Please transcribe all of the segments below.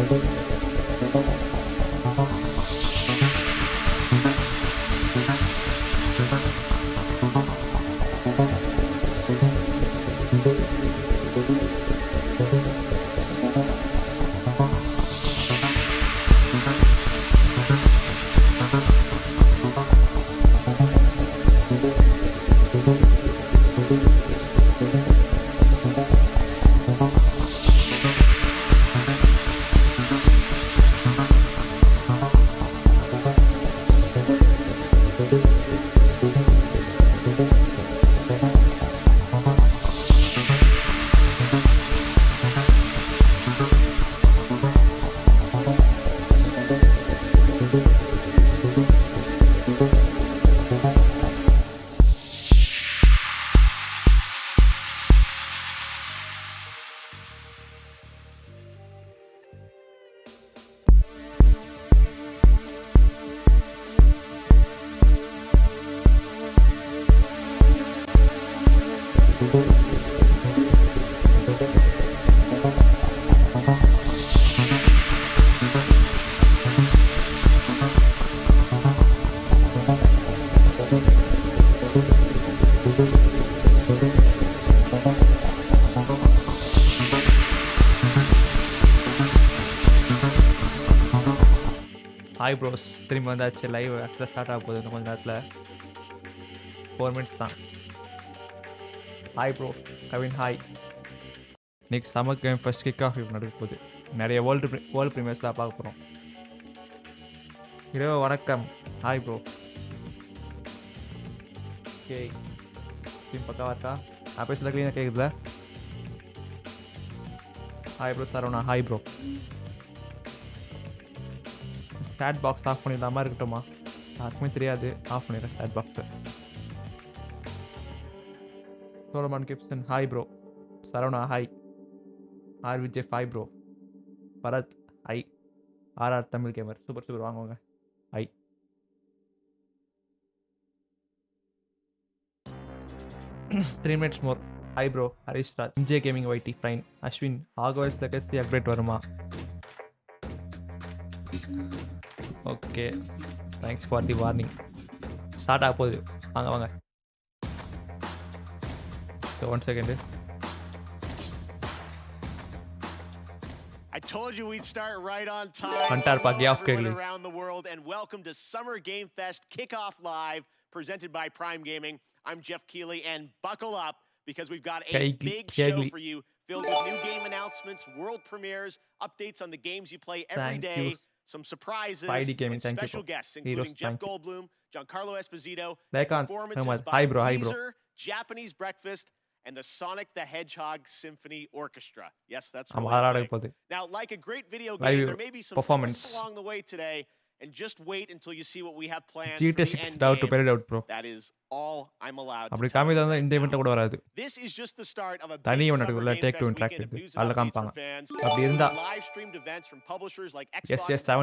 Hi bros, திரும்பி வந்தாச்சு. Live ஆக்சுவலாக ஸ்டார்ட் ஆக போகுது இன்னும் கொஞ்சம் நேரத்தில். 4 minutes தான். Hi bro Kavin, hi. இன்னைக்கு summer game first kick off நடக்க போகுது. நிறைய வேர்ல்டு ப்ரீமியர்ஸ் தான் பார்க்க போகிறோம். இரவு வணக்கம். Hi bro. ஓகே, டீம் பக்காவா இருக்கா? நான் பேசுகிறத க்ளீனாக கேட்குதுல? Hi bro Saravana, hi bro. Chat box off பண்ணிடலாமா? இருக்கட்டுமா? யாருக்குமே தெரியாது. ஆஃப் பண்ணிடுறேன் சேட் பாக்ஸை. Solomon Gibson, hi bro. Saravana, hi. RVJ, hi bro. Bharath, hi. RR Tamil gamer, super super, வாங்குவாங்க. Hi. Three minutes more. Hi bro. Harish Raj, MJ gaming YT, fine. Ashwin, ஆகோஸ் legacy update வருமா? Okay, thanks for the warning. Start ஆக போகுது, வாங்க வாங்க. One second. I told you we'd start right on time. Around the world, and welcome to Summer Game Fest Kickoff Live, presented by Prime Gaming. I'm Jeff Keighley, and buckle up because we've got a big show for you, filled with new game announcements, world premieres, updates on the games you play every day, some surprises, and special guests, including Jeff Goldblum, Giancarlo Esposito, performances by Weezer, Japanese Breakfast, and the Sonic the Hedgehog Symphony Orchestra. Yes, that's right. Now, like a great video game, there may be some twists along the way today, and just wait until you see what we have planned for the end game. That is all I'm allowed to tell you. This is just the start of a big Summer Game Fest weekend of news and updates for fans. Live-streamed events from publishers like Xbox, Bethesda,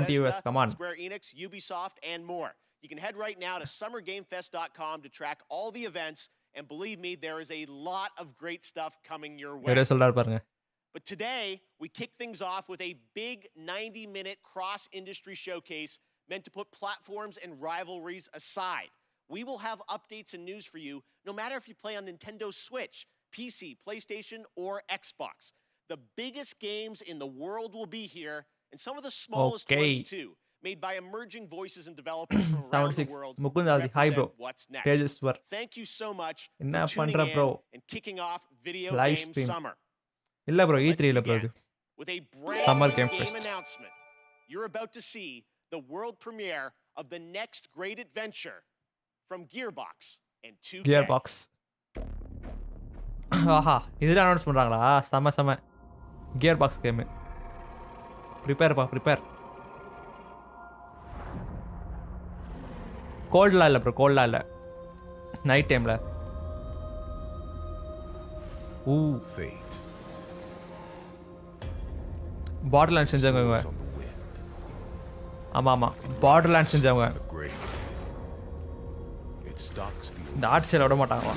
Square Enix, Ubisoft, and more. You can head right now to summergamefest.com to track all the events. And believe me, there is a lot of great stuff coming your way. But today, we kick things off with a big 90-minute cross-industry showcase meant to put platforms and rivalries aside. We will have updates and news for you, no matter if you play on Nintendo Switch, PC, PlayStation, or Xbox. The biggest games in the world will be here, and some of the smallest ones too. Made by emerging voices and developers from around the world. Hi bro. What's next? Thank you so much for tuning in and kicking off Video Game Summer. Illa bro, E3 illa bro. With a brand new game announcement. You're about to see the world premiere of the next great adventure from Gearbox and 2K. Gearbox. Aha, idhila announce பண்றாங்களா? சம Gearbox game. Prepare. கோல்ட்லாம் இல்லை bro, கோல்ட்லாம் இல்லை. Night டைமில். Borderland செஞ்சவங்க. ஆமாம், borderland செஞ்சவங்க. இந்த ஆட்சியில் விட மாட்டாங்களா?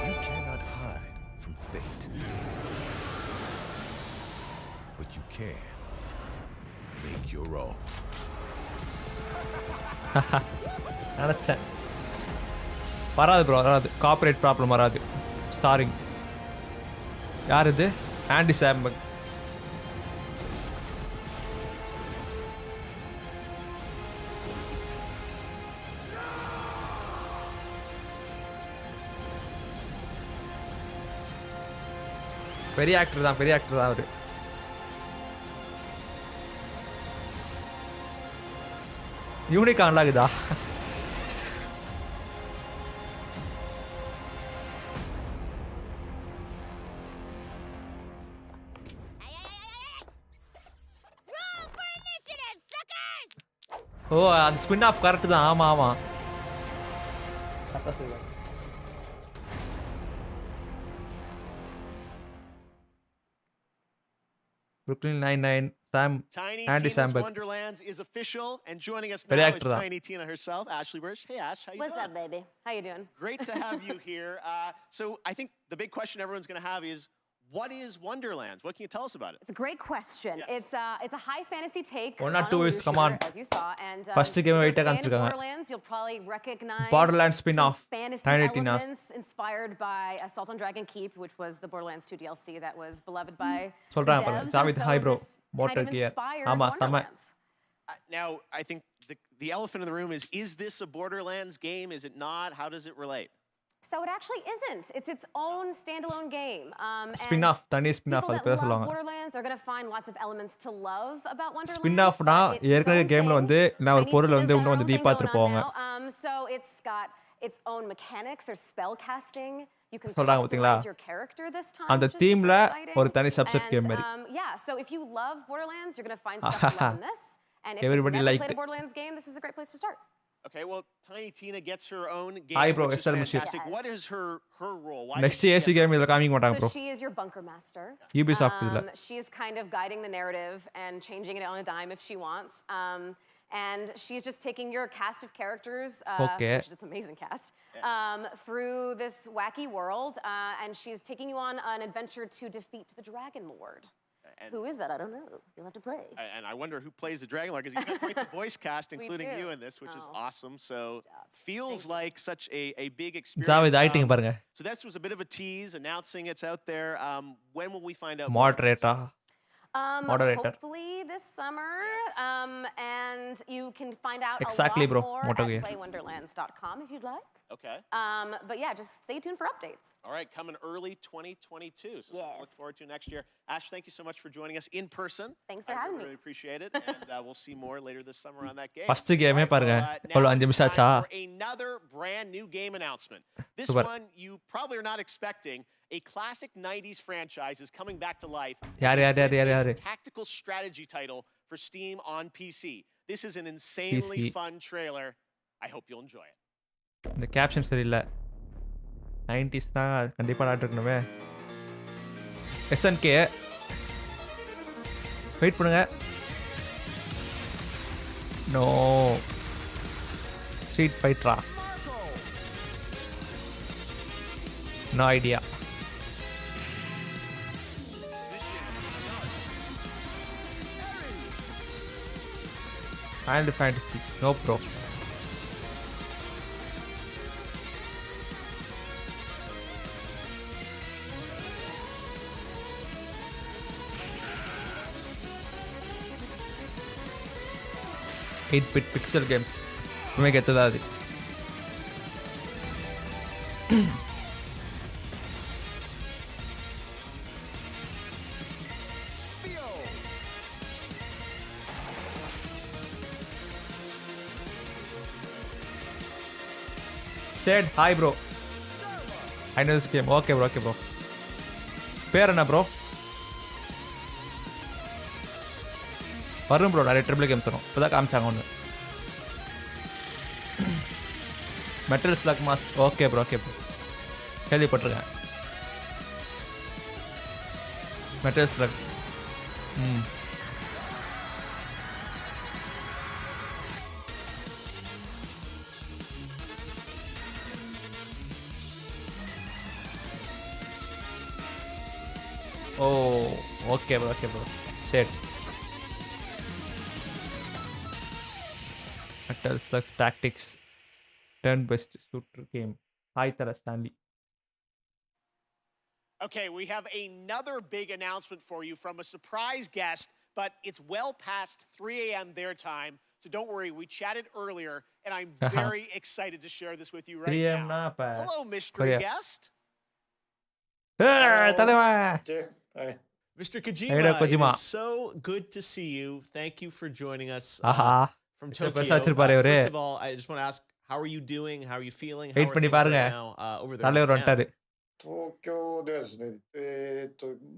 You cannot hide from fate. but you can make your own. நினச்சேன் வராது ப்ரோ வராது காப்பரேட் ப்ராப்ளம் வராது ஸ்டாரிங் யார் இது ஆண்டி சாம்பக் பெரிய ஆக்டர் தான் அவரு யூனிக் ஆன்லாகுதா ஓ அந்த ஸ்பின் ஆஃப் கரெக்ட் தான் ஆமாம் Brooklyn Nine-Nine, Sam, Tiny Andy Tina's Samberg. Wonderlands is official, and joining us Very now actor is da. Tiny Tina herself, Ashley Burch. Hey, Ash, how you What's doing? up, baby? How you doing? Great to have you here. So I think the big question everyone's going to have is, what is Wonderlands? What can you tell us about it? It's a great question. Yeah. It's a high fantasy take. 1 or on a 2 is looter come on. shooter, as you saw, and First game if you're wait a fan of காமிச்சிருக்காங்க. Borderlands, you'll probably recognize Borderlands spin-off. some fantasy 918 hours. elements inspired by Assault on Dragon Keep, which was the Borderlands 2 DLC that was beloved by சொல்றாங்க the பாருங்க devs, சாவித் and so hi bro this motor kind of gear inspired ஆமா செம Wonderlands. Now, I think the elephant in the room is this a Borderlands game? Is it not? How does it relate? So it actually isn't. It's its own standalone game. Spin off தனி spin off People அது that பேர் love சொல்லுவாங்க Borderlands are going to find lots of elements to love about Wonderlands. Spin ஆஃப்னா but it's its ஏற்கனவே own கேம்ல thing. வந்து நான் ஒரு Tiny பொருள் Tina's வந்து got இன்னும் her வந்து own thing டீப்பா going on போவாங்க now. So it's got its own mechanics. There's spell casting. You can சொல்றாங்க பாத்தீங்களா customize your character this time. அந்த which is super தீம்ல exciting. ஒரு தனி சப்செட் And, கேம் மாதிரி yeah, so if you love Borderlands, you're going to find stuff to love in this. And if Everybody you've never liked played it. a Borderlands game, this is a great place to start. Okay, well, Tiny Tina gets her own game, Hi, bro. which is Esther Mashir. fantastic. What is her role? Why next did she AC get game இதுல காமிக்க மாட்டாங்க So bro she is your bunker master. Ubisoft இதுல She is kind of guiding the narrative and changing it on a dime if she wants. And she's just taking your cast of characters, Okay. which is an amazing cast, through this wacky world, and she's taking you on an adventure to defeat the Dragon Lord. And- Who is that? I don't know. You'll have to play. And I wonder who plays the Dragon Lord, because you've got quite the voice cast, including do. you in this, which is Oh. awesome. So feels Thank you. like such a big experience. Javid ஆயிட்டிங்க பாருங்க So this was a bit of a tease, announcing it's out there. When will we find out? more? மாடரேட்டா Moderator. Hopefully this summer, and you can find out Exactly, a bro. lot more Motoge. at playwonderlands.com if you'd like. Okay. But yeah, just stay tuned for updates. All right, coming early 2022. So Yes. look forward to next year. Ash, thank you so much for joining us in person. Thanks for I having me. really appreciate it, and we'll see more later this summer on that game. First கேமே பாருங்க now எவ்வளவு 5 it's நிமிஷம் ஆச்சா time for another brand new game announcement. This Super. one you probably are not expecting. A classic 90s franchise is coming back to life. யார் யார் யார் யார் யார் It's a tactical strategy title for Steam on PC. This is an insanely PC. fun trailer. I hope you'll enjoy it. இந்த caption சரியில்லை 90s தான் கண்டிப்பாக நாட்டிருக்கணுமே SNK வெயிட் பண்ணுங்க நோ ஸ்ட்ரீட் ஃபைட்டரா no idea Final Fantasy no pro bit pixel games तुम्हें कहता था अभी said hi bro I know this game okay bro பேர் என்ன bro வரும் ப்ரோ நிறைய ட்ரிபிள் கேம்ஸ் வரும் இப்போ தான் காமிச்சாங்க ஒன்று metal slug mass okay bro கேள்விப்பட்டிருக்கேன் metal slug oh okay bro said. Metal Slugs Tactics. Turn-based shooter game. Hi, Tara Stanley. Okay, we have another big announcement for you from a surprise guest, but it's well past 3 a.m. their time, so don't worry, we chatted earlier, and I'm very excited to share this with you right 3 a.m. now. apa? Hello, mystery Korea. guest. Talema. Jeff, hi. Mr. Hey, Kojima, Kojima. it is so good to see you. Thank you for joining us Aha. from Mr. Tokyo. Prasad Chirpare, First of all, I just want to ask, how are you doing? How are you feeling? How Wait are பண்ணி things பாருங்க. right now over there in தலைவர் Japan? வந்துட்டாரு. 東京ではですね、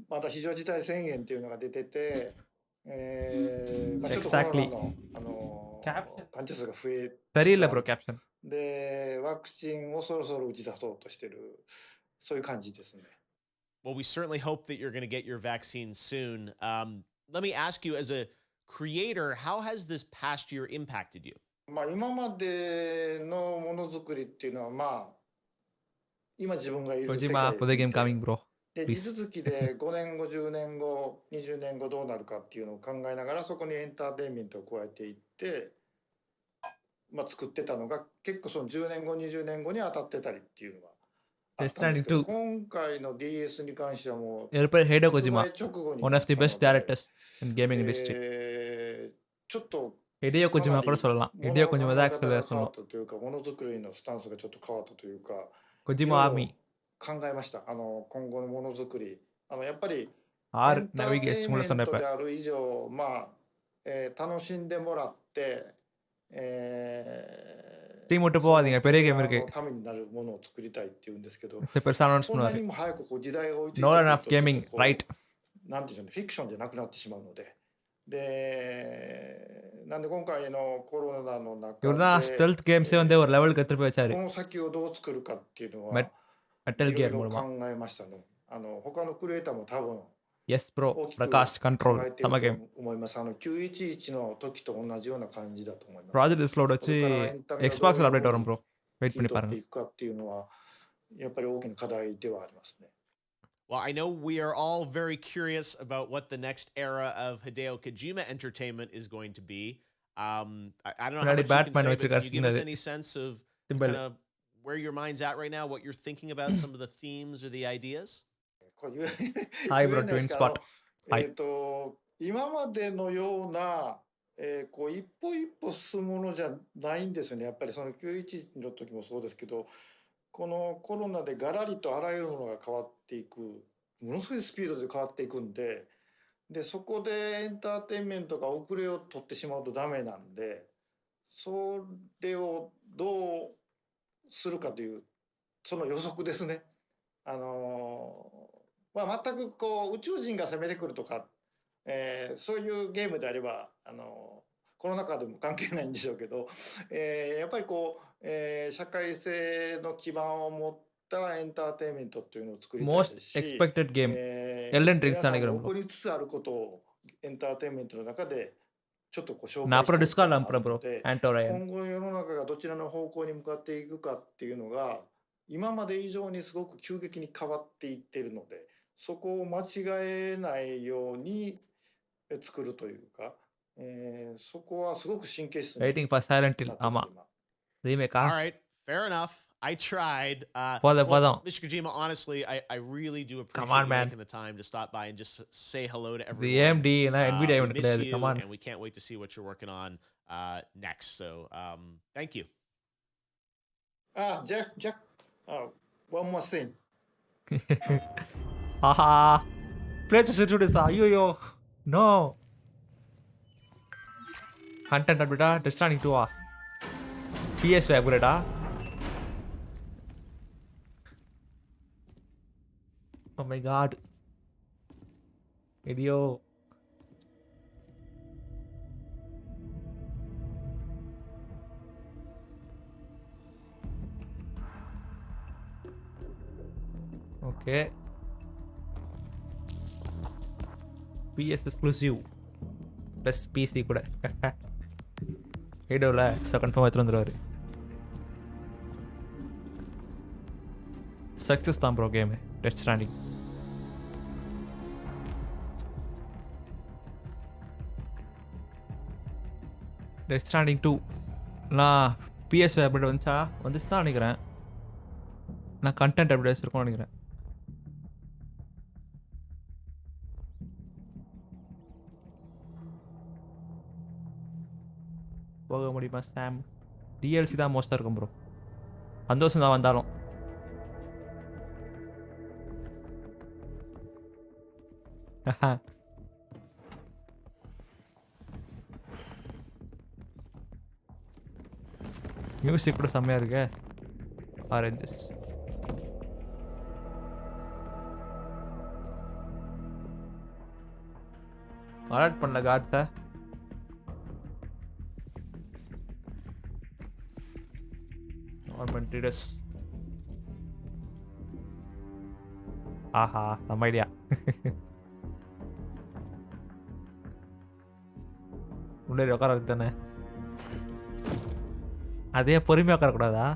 まだ非常事態宣言っていうのが出てて、ちょっとコロナ Exactly. の、Caption. 患者数が増えつつசரியில்லைあ bro る caption. で、ワクチンをそろそろ打ち出そうとしてる、そういう感じですね。Well, we certainly hope that you're going to get your vaccine soon. Let me ask you, as a creator, how has this past year impacted you? 今までのものづくりっていうのは、今自分がいる世 Kojima, 界 for the game で coming bro. で please. 地続きで5年後10年後20年後どうなるかっていうのを考えながらそこにエンターテインメントを加えていって、作ってたのが結構その10年後20年後に当たってたりっていうのがあったんですけど、 Destiny 2. 今回の DS に関してはもう Hideo 発 Kojima, 売直後に one な of っ the たの best で、 directors in gaming industry. ちょっと Hideo かな Kojima り கூட சொல்லலாம். もの Hideo の考 Kojima え தான் 方 actually が変わ சொல்லணும். ったというかものづくりのスタンスがちょっと変わったというか、 Kojima いろいろ Army. 考えました。今後のものづくり、やっぱりエ R ンターテ navigate インメ semula ント சொன்னப்ப. である以上、楽しんでもらって、Steam விட்டு そ போகாதீங்க の பெரிய プレイ game ヤー இருக்கு. のためになるものを作りたいっていうんですけど、 பெருசா announce こんな பண்ணுவாரு. にも早くこう時代が追いついて Not くる enough と、ちょっ gaming, とこう、right? なんていうんでしょうね、フィクションじゃなくなってしまうので、なんで今回のコロナの中 இவர் தான் で、 stealth games வந்து ஒரு லெவலுக்கு எடுத்துட்டு போய் こ வச்சாரு. の先をどう作るかっていうのは、 Metal いろい Gear ろ மூலமா. 考えましたね。他のクリエイターも多分 Yes bro. 大きく Prakash 考 control えてい sama る game. と思います。911の時と同じような感じだと思います。 Project Discloud これから வச்சு エンタメをどう Xbox いう ல update ふう வரும் に bro. Wait 切り பண்ணி 取って பாருங்க. いくかっていうのは、やっぱり大きな課題ではありますね。Well, I know we are all very curious about what the next era of Hideo Kojima entertainment is going to be. I don't know how முன்னாடி much you can Batman say, but வச்சிருக்காரு can you give us சின்னது. any sense of Symbol. kind of where your mind's at right now, what you're thinking about, some of the themes or the ideas? これ言え Hi 言 bro えないで twin すけ spot. ど、はい今までのような、こう一歩一歩進むものじゃないんですよね。やっぱりその911の時もそうですけど、このコロナでガラリとあらゆるものが変わっていく、ものすごいスピードで変わっていくんで、そこでエンターテインメントが遅れを取ってしまうとダメなんで、それをどうするかというその予測ですね。全くこう宇宙人が攻めてくるとか、そういうゲームであればコロナ禍でも関係ないんでしょうけど、やっぱりこう、社会性の基盤を持ったエンターテインメントっていうのを作りたい Most ですし、 expected game. Elden Ring 皆さん தான் が நினைக்கிறேன் 起 bro. こりつつあることをエンターテインメントの中でちょっとこう紹நான் 介 அப்புறம் したい Discord のがあ அனுப்புறேன் る bro. ので、 Anto Ryan. 今後世の中がどちらの方向に向かっていくかっていうのが今まで以上にすごく急激に変わっていっているので、そこを間違えないように作るというか、そこはすごく神経質に Waiting for Silent な Hill. ってます ஆமா. 今。 Remake All ah? right, fair enough. I tried. போதும், போதும். Mr. Kojima, honestly, I really do appreciate on, you man. making the time to stop by and just say hello to The everyone. AMD எல்லாம் Nvidia We இவனுக்கு miss கிடையாது. you, Come on. and we can't wait to see what you're working on next. So, thank you. Jeff, one more thing. 哈哈。PlayStation 2 です。ஐயோ. No. Content update ah? Destiny 2 ah? PS5 upgrade ah? Oh my god. Video. Okay. PS exclusive. Plus PC கூட. ஹேடோல so confirm எடுத்துட்டு வந்துடுவார். Success தான் bro game. Death standing. Death standing 2 நான் PS update வந்துச்சு தான் நினைக்கிறேன். நான் content updates இருக்கும்னு நினைக்கிறேன். போக முடியுமா சாம்? DLC தான் மோஸ்ட்டாக இருக்கும் ப்ரோ. சந்தோஷம் தான் வந்தாலும். மியூசிக் கூட செம்மையாக இருக்கு. ஆரஞ்சஸ் அலர்ட் பண்ணல காட்ஸை. நார்மல் ட்ரீடர்ஸ். ஆஹா நம்ம ஐடியா. முன்னாடி உட்கார தானே. அதே பொறுமையாக உட்காரக்கூடாதா?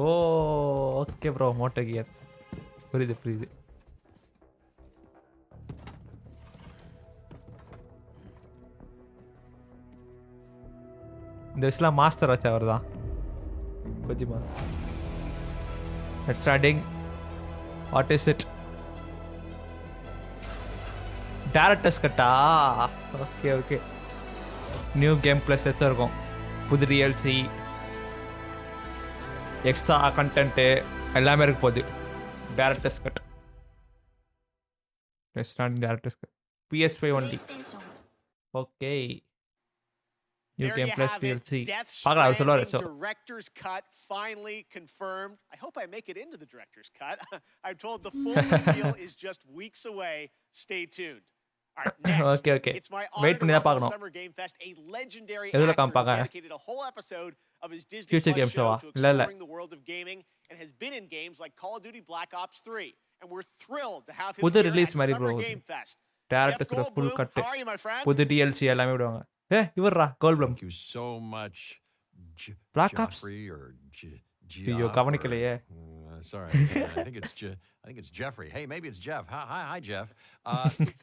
Oh okay bro. Moto gear புரியுது. இந்த விஷயம் மாஸ்டர் ஆச்சு அவர் தான் கொஞ்சமா. Starting what is it? Director's கட்டா? ஓகே நியூ கேம் ப்ளஸ் இருக்கும். புது DLC எக்ஸ்ட்ரா கண்டென்ட்டு எல்லாமே இருக்க போகுது. Director's cut. Director's cut PS5 only. Okay new game plus DLC பார்க்கலாம். அது சொல்லுவார். Director's cut finally confirmed. I hope I make it into the director's cut. I'm told the full reveal is just weeks away. Stay tuned. All right, next. Okay. It's my Wait பண்ணி தான் honor to பார்க்கணும். Summer Game Fest a legendary எதுல actor who காமிப்பாங்க? dedicated a whole episode of his Disney Future Plus game show show-ஆ? to இல்ல. exploring the world of gaming and has been in games like Call of Duty Black Ops 3. And we're thrilled to have him புது here release at மாதிரி Summer bro. Game Fest. Directors கூட full Goldblum, cut. how are you, my friend? புது DLC எல்லாமே விடுவாங்க. இவர்ரா கோல்ப்ளம். Thank you so much, Black Ops? Joffrey or ஐயோ கவனிக்கலையே. Sorry, I think it's Jeffrey. Hey, maybe it's Jeff. Hi, Jeff.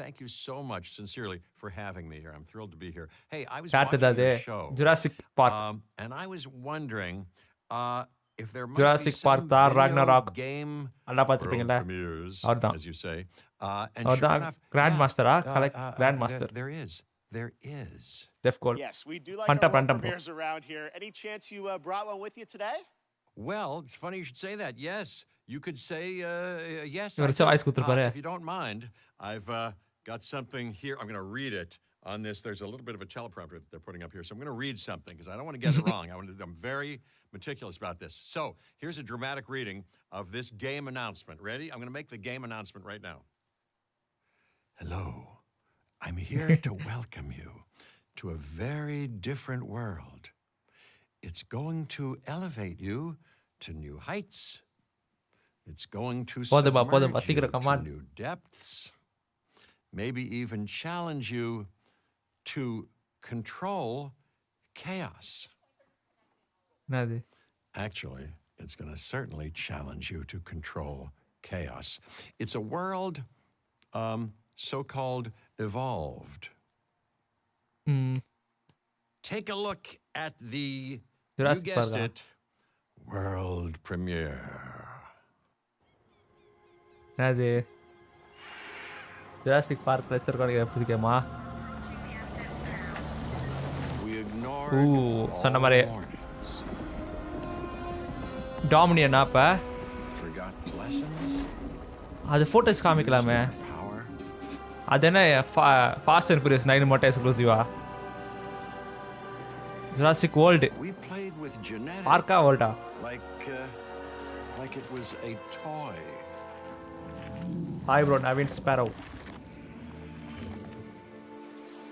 Thank you so much, sincerely, for having me here. I'm thrilled to be here. Hey, I was watching your show, Jurassic Park. and I was wondering if there might Jurassic be Park some Thor video Ragnarok. game நல்லா பார்த்துருப்பீங்களா? world premieres, அவர்தான். as you say. And அவர்தான் sure enough, grand yeah, மாஸ்டரா? Grand master. There is. Jeff கோல். Yes, we do like Phantom, our world Phantom. premieres around here. Any chance you brought one with you today? Well, it's funny you should say that. Yes, you could say yes. இவர் voice கொடுத்துருப்பாரு. If you don't mind, I've got something here. I'm going to read it on this. There's a little bit of a teleprompter that they're putting up here, so I'm going to read something because I don't want to get it wrong. I'm very meticulous about this. So here's a dramatic reading of this game announcement. Ready? I'm going to make the game announcement right now. Hello, I'm here to welcome you to a very different world. It's going to elevate you to new heights. It's going to submerge you to new depths. Maybe even challenge you to control chaos. Actually, it's going to certainly challenge you to control chaos. It's a world so-called evolved. Take a look at the, Jurassic you guessed Park. it, world premiere. என்னது Jurassic Park வச்சிருக்காங்க புது கேமா? We ignored சொன்ன all மாதிரி warnings. Dominion அப்ப Forgot the lessons. அது photos காமிக்கலாமே. Power. அது என்ன ஃபாஸ்ட் அண்ட் ஃபியூரியஸ் 9 மட்டும் எக்ஸ்க்ளூசிவா? Jurassic world We played with genetics. பார்க்கா வேர்ல்டா? Like it was a toy. Hi bro Naveen Sparrow.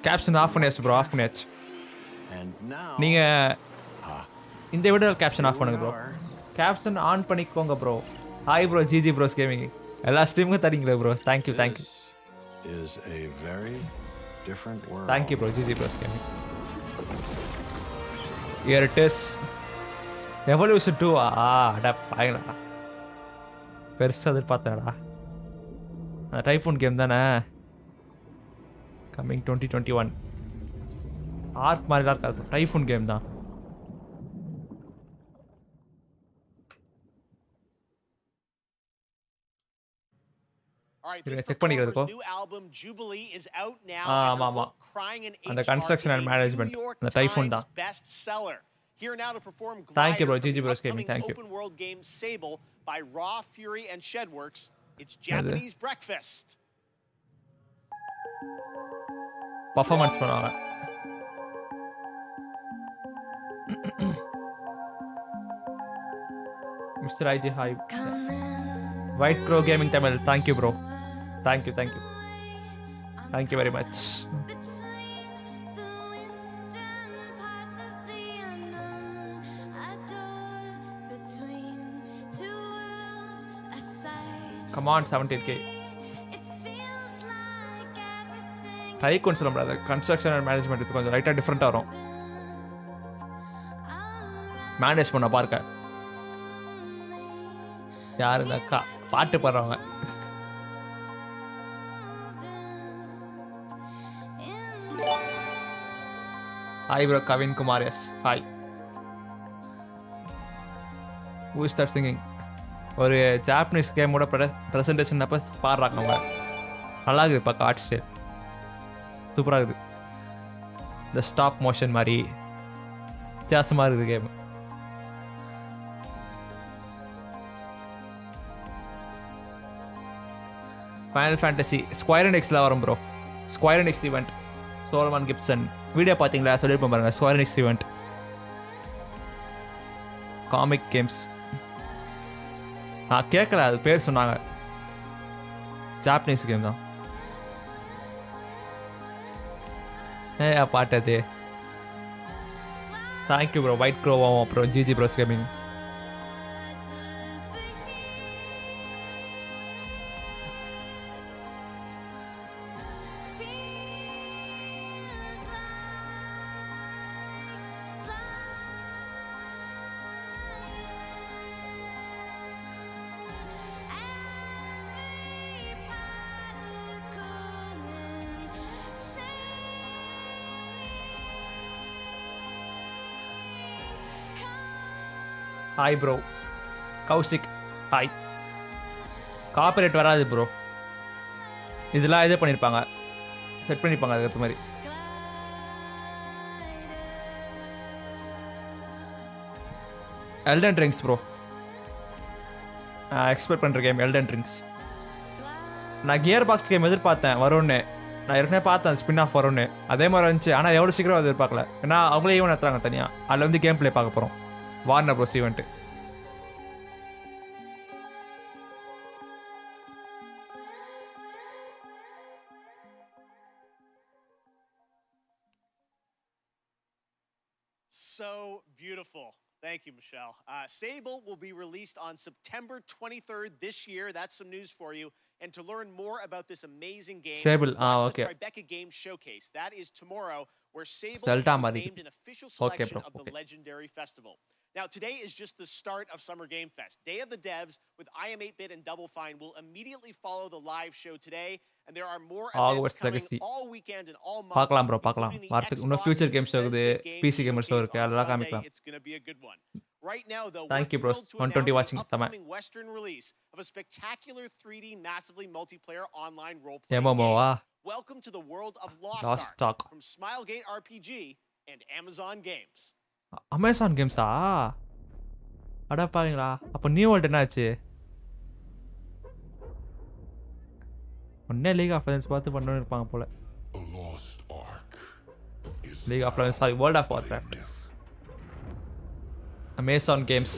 Caption off பண்ணியாச்சு ப்ரோ, ஆஃப் பண்ணியாச்சு. And now நீங்க இந்த வீடியோ கேப்ஷன் ஆஃப் பண்ணுங்க ப்ரோ. கேப்ஷன் ஆன் பண்ணிக்கோங்க bro. Hi bro GG bros gaming. எல்லா ஸ்ட்ரீமுக்கும் தரீங்களே bro. Thank you. this is a very different world. Thank you bro GG bros gaming. Here it is. Evolution 2 அட பாயங்களா. பெருசாக எதிர்பார்த்தேன்டா. அந்த டைஃபூன் கேம் தானே, coming 2021. Arc மாதிரிலாம் இருக்காது, டைஃபூன் கேம் தான். All right, this check பண்ணிக்கிறதுக்கோ. performer's new album Jubilee is out now. ஆமா And ஆமா, her book, Crying in அந்த H construction Mark, and is a management, New York அந்த typhoon Times தான். bestseller. Here now to perform Thank you, bro. Glider GG from the Bros Gaming. upcoming Thank you. open world game Sable by Raw, Fury, and Shedworks. It's Japanese breakfast. Performance பண்ணுவாங்க. Mister IG hi. White crow gaming Tamil, thank you bro. Thank you thank you very much. Come on, 17K. Tycoon சொல்ல முடியாது, construction and management இது கொஞ்சம் லைட்டாக டிஃப்ரெண்ட்டாக வரும். Manage பண்ண பார்க்க யாரு இந்த அக்கா பாட்டு பாடுறவங்க. Hi bro Kavin Kumar. Yes hi. Who is that singing? ஒரு ஜாப்பனீஸ் கேமோட ப்ரெசன்டேஷன் அப்போ பாடுறாங்க அவங்க. நல்லா இருக்குது பார்க்க, ஆர்ட் ஸ்டைல் சூப்பராக இருக்குது. இந்த ஸ்டாப் மோஷன் மாதிரி வித்தியாசமாக இருக்குது கேம். ஃபைனல் ஃபேண்டசி ஸ்கொயர் எக்ஸில் வரும் bro. Square X event, சோலமான் Gibson video பார்த்தீங்களா? சொல்லியிருப்பேன் பாருங்கள். Square X event comic games. நான் கேட்கல, அது பேர் சொன்னாங்க. ஜாப்பனீஸ் கேம் தான். பாட்டு அது. Thank you bro. ஒயிட் க்ரோவாவும் அப்புறம் GG bros gaming. Hi bro Kaushik. Hi. Corporate வராது ப்ரோ, இதெல்லாம் இது பண்ணியிருப்பாங்க, செட் பண்ணியிருப்பாங்க அதுக்கேற்ற மாதிரி. எல்டன் ரிங்ஸ் ப்ரோ, எக்ஸ்பெக்ட் பண்ணுற கேம் எல்டன் ரிங்ஸ். நான் கியர் பாக்ஸ் கேம் எதிர்பார்த்தேன் வரும்னு. நான் ஏற்கனவே பார்த்தேன் ஸ்பின் ஆஃப் வரும்னு, அதே மாதிரி வந்துச்சு. ஆனால் எவ்வளோ சீக்கிரம் அது எதிர்பார்க்கல. ஏன்னா அவங்களே ஈவெண்ட் நடத்துறாங்க தனியாக, அதில் வந்து கேம் ப்ளே பார்க்க போகிறோம். Warner pros event. So beautiful. Thank you, Michelle. Sable will be released on September 23rd this year. That's some news for you. And to learn more about this amazing game, Sable, watch okay. the Tribeca Games Showcase. That is tomorrow, where Sable Zelda is Mari. named an official selection bro, of the legendary festival. Now, today is just the start of Summer Game Fest. Day of the Devs with IM8bit and Double Fine will immediately follow the live show today. And there are more events coming all weekend and all month. பார்க்கலாம் bro, பார்க்கலாம். வாரத்துக்கு இன்னும் future games இருக்குது, PC gamers இருக்குது, அதெல்லாம் காமிக்கலாம். It's going to be a good one. Right now, though, Thank you, we're bros. thrilled to 120 announce watching the sama. upcoming Western release of a spectacular 3D massively multiplayer online role-playing MMO game. Welcome to the world of Lost Ark from Smilegate RPG and Amazon Games. Amazon கேம்ஸா? அடா பாருங்களா, அப்போ new world என்ன ஆச்சு? ஒன்னே league of legends பார்த்து பண்ணணும்னு இருப்பாங்க போல. League of legends, sorry, world of warcraft. Amazon games.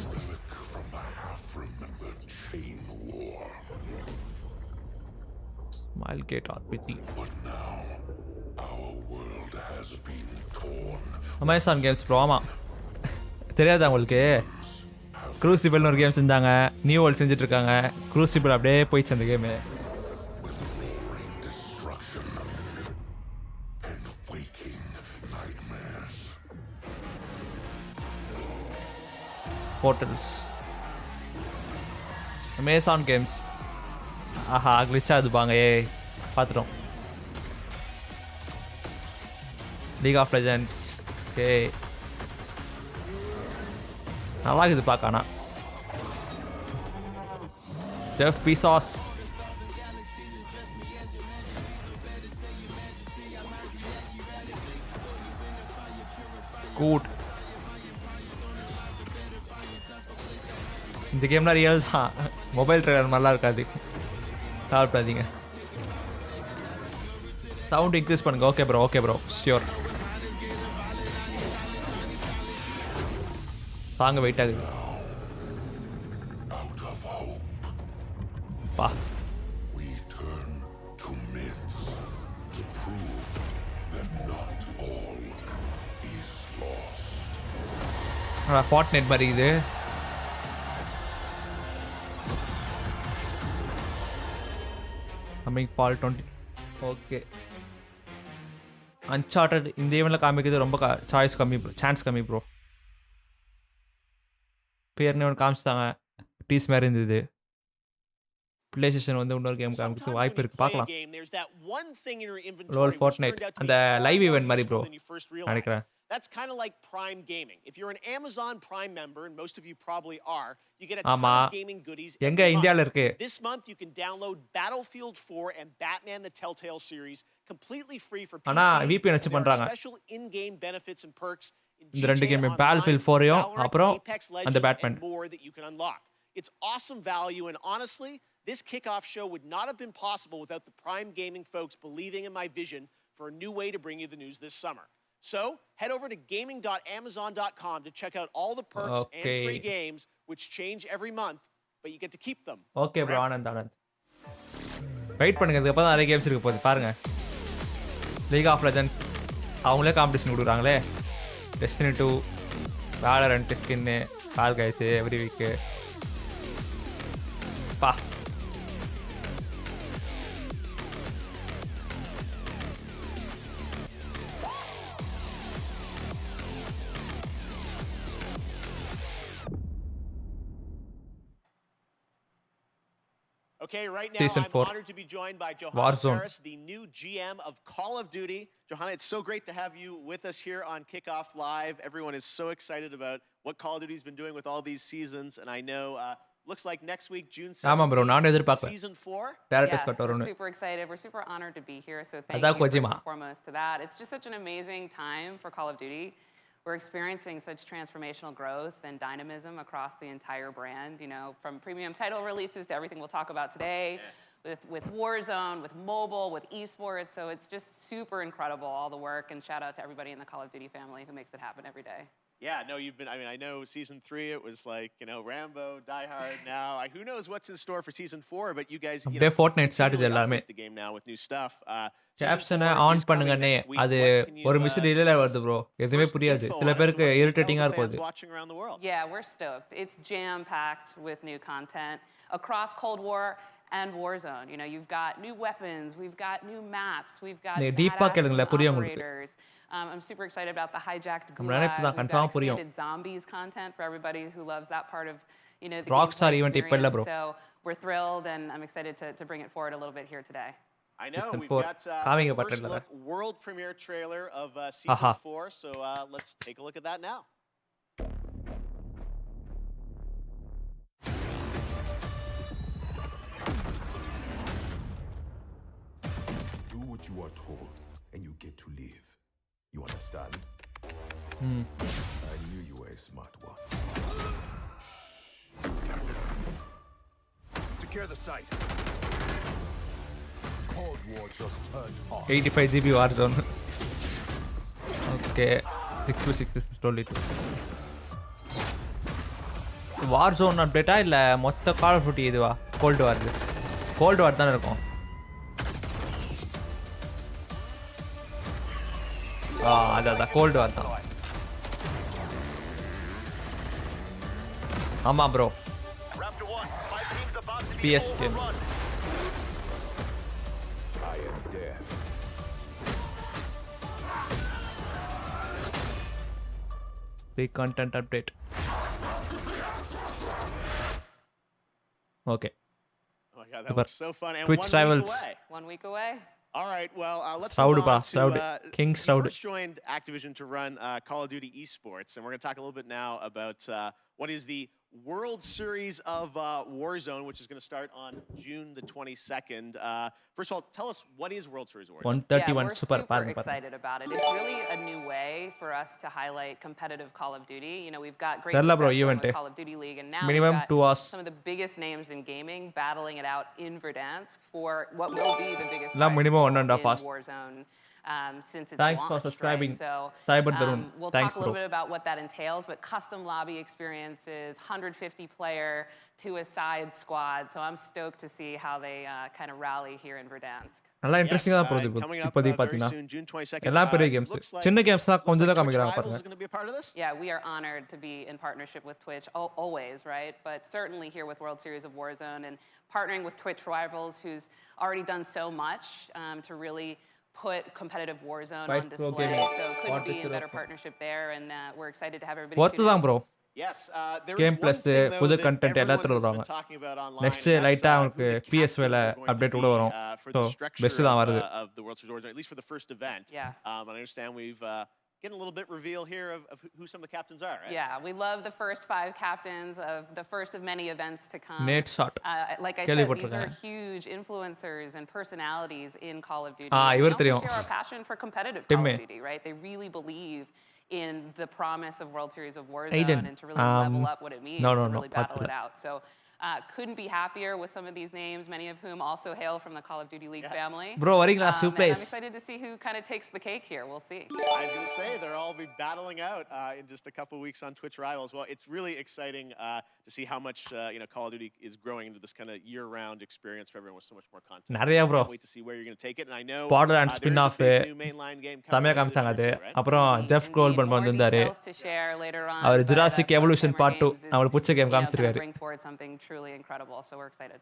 Smilegate RPG. Amazon games bro. ஆமாம், தெரியாதா உங்களுக்கு? க்ரூசிபிள்னு ஒரு கேம் செஞ்சாங்க, நியூ வேர்ல்டு செஞ்சுட்ருக்காங்க. க்ரூசிபிள் அப்படியே போயிடுச்சு அந்த கேமு. Portals Amazon Games. ஆஹா கிளிச் ஆகுது பாங்க. பார்த்துட்டோம். League of legends. ஓகே நல்லா இருக்குது பார்க்கணா. Jeff Bezos. கூட். இந்த கேம்லாம் ரியல் தான். மொபைல் ட்ரெய்லர் மாதிரிலாம் இருக்காது. சாப்பிடாதீங்க. சவுண்ட் இன்க்ரீஸ் பண்ணுங்க. Okay bro sure. தாங்க வெயிட் ஆகுது. பா ஃபார்ட்நைட் மாதிரி இது. Coming fall 20. ஓகே அன்சார்ட்டட் இந்த ஈவெண்ட்டில் காமிக்கிறது ரொம்ப சாய்ஸ் கம்மி ப்ரோ, சான்ஸ் கம்மி ப்ரோ. பேர்னே ஒன்று காமிச்சிட்டாங்க. டீஸ் மாதிரி இருந்தது. பிளே ஸ்டேஷன் வந்து இன்னொரு கேம் காமிக்கிறதுக்கு வாய்ப்பு இருக்குது, பார்க்கலாம். ரோல் ஃபார்ட்நைட் அந்த லைவ் ஈவெண்ட் மாதிரி ப்ரோ நினைக்கிறேன். That's kind of like Prime Gaming. If you're an Amazon Prime member, and most of you probably are, you get a ton of gaming goodies எங்க every இந்தியால month. இருக்கு. This month you can download Battlefield 4 and Batman the Telltale series completely free for PC. ஆனா VPN வச்சு பண்றாங்க. Special in-game benefits and perks in இந்த ரெண்டு GTA game Online, Battlefield 4யும் Valorant, அப்புறம் Apex அந்த Legends, Batman. and more that you can unlock. It's awesome value, and honestly, this kickoff show would not have been possible without the Prime Gaming folks believing in my vision for a new way to bring you the news this summer. So, head over to gaming.amazon.com to check out all the perks and free games, which change every month, but you get to keep them. Okay bro, Anand wait பண்ணுங்க, இதுக்கு அப்புறம் நிறைய games இருக்கு போகுது பாருங்க. League of Legends அவங்களே competition கொடுக்குறாங்களே. Destiny 2, Valorant skin, call guys every week. பா Okay, right now Season I'm 4. honored to be joined by Johanna Warzone. Faris, the new GM of Call of Duty. Johanna, it's so great to have you with us here on Kickoff Live. Everyone is so excited about what Call of Duty's been doing with all these seasons, and I know looks like next week, June 17th, Season 4. Yes, we're super excited. We're super honored to be here, so thank you first and foremost to that. It's just such an amazing time for Call of Duty. We're experiencing such transformational growth and dynamism across the entire brand, you know, from premium title releases to everything we'll talk about today, with Warzone, with mobile, with esports. So it's just super incredible, all the work, and shout out to everybody in the Call of Duty family who makes it happen every day. Yeah, no, you've been, I mean, I know Season 3, it was like, you know, Rambo, Die Hard now. Who knows what's in store for Season 4, but you guys, you know, Fortnite started the game now with new stuff. கேப்ஷனை on பண்ணுங்கன்னே அது ஒரு mister இல்ல வருது bro. எதுவுமே புரியாது, சில பேருக்கு இரிட்டேட்டிங்கா இருக்கும். Yeah, we're stoked. It's jam packed with new content across Cold War and Warzone. You know, you've got new weapons, we've got new maps, we've got operators. I'm super excited about the hijacked gulag. We've got expanded zombies content for everybody who loves that part of, you know, the Rockstar event இப்பல்ல bro. So we're thrilled, and I'm excited to bring it forward a little bit here today. I know, we've got the first look world premiere trailer of Season 4, so let's take a look at that now. Do what you are told, and you get to live. You understand? I knew you were a smart one. Secure the site. Cold War just turned on. 85 GB Warzone. Okay, 6v6 is totally true. Warzone அப்டேட்டா இல்ல மொத்த Call of Duty இதுவா? Gold வார். Gold வார் தான இருக்கும். அதான் gold வார் தான். ஆமா bro. PS game. I am death. Free content update. Okay. Oh my God, that Super. looks so fun. And Twitch 1 week rivals. away. 1 week away. All right, well, let's Stroud move on Stroud. to King you Stroud. first joined Activision to run Call of Duty esports, and we're going to talk a little bit now about what is the World Series of Warzone, which is going to start on June the 22nd. First of all, tell us, what is World Series of Warzone? 131 we're super super excited about it. It's really a new way for us to highlight competitive Call of Duty. You know, we've got great Terla bro, success going event. with Call of Duty League, and now Minimum we've 2 got hours. some of the biggest names in gaming battling it out in Verdansk for what will be the biggest La prize minimum pool 1.5 in hours. Warzone since its Thanks launch, for subscribing. Right? So Cyber Darun. we'll Thanks, talk a little bro. bit about what that entails, but custom lobby experiences, 150 player to a side squad. So I'm stoked to see how they kind of rally here in Verdansk. நல்லா இன்ட்ரெஸ்டிங்கா போகுது coming up இப்போதைக்கு very பார்த்தீங்கன்னா soon, June 22nd. எல்லாம் பெரிய games Looks like சின்ன கேம்ஸ்லாம் கொஞ்சம் தான் Twitch காமிக்கிறாங்க Rivals பாருங்க is going to be a part of this? Yeah, we are honored to be in partnership with Twitch, always, right? But certainly here with World Series of Warzone and partnering with Twitch Rivals, who's already done so much to really put competitive Warzone Fight on Pro display. Gaming. So couldn't What be is in your better opinion? partnership there, and we're excited to have everybody worth tune in. தான் bro Yes, there Game is plus, one thing, though, புது that content everyone எல்லாத்துல has been வருவாங்க. talking about online, Next and that's, லைட்டா who அவங்களுக்கு the PS captains வேல are going to update be, கூட வரும் for so the structure best தான் வருது of the World Series of Warzone, at least for the first event. Yeah. And I understand we've getting a little bit reveal here of who some of the captains are, right? Yeah, we love the first 5 captains of the first of many events to come. Nate Shot. Like I Kelly said, these are போட்டிருக்காங்க. huge influencers and personalities in Call of Duty. Ah, And இவர் they also தெரியும். share our passion for competitive Tim. Call of Duty, right? They really believe in the promise of World Series of Warzone Aiden. and to really level up what it means no, to no, really battle பார்த்தல. it out. So couldn't be happier with some of these names, many of whom also hail from the Call of Duty League family. Bro, வரீங்களா And super I'm excited to see who kind of takes the cake here. We'll see. I was going to say, they'll all be battling out in just a couple weeks on Twitch Rivals. Well, it's really exciting to see how much Call of Duty is growing into this kind of year-round experience for everyone with so much more content. நிறைய bro Can't wait to see where you're going to take it. And I know Borderlands there is a spin-off big new mainline game coming செமையா later this காமிச்சாங்க அது year too, right? அப்புறம் Jeff Indeed, Colburn more வந்திருந்தாரு details to share later on, அவர் but, Jurassic Evolution Sledgehammer part 2 Games is, நம்மளுக்கு பிடிச்ச game gonna காமிச்சிருக்காரு bring forward something truly incredible, so we're excited.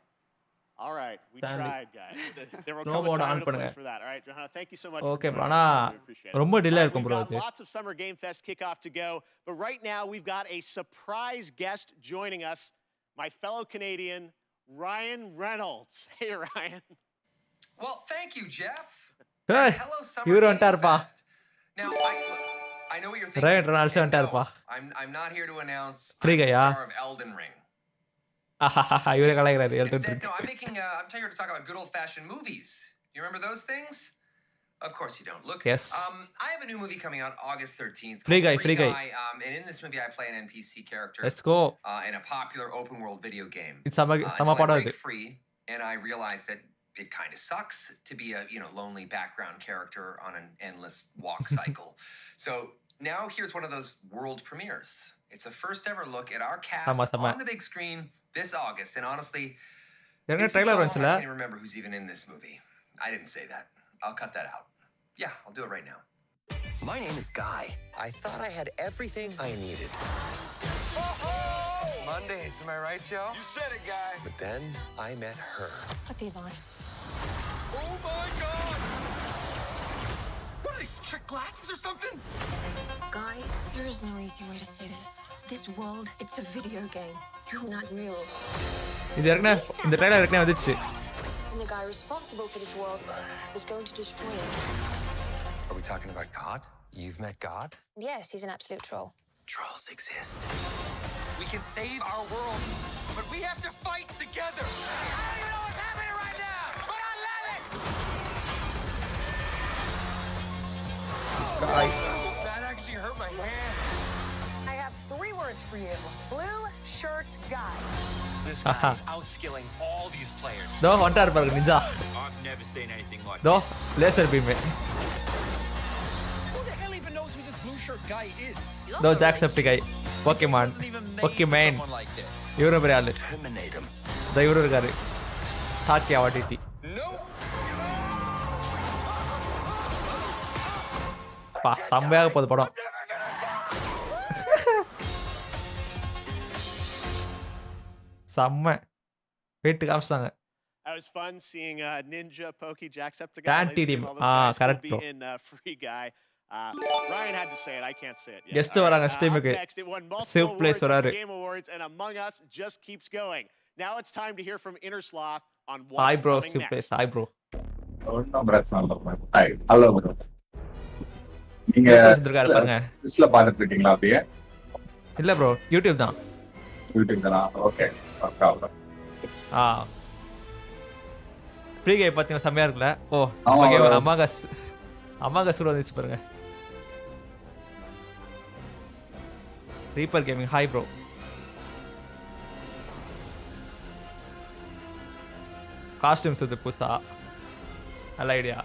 All right, we Stanley. tried, guys. There will No come a more time on and a place பண்ணுங்க. for that. All right, Johanna, thank you so much. Okay, for bro. joining us. ஆனா We appreciate it. ரொம்ப delay இருக்கும் We've bro got அது lots of Summer Game Fest kickoff to go, but right now we've got a surprise guest joining us, my fellow Canadian, Ryan Reynolds. Hey, Ryan. Well, thank you, Jeff. Hey, And hello, Summer இவரு Game வந்துட்டாருப்பா Fest. Now, I know what you're thinking. Ryan Reynolds And வந்துட்டாருப்பா I'm not here to announce Free I'm the guy-ஆ? star of Elden Ring. ஆஹாஹா இவரே கலாய்க்கிறாரு Instead, no, I'm here to talk about good old-fashioned movies. You remember those things? Of course you don't. Look, Yes. I have a new movie coming out August 13th. Free called Guy, Free Guy. And in this movie, I play an NPC character let's go in a popular open-world video game. இது சம Until சம I படம் break இது free, and I realized that it kind of sucks to be a lonely background character on an endless walk cycle. So now here's one of those world premieres. It's a first ever look at our cast sama. on the big screen this August, and honestly, என்ன it's been so trailer long, I வந்துச்சுல can't even remember who's even in this movie. I didn't say that. I'll cut that out. Yeah, I'll do it right now. My name is Guy. I thought I had everything I needed. Mondays, am I right, Joe? You said it, Guy. But then I met her. Put these on. Oh my God! What are these, trick glasses or something? Guy, there is no easy way to say this. This world, it's a video game. You're not real. இது ஏற்கனவே இந்த trailer ஏற்கனவே வந்துச்சு And the guy responsible for this world was going to destroy it. Are we talking about God? You've met God? Yes, he's an absolute troll. Trolls exist. We can save our world, but we have to fight together. I don't even know what's happening right now, but I love it! That actually hurt my hand. I have 3 words for you. Blue shirt guy. This guy is outskilling all these players. தோ வந்துட்டாரு பாருங்க ninja I've never seen anything like தோ laser beam Who the hell even knows who this blue shirt guy is? தோ ஜாக்செப்டிகை Pokemon Pokémon like this. இவரும் பெரிய ஆளு Eliminate him. தோ இவரும் இருக்காரு தாக்கி அவாட்டிட்டி Nope. பா செம்மையாக போகுது படம் செம்ம weight காமிச்சிட்டாங்க That was fun seeing Ninja, Pokey, Jacksepticeye. Dan Laser Beam, TDM. all those guys will correct, be bro. in Free Guy. Ryan had to say it. I can't say it. yet. Guest All வராங்க up ஸ்ட்ரீமுக்கு next, it won multiple Safe place awards at the வராரு Game Awards, and Among Us just keeps going. Now it's time to hear from Innersloth on Hi what's bro, coming super next. hi bro. ஒன்றும் பிரச்சனை இல்லை bro. Hi, hello bro. நீங்க இருக்காரு பாருங்க. லிஸ்ட்ல பார்த்துட்டு இருக்கீங்களா அப்படியே? இல்ல ப்ரோ, யூடியூப் தான். யூடியூப் தானா? ஓகே. பரவாயில்ல. ஃப்ரீ கேம் பார்த்தீங்கன்னா செம்மையா இருக்குல்ல? ஓ, அமாகஸ் கூட வந்துச்சு பாருங்க. Reaper gaming hi bro. Costumes வந்து புதுசா நல்ல ஐடியா.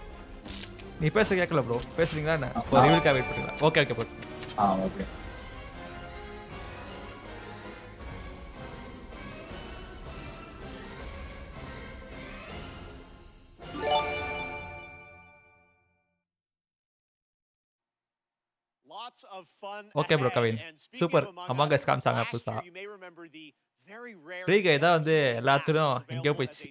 நீ பேச கேட்கல ப்ரோ, பேசுறீங்களா என்ன? ரிவ்யூக்காக வெயிட் பண்ணுறீங்களா? Okay bro. Okay. Lots of fun. Okay bro, Kevin. Super. Among Us காமிச்சாங்க புதுசா. ஃப்ரீ கே தான் வந்து எல்லாத்துக்கும் எங்கேயோ போயிடுச்சு.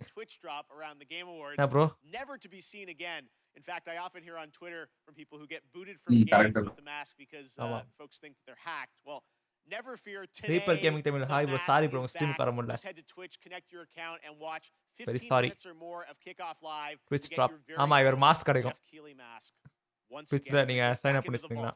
Bro Never to be seen again. In fact, I often hear on Twitter from people who get booted from games with the mask because folks think that they're hacked. Well, never fear. Today, Reaper Gaming Tamil hi bro. Sorry bro, stream வர முடியல. Just head to Twitch, connect your account and watch 15 minutes or more of Kickoff Live. Twitch drop. ஆமா, இவர் mask கிடைக்கும். Twitchல நீங்க sign up பண்ணிட்டீங்களா?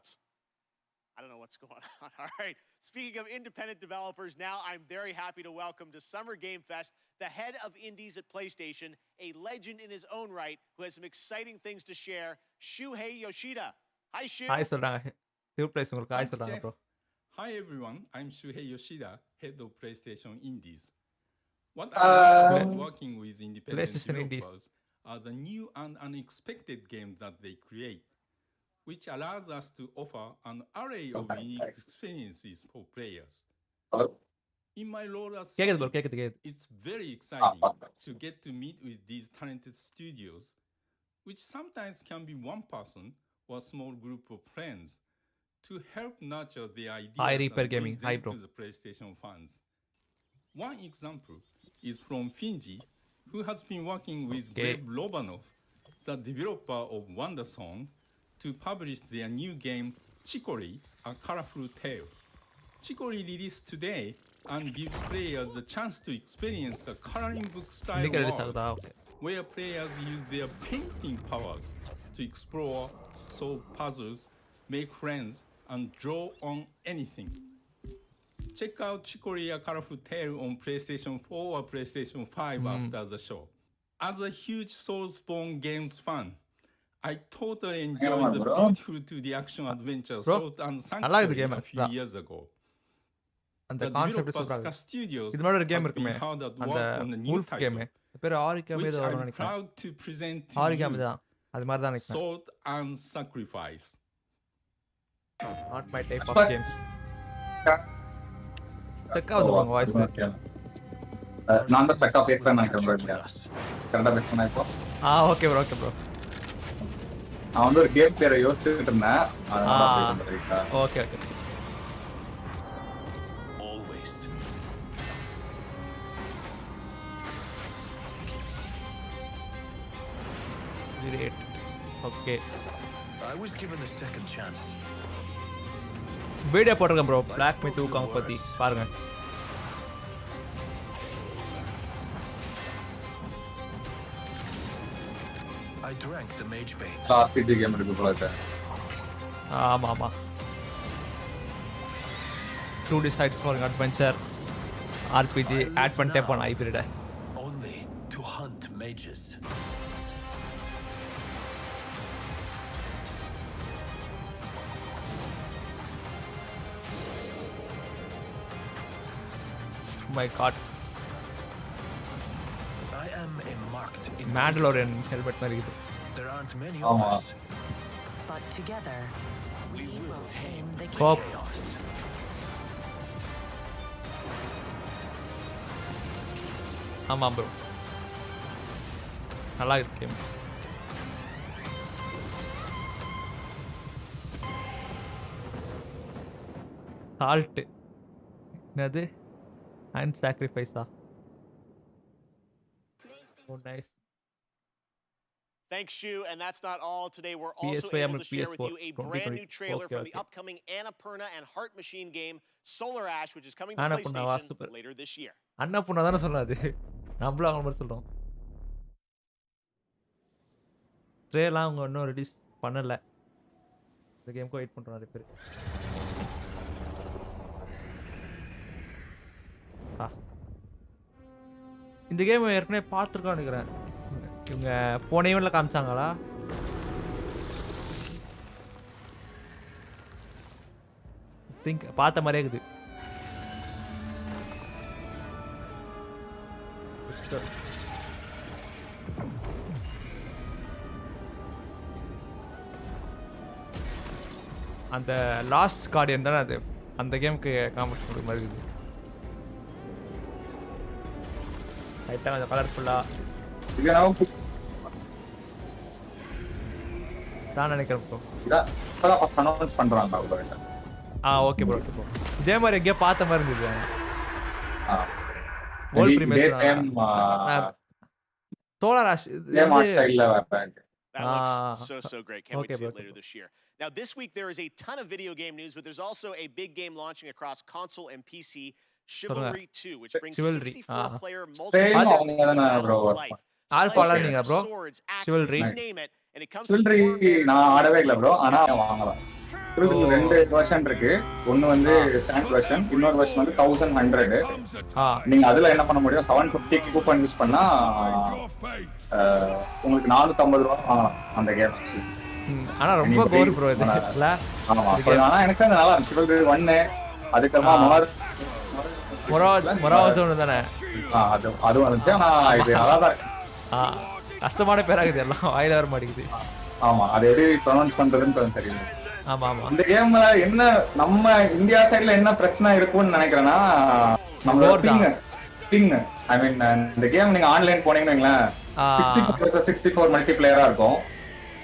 I don't know what's going on. All right. Speaking of independent developers, now I'm very happy to welcome to Summer Game Fest the head of indies at PlayStation, a legend in his own right who has some exciting things to share, Shuhei Yoshida. Hi, Shu. Hi, சொல்றாங்க. Super place உங்களுக்கு hi சொல்றாங்க bro. Hi everyone, I'm Shuhei Yoshida, head of PlayStation Indies. What I like working with independent developers are the new and unexpected games that they create, which allows us to offer an array of unique experiences for players. In my role as CEO, it's very exciting to get to meet with these talented studios, which sometimes can be one person or a small group of friends, to help nurture the ideas and bring them to the PlayStation fans. One example is from Finji, who has been working with Gleb Lobanov, the developer of Wondersong, to publish their new game, Chicory, A Colorful Tale. Chicory released today and gives players the chance to experience a coloring book style world, where players use their painting powers to explore, solve puzzles, make friends, and draw on anything. Check out Chicory, A Colorful Tale on PlayStation 4 or PlayStation 5 after the show. As a huge Soulspawn games fan, I totally enjoyed the beautiful 2D action adventure Salt and Sanctuary a few years ago. And the developers Ska Studios has been hard at work on the new title, which I'm proud to present to you, Salt and Sacrifice. Not my type of games. Check out the voice. நான் தான் ஸ்டக்கா பேசுறேன் நான் கரெக்டா பேசுறேன் இப்போ. Okay bro, okay bro. நான் வந்து ஒரு கேம் பேரை யோசிச்சுட்டு இருந்தேன். Okay okay. Always. Great. Okay. I was given a second chance. Video போட்டுருக்கேன் ப்ரோ, பிளாக் மீ தூக்கம் பத்தி பாருங்க. I drank the mage bane. RPG game இருக்கு போல இருக்கு. ஆமா ஆமா. 2D side scrolling adventure RPG add பண்ணிட்டே போன hybrid. Only to hunt mages. My god. I am a marked Mandalorian helmet மாதிரி இது. There aren't many of us. But together, we will tame the chaos. ஆமா bro, நல்லா இருக்கு game. Salt என்னது? And சாக்ரிஃபைஸா? Oh nice. Thanks, Shu. And that's not all. Today, we're also able to share with you a brand new trailer from the upcoming Annapurna and Heart Machine game, Solar Ash, which is coming to PlayStation later this year. Annapurna தான சொல்லாது. நம்மள அவங்க மாதிரி சொல்றோம். ட்ரெய்லர்லாம் அவங்க இன்னும் release பண்ணல. இந்த கேம்க்கு வெயிட் பண்றோம் நிறைய பேர். இந்த கேம் ஏற்கனவே பார்த்துருக்கோம் நினைக்கிறேன். இவங்க போன ஈவெண்ட்ல காமிச்சாங்களா? திங்க் பார்த்த மாதிரியே இருக்குது. அந்த லாஸ்ட் கார்டியன் தானே அது, அந்த கேமுக்கு காம்படிஷன் கொடுக்குற மாதிரி இருக்குது. லைட்டாக கொஞ்சம் கலர்ஃபுல்லாக தான் நினைக்கிறேன் ப்ரோ. அனௌன்ஸ் பண்றாங்க. Okay bro, okay bro. இதே மாதிரி எங்கேயோ பார்த்த மாதிரி இருந்தது. வேர்ல்ட் பிரீமியர் சோலார் ஆஷ் ஸ்டைல்ல வைப்பாங்க. That looks so great. Can't wait to see it later this year. Now, this week there is a ton of video game news, but there's also a big game launching across console and PC, Chivalry 2, which brings 64-player multiplayer to life. Alpha learning, bro. Chivalry. Name it, and it comes Chivalry நான் ஆடவே இல்ல bro, ஆனா வாங்கலாம். இதுக்கு ரெண்டு version இருக்கு. ஒன்னு வந்து stand version, இன்னொரு வெர்ஷன் வந்து 1100. நீங்க அதுல என்ன பண்ண முடியும், 750 கூப்பன் யூஸ் பண்ணா உங்களுக்கு 450 ரூபாய் வாங்கலாம் அந்த கேம். ஆனா ரொம்ப கோர் ப்ரோ இது இல்ல. ஆமா, ஆனா எனக்கு அது நல்லா இருந்துச்சு. Chivalry 1 அதுக்கப்புறமா மொராவ் ஒன்று தானே, அது வந்துச்சு. ஆனா இது நல்லா தான் இருக்கு. கஷ்டமான பேராகுது, எல்லாம் வாயில வர மாட்டேங்குது. ஆமா, அது எப்படி ப்ரொனவுன்ஸ் பண்றதுன்னு தெரியல. ஆமா ஆமா. இந்த கேம்ல என்ன நம்ம இந்தியா சைடுல என்ன பிரச்சனை இருக்கும்னு நினைக்கிறேன்னா, நம்மளோட பிங் ஐ மீன் இந்த கேம் நீங்க ஆன்லைன் போனீங்கன்னா 64 மல்டிபிளேயரா இருக்கும்.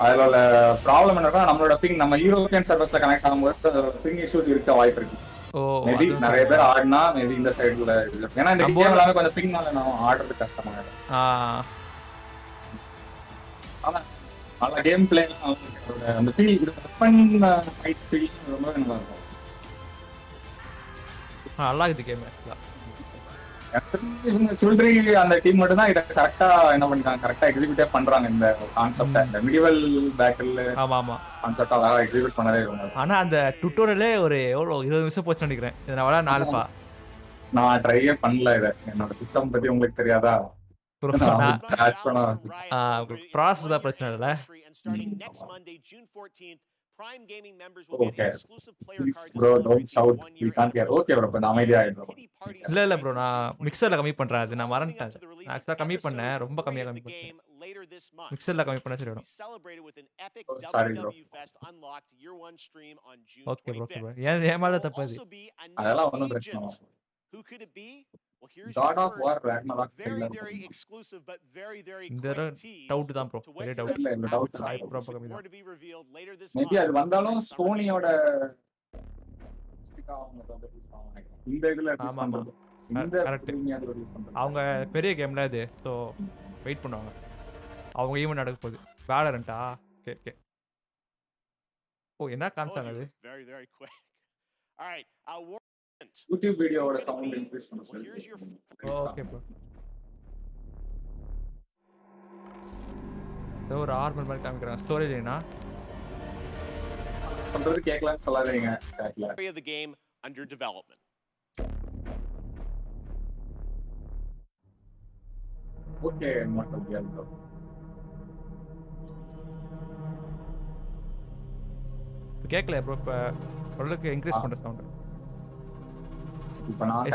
அதுல உள்ள ப்ராப்ளம் என்னன்னா, நம்மளோட பிங் நம்ம யூரோப்பியன் சர்வர்ஸ்ல கனெக்ட் ஆகும்போது பிங் இஷ்யூஸ் இருக்க வாய்ப்பு இருக்கு. மேபி நிறைய பேர் ஆடினா மேபி இந்த சைடுல இருக்கு. ஏன்னா இந்த கேம் எல்லாமே கொஞ்சம் பிங்னால நான் ஆடுறது கஷ்டமாயிடும். ஆனா நல்ல கேம் பிளே, அந்த ஃபீல், ஃபன் ஃபைட் ஃபீல் ரொம்ப நல்லா இருக்கும். நல்லா இருக்குது கேம். சில்ட்ரி அந்த டீம் மட்டும் தான் இதை கரெக்டா என்ன பண்ணிட்டாங்க, கரெக்டா எக்ஸிக்யூட்டே பண்றாங்க. இந்த கான்செப்ட் இந்த மிடிவல் பேட்டில் கான்செப்ட் அழகா எக்ஸிக்யூட் பண்ணதே ரொம்ப. ஆனா அந்த டுட்டோரியலே ஒரு எவ்வளோ 20 நிமிஷம் போச்சு நினைக்கிறேன். இதை விட 4 நான் ட்ரையே பண்ணல. இதை என்னோட சிஸ்டம் பத்தி உங்களுக்கு தெரியாதா? ப்ராசஸ் தான் பிரச்சனை இல்லை. Prime Gaming members will get exclusive player cards. Bro, don't shout. We can't hear. Okay bro, நான் அமைதியா ஆயிடுறேன். இல்ல bro, நான் மிக்சர்ல கம்மி பண்றேன். அது நான் மறந்துட்டேன். நான் ஆக்சுவலா கம்மி பண்ணேன், ரொம்ப கம்மியா கம்மி பண்ணேன். மிக்சர்ல கம்மி பண்ண சரிடும். Sorry bro. Okay bro. ஏமால தப்பாது. அதெல்லாம் ஒண்ணும் பிரச்சனை இல்ல. Who could it be? Well, here's God of War Ragnarok. very exclusive but very quick tease. Doubt தான் bro. Very doubt. More to be revealed later this month. Maybe அது வந்தாலும் சோனியோட இந்த இதுல ரிலீஸ் பண்றது. இந்த பிரீமியர் ரிலீஸ் பண்றது. அவங்க பெரிய கேம்ல இது. சோ வெயிட் பண்ணுவாங்க. அவங்க ஈவென்ட் நடக்க போகுது. வேலரண்டா? ஓகே. ஓ, என்ன காமிச்சாங்க அது? Very quick. All right. YouTube வீடியோவோட சவுண்ட் இன்க்ரீஸ் பண்ண சொல்லி. Okay bro. ஒரு ஆர்மர் மாதிரி காமிக்கிறாங்க. ஸ்டோரி லைனா சொல்றது கேட்கலாம்னு சொல்லாதீங்க சாட்ல. Area of the game under development. Okay, மட்டும் கேளுங்க. கேட்கல ப்ரோ. இப்ப ஓரளவுக்கு இன்க்ரீஸ் பண்ற சவுண்ட். இப்போ நான்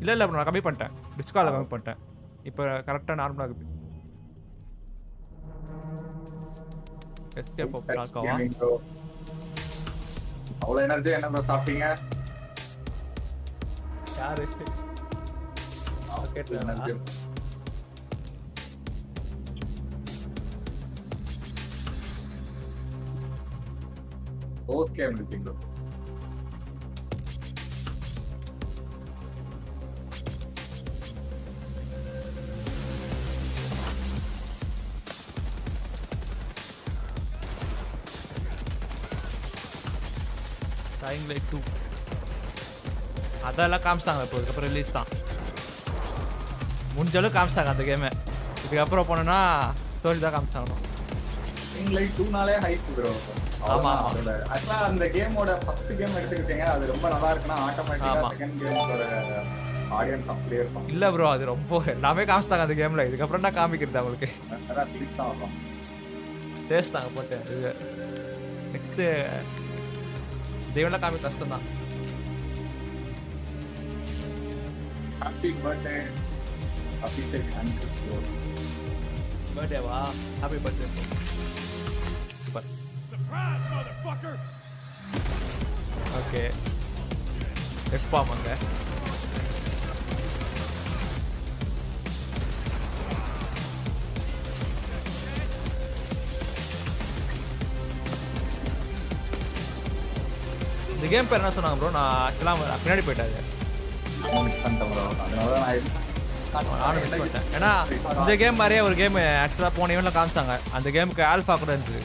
இல்ல ப்ரோ, நான் கம்மி பண்ணிட்டேன். டிஸ்கால கம்மி பண்ணிட்டேன். இப்போ கரெக்ட்டா நார்மலா இருக்குது. எஸ்கேப் ஆகாவா? அவ்வளோ எனர்ஜி என்ன ப்ரோ சாப்பிட்டீங்க? யாரு? Okay energy. ஓகே முடிச்சிங்க ப்ரோ. Dying Light 2 அதெல்லாம் காமிச்சிட்டாங்க இப்போ இதுக்கப்புறம் ரிலீஸ் தான் முடிஞ்ச அளவுக்கு காமிச்சிட்டாங்க அந்த கேமை இதுக்கப்புறம் போனோன்னா ஸ்டோரி தான் காமிச்சாங்க Dying Light 2னாலே ஹைப் ப்ரோ ஆமா ஆக்சுவலா அந்த கேமோட ஃபர்ஸ்ட் கேம் எடுத்துக்கிட்டீங்க அது ரொம்ப நல்லா இருக்குன்னா ஆட்டோமேட்டிக்கா செகண்ட் கேமோட ஆடியன்ஸ் அப்படியே இருக்கும் இல்ல ப்ரோ அது ரொம்ப எல்லாமே காமிச்சிட்டாங்க அந்த கேம்ல இதுக்கப்புறம் தான் காமிக்கிறது அவங்களுக்கு ரிலீஸ் தான் ஆகும் டேஸ்ட் தாங்க போட்டு இது நெக்ஸ்ட் தேவனா காமி கஷ்டம் தான் happy birthday Abhishek and Christo birthday வா happy birthday super Surprise, motherfucker! Okay எஃப்பாம் அங்க இந்த கேம் பேர் என்ன சொன்னாங்க ப்ரோ நான் ஆக்சுவலாக பின்னாடி போயிட்டாரு நானும் மிஸ் பண்ணிட்டேன் ஏன்னா இந்த கேம் மாதிரியே ஒரு கேம் ஆக்சுவலாக போன ஈவெண்ட்டில் காமிச்சாங்க அந்த கேமுக்கு ஆல்ஃபா கூட இருந்தது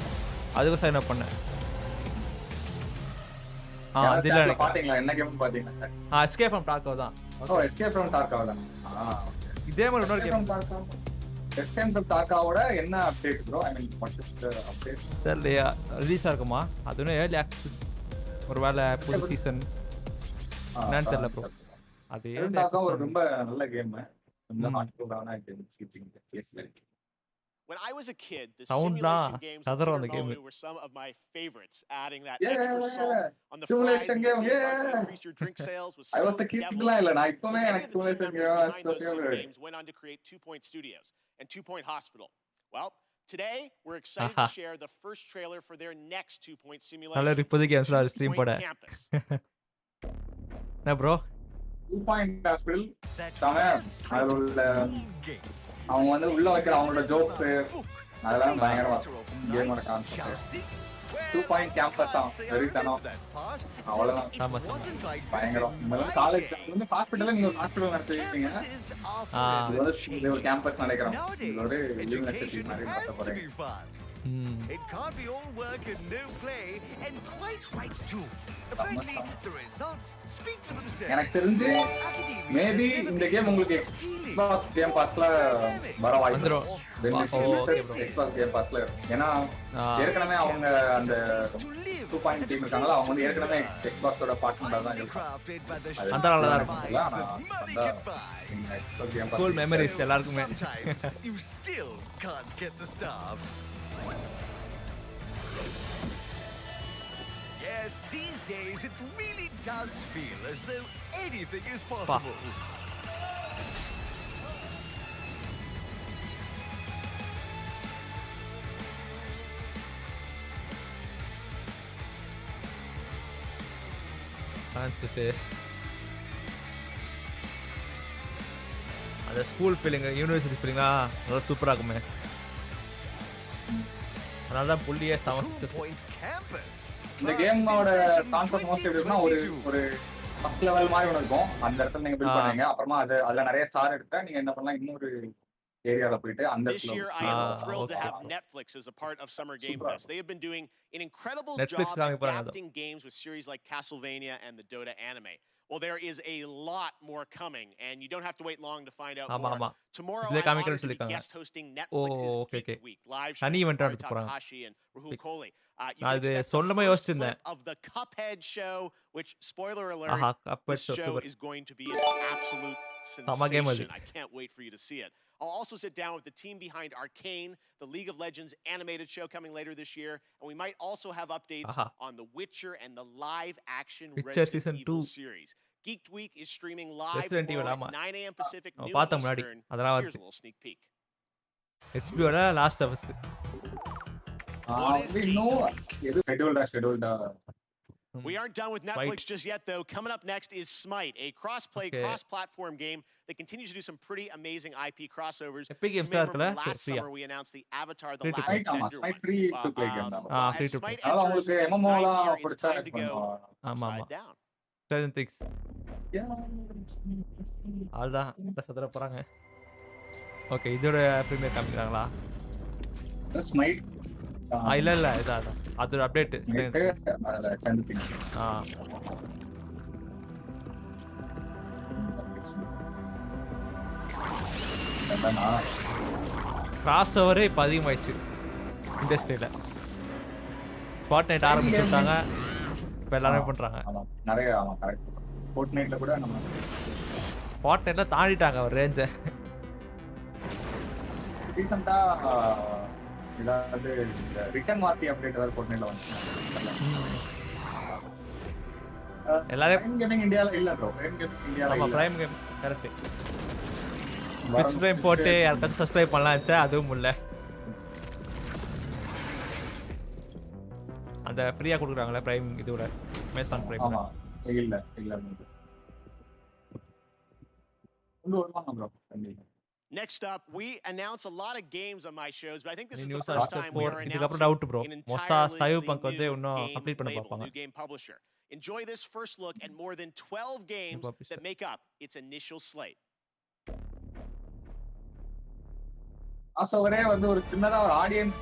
அதுக்கும் சைன் அப் பண்ணேன் அதில் பாத்தீங்களா என்ன கேம் பாத்தீங்களா எஸ்கேப் ஃப்ரம் டார்கோ தான் எஸ்கேப் ஃப்ரம் டார்கோ தான் இதே மாதிரி இன்னொரு கேம் எஸ்கேப் ஃப்ரம் டார்கோவோட என்ன update bro I mean what is the update தெரியலையா ரிலீஸாக இருக்குமா அதுவும் ஏர்லி ஆக்சஸ் ஒரு வேலை புது சீசன் என்னன்னு தெரியல ப்ரோ அது ஒரு ரொம்ப நல்ல கேம் ரொம்ப ஹார்ட்ஃபுல்லான game When I was a kid, the simulation games were some of my favorites. Adding that extra salt on the simulation fries game, to increase your drink sales was I was so a kid devilish. illa ippome enak simulation games went on to create 2 Point Studios and 2 Point Hospital. Well, today we're excited to share the first trailer for their next 2 Point simulation. நல்ல இப்போதைக்கு கேம்ஸ்ல stream போட என்ன bro 2 Point Hospital அவங்க வந்து உள்ள வைக்கிற அவங்களோட jokes அதெல்லாம் பயங்கரமா கேமோட கான்செப்ட் 2 Point Campus தான் வெறித்தனம் அவ்வளவுதான் பயங்கரம் இந்த காலேஜ் வந்து ஹாஸ்பிட்டல்ல நீங்க ஹாஸ்பிட்டல் நடத்திருக்கீங்க இது ஒரு கேம்பஸ் நினைக்கிறோம் இது ஒரு யூனிவர்சிட்டி மாதிரி நடத்த போறீங்க It can't be all work and no play, and quite right too. Apparently, the results speak for themselves. எனக்கு தெரிஞ்சு மேபி இந்த கேம் உங்களுக்கு Xbox Game Passல வர வாய்ப்பு Xbox Game Passல ஏன்னா ஏற்கனவே அவங்க அந்த 2 Point டீம் இருக்காங்களா அவங்க வந்து ஏற்கனவே Xbox ஓட பார்ட்னரா தான் இருக்காங்க அந்த நல்லா தான் இருக்கும் கூல் மெமரிஸ் எல்லாருக்குமே You still can't get the staff. Yes, these days it really does feel as though anything is possible. அந்த ஸ்கூல் ஃபீலிங் யூனிவர்சிட்டி ஃபீலிங்கா நல்லா சூப்பராக இருக்குமே அதனால தான் புள்ளியே இந்த கேமோட கான்செப்ட் மோஸ்ட் எப்படின்னா ஒரு ஒரு ஃபர்ஸ்ட் லெவல் மாதிரி ஒன்று இருக்கும் அந்த இடத்துல நீங்க பில்ட் பண்ணுவீங்க அப்புறமா அதுல நிறைய ஸ்டார் எடுத்தா நீங்க என்ன பண்ணலாம் இன்னொரு ஏரியால போயிட்டு அந்த This year I am thrilled to have Netflix as a part of Summer Game Fest. They have been doing an incredible job adapting games with series like Castlevania and the Dota anime. Well, there is a lot more coming, and you don't have to wait long to find out more. Tomorrow, I'm honored to be guest hosting Netflix's Geek Week live show with Takahashi and Rahul Kohli. You can expect the first clip of the Cuphead show, which, spoiler alert, this show is going to be an absolute sensation. I can't wait for you to see it. I'll also sit down with the team behind Arcane, the League of Legends animated show coming later this year, and we might also have updates on The Witcher and the live-action Resident Evil series. Geek Week is streaming live tomorrow at 9 a.m. Pacific, noon Eastern. Here's a little sneak peek. HBOட last episode We aren't done with Netflix just yet, though. Coming up next is Smite, a cross-play, cross-platform game that continues to do some pretty amazing IP crossovers. Remember last summer we announced the Avatar: The Last Airbender one. Free to play game. As Smite enters its 9th year, it's time to go upside down. அதுதான் சதுர போறாங்க okay இதோட premier காமிக்கிறாங்களா Smite இல்ல இல்ல இதான் அது ஒரு update அதுல சேர்ந்துட்டீங்க. கிராஸ் ஓவரே இப்போ அதிகமாயிடுச்சு இண்டஸ்ட்ரியில். ஃபார்ட்நைட் ஆரம்பிச்சுட்டாங்க, இப்போ எல்லாருமே பண்ணுறாங்க. நிறைய கரெக்ட். ஃபார்ட்நைட்ல கூட நம்ம ஃபார்ட்நைட்ல தாண்டிட்டாங்க ஒரு ரேஞ்சை. ரீசெண்டா ஏதாவது ரிட்டர்ன் வார்த்தை அப்டேட் ஏதாவது ஃபார்ட்நைட்ல வந்துச்சு. எல்லாரும் கேமிங் இந்தியால இல்ல ப்ரோ. பிரைம் கேமிங் இந்தியால இல்ல. Prime game correct. Twitch Prime போட்டு யாராவது சப்ஸ்கிரைப் பண்ணலாம்ச்சா அதுவும் இல்ல. அந்த ஃப்ரீயா கொடுக்குறாங்களே பிரைம் இதுல அமேசான் பிரைம். ஆமா இல்ல bro. Next up, we announce a lot of games on my shows, but I think this is the News first time we are இதுக்கு அப்புறம் announcing டவுட் ப்ரோ. an மோஸ்டா சைவ் பங்க் வந்து entirely இன்னும் new complete பண்ண game பார்ப்பாங்க. label, new game publisher. Enjoy this first look at more than 12 games that make up its initial slate. ஆசோவரே வந்து ஒரு சின்னதா ஒரு ஆடியன்ஸ்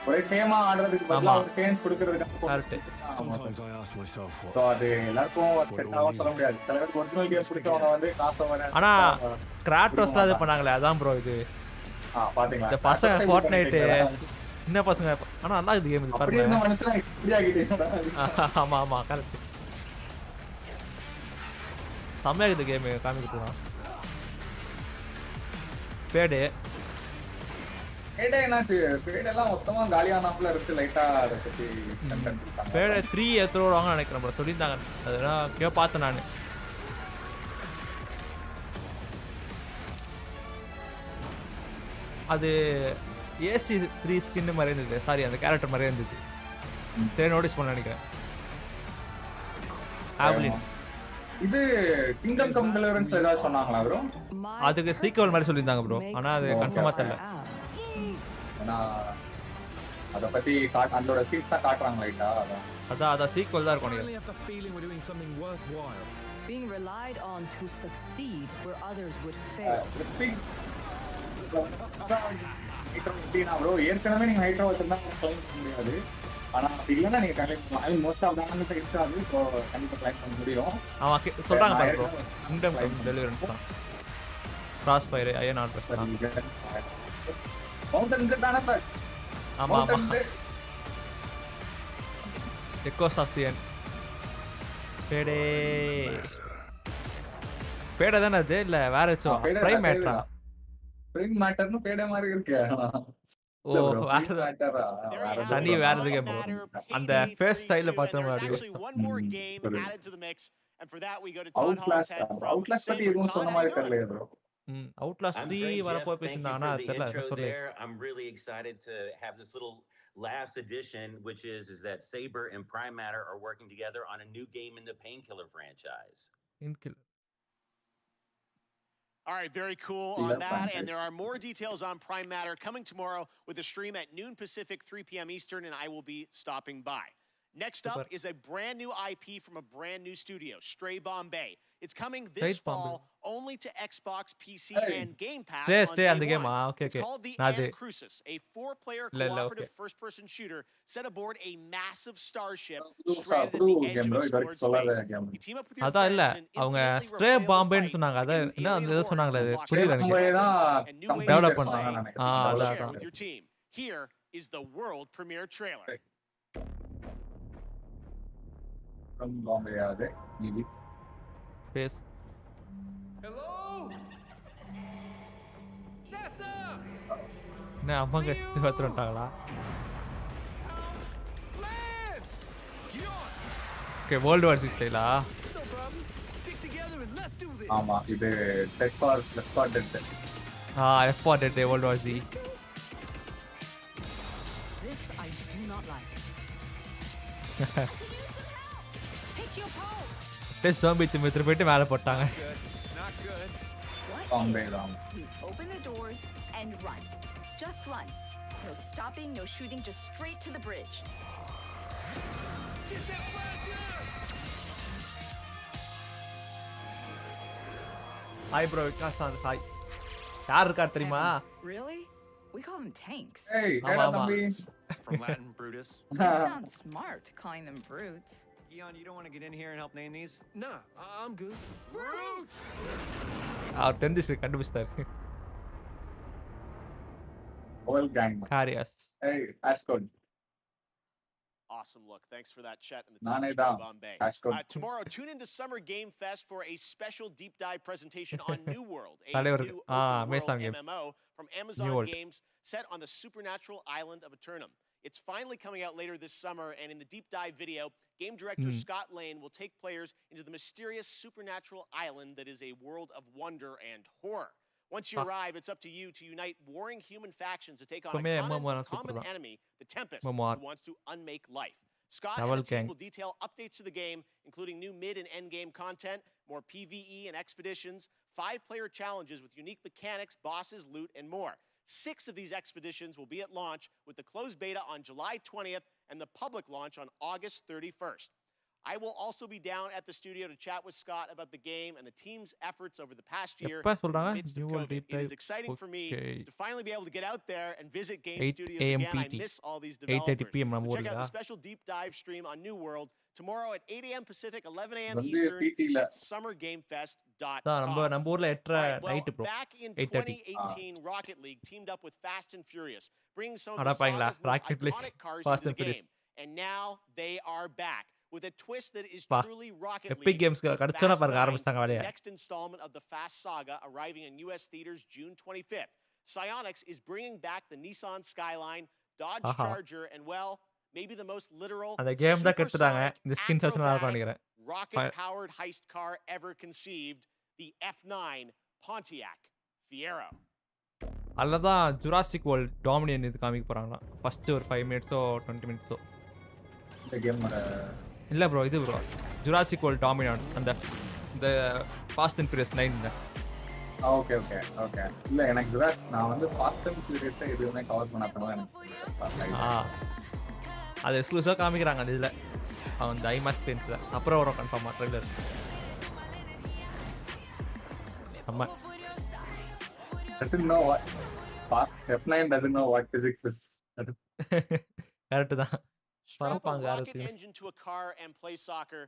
ஒரு சேமா ஆடுறதுக்கு பதிலா ஒரு சேஞ்ச் கொடுக்கிறதுக்கு கரெக்ட். சோ அது எல்லாருக்கும் செட் ஆகும் சொல்ல முடியாது. சில பேருக்கு ஒரிஜினல் கேம் பிடிச்சவங்க வந்து ஆசோவரே. ஆனா கிராட்டோஸ்ல அது பண்ணாங்களே அதான் ப்ரோ இது. பாத்தீங்களா இந்த பசங்க ஃபார்ட்நைட் சின்ன பசங்க ஆனா நல்லா இது கேம் இது பாருங்க. அப்படியே மனசுல இப்படி ஆகிட்டே. ஆமா கரெக்ட். செம்மையா இது கேம் காமிக்கிட்டுலாம். பேடே என்னாச்சு? பேடெல்லாம் மொத்தமா காலியானாப்ல இருக்கு. லைட்டா அதை பத்தி பேடே 3 ஏத்துவாங்க நினைக்கிறேன் ப்ரோ. சொல்லியிருந்தாங்க அதெல்லாம் பார்த்தேன் நான். அது ஏசி 3 ஸ்கின் மாதிரி இருந்தது. சாரி அந்த கேரக்டர் மாதிரி இருந்தது. நோட்டீஸ் பண்ண நினைக்கிறேன். ஆவ்லின் இது கிங்டம் கம் டெலிவரன்ஸ்ல ஏதாவது சொன்னாங்களா ப்ரோ? அதுக்கு சீக்வல் மாதிரி சொல்லியிருந்தாங்க ப்ரோ. ஆனா அது கன்ஃபார்மா தெரியல. ஆனா அத பத்தி அதோட சீஸ் தான் காட்டுறாங்க லைட்டா. அதான் சீக்வல் தான் இருக்கும் நீங்க. Being relied on to succeed where others would fail. Bro ஏற்கனவே நீங்க ஹைட்ரா வச்சிருந்தா கிளைம் பண்ண முடியாது. ஆனா இல்லன்னா நீங்க கிளைம் பண்ணலாம். I mean most of damage இருக்காது. சோ கண்டிப்பா கிளைம் பண்ண முடியும். ஆமா சொல்றாங்க பாருங்க ப்ரோ. கிங்டம் கம் டெலிவரன்ஸ் தான். கிராஸ் ஃபயர் ஐயன் ஆர்டர் தான். மவுண்டன் தான சார். ஆமா Echoes of the End. Payday தானே அது இல்ல வேற ஏதோ பிரைம் மேட்டரா? பிரைம் மேட்டர்னு பேடே மாதிரி இருக்கு. ஓ தனி வேற எது கேம் அந்த ஃபேஸ் ஸ்டைல்ல பார்த்தா மாதிரி. அவுட்லாஸ்ட் பத்தி எதுவும் சொன்ன மாதிரி தெரியல ப்ரோ. அவுட்லாஸ்ட் 3 வரப்போ பேசினானா தெரியல சொல்லு. I'm really excited to have this little last edition, which is that Saber and Prime Matter are working together on a new game in the Painkiller franchise. Painkiller. All right, very cool on that. And there are more details on Prime Matter coming tomorrow with a stream at noon Pacific, 3 p.m. Eastern, and I will be stopping by. Next up is a brand new IP from a brand new studio, Stray Bombay. It's coming this fall only to Xbox, PC, and Game Pass on day one. It's called The Anacrusis, a 4-player cooperative first-person shooter set aboard a massive starship stranded at the edge of explored space. You team up with your friends in an infinitely replayable fight against the and new ways to play and share with your team. Here is the world premiere trailer. Face. Hello? NASA! என்ன அம்மாங்க பார்த்து வந்துட்டாங்களா? Okay world War 6 ஸ்டைலா? ஆமா இது deck for dead. F for Dead World War 6. This I do not like. zombie திரும்ப போயிட்டு மேல போட்டாங்க. You open the doors and run. Just run. No stopping, no shooting, just straight to the bridge. Get that flasher! Hi bro, Kasan, hi. யார் இருக்கா தெரியுமா? Really? We call them tanks. Hey, From Latin, Brutus. It sounds smart, calling them brutes. Keon, you don't want to get in here and help name these? Nah, I'm good. Brute! Kandistar. Oil gang. Carius. Hey, Ashcode. Awesome look. Thanks for that, Chet, and the Nane team da. from Bombay. Tomorrow, tune into Summer Game Fest for a special deep dive presentation on New World, a new open world MMO from Amazon Games set on the supernatural island of Eternum. It's finally coming out later this summer, and in the deep dive video, game director Scott Lane will take players into the mysterious supernatural island that is a world of wonder and horror. Once you arrive, it's up to you to unite warring human factions to take on a common enemy, the Tempest, who wants to unmake life. Scott and the team will detail updates to the game, including new mid and end game content, more PvE and expeditions, 5-player challenges with unique mechanics, bosses, loot, and more. 6 of these expeditions will be at launch, with the closed beta on July 20th and the public launch on August 31st. I will also be down at the studio to chat with Scott about the game and the team's efforts over the past year in the midst of COVID. It is exciting for me to finally be able to get out there and visit game studios again. I miss all these developers. Check out the special deep dive stream on New World tomorrow at 8 a.m. Pacific, 11 a.m. Eastern at summergamefest.com. Back in 2018, Rocket League teamed up with Fast and Furious, bringing some of the saga's most iconic cars into the game. And now they are back with a twist that is truly Rocket League. Next installment of the Fast Saga arriving in U.S. theaters June 25th. Psyonix is bringing back the Nissan Skyline, Dodge Charger, and well, maybe the most literal supersonic, rocket-powered heist car ever conceived, the F9 Pontiac Fiero. அதுதான் Jurassic world dominion இது காமிக்க போறாங்களா first ஒரு 5 மினிட்ஸோ 20 மினிட்ஸோ இந்த game இல்ல bro இது bro Jurassic world dominion அந்த fast and furious 9 okay okay okay இல்ல எனக்கு நான் வந்து ஃபாஸ்ட் அண்ட் ஃபியூரியஸ் எதுவுமே கவர் பண்ணாதனால எனக்கு அது எக்ஸ்க்ளூசிவா காமிக்கிறாங்க அந்த இதுல அந்த ஐமாஸ் ஸ்கிரீன்ஸ்ல அப்புறம் வரும் கன்ஃபார்மா ட்ரைலர் அம்மா doesn't know what F9 doesn't know what physics is. Correct தான் Strap a rocket engine to a car and play soccer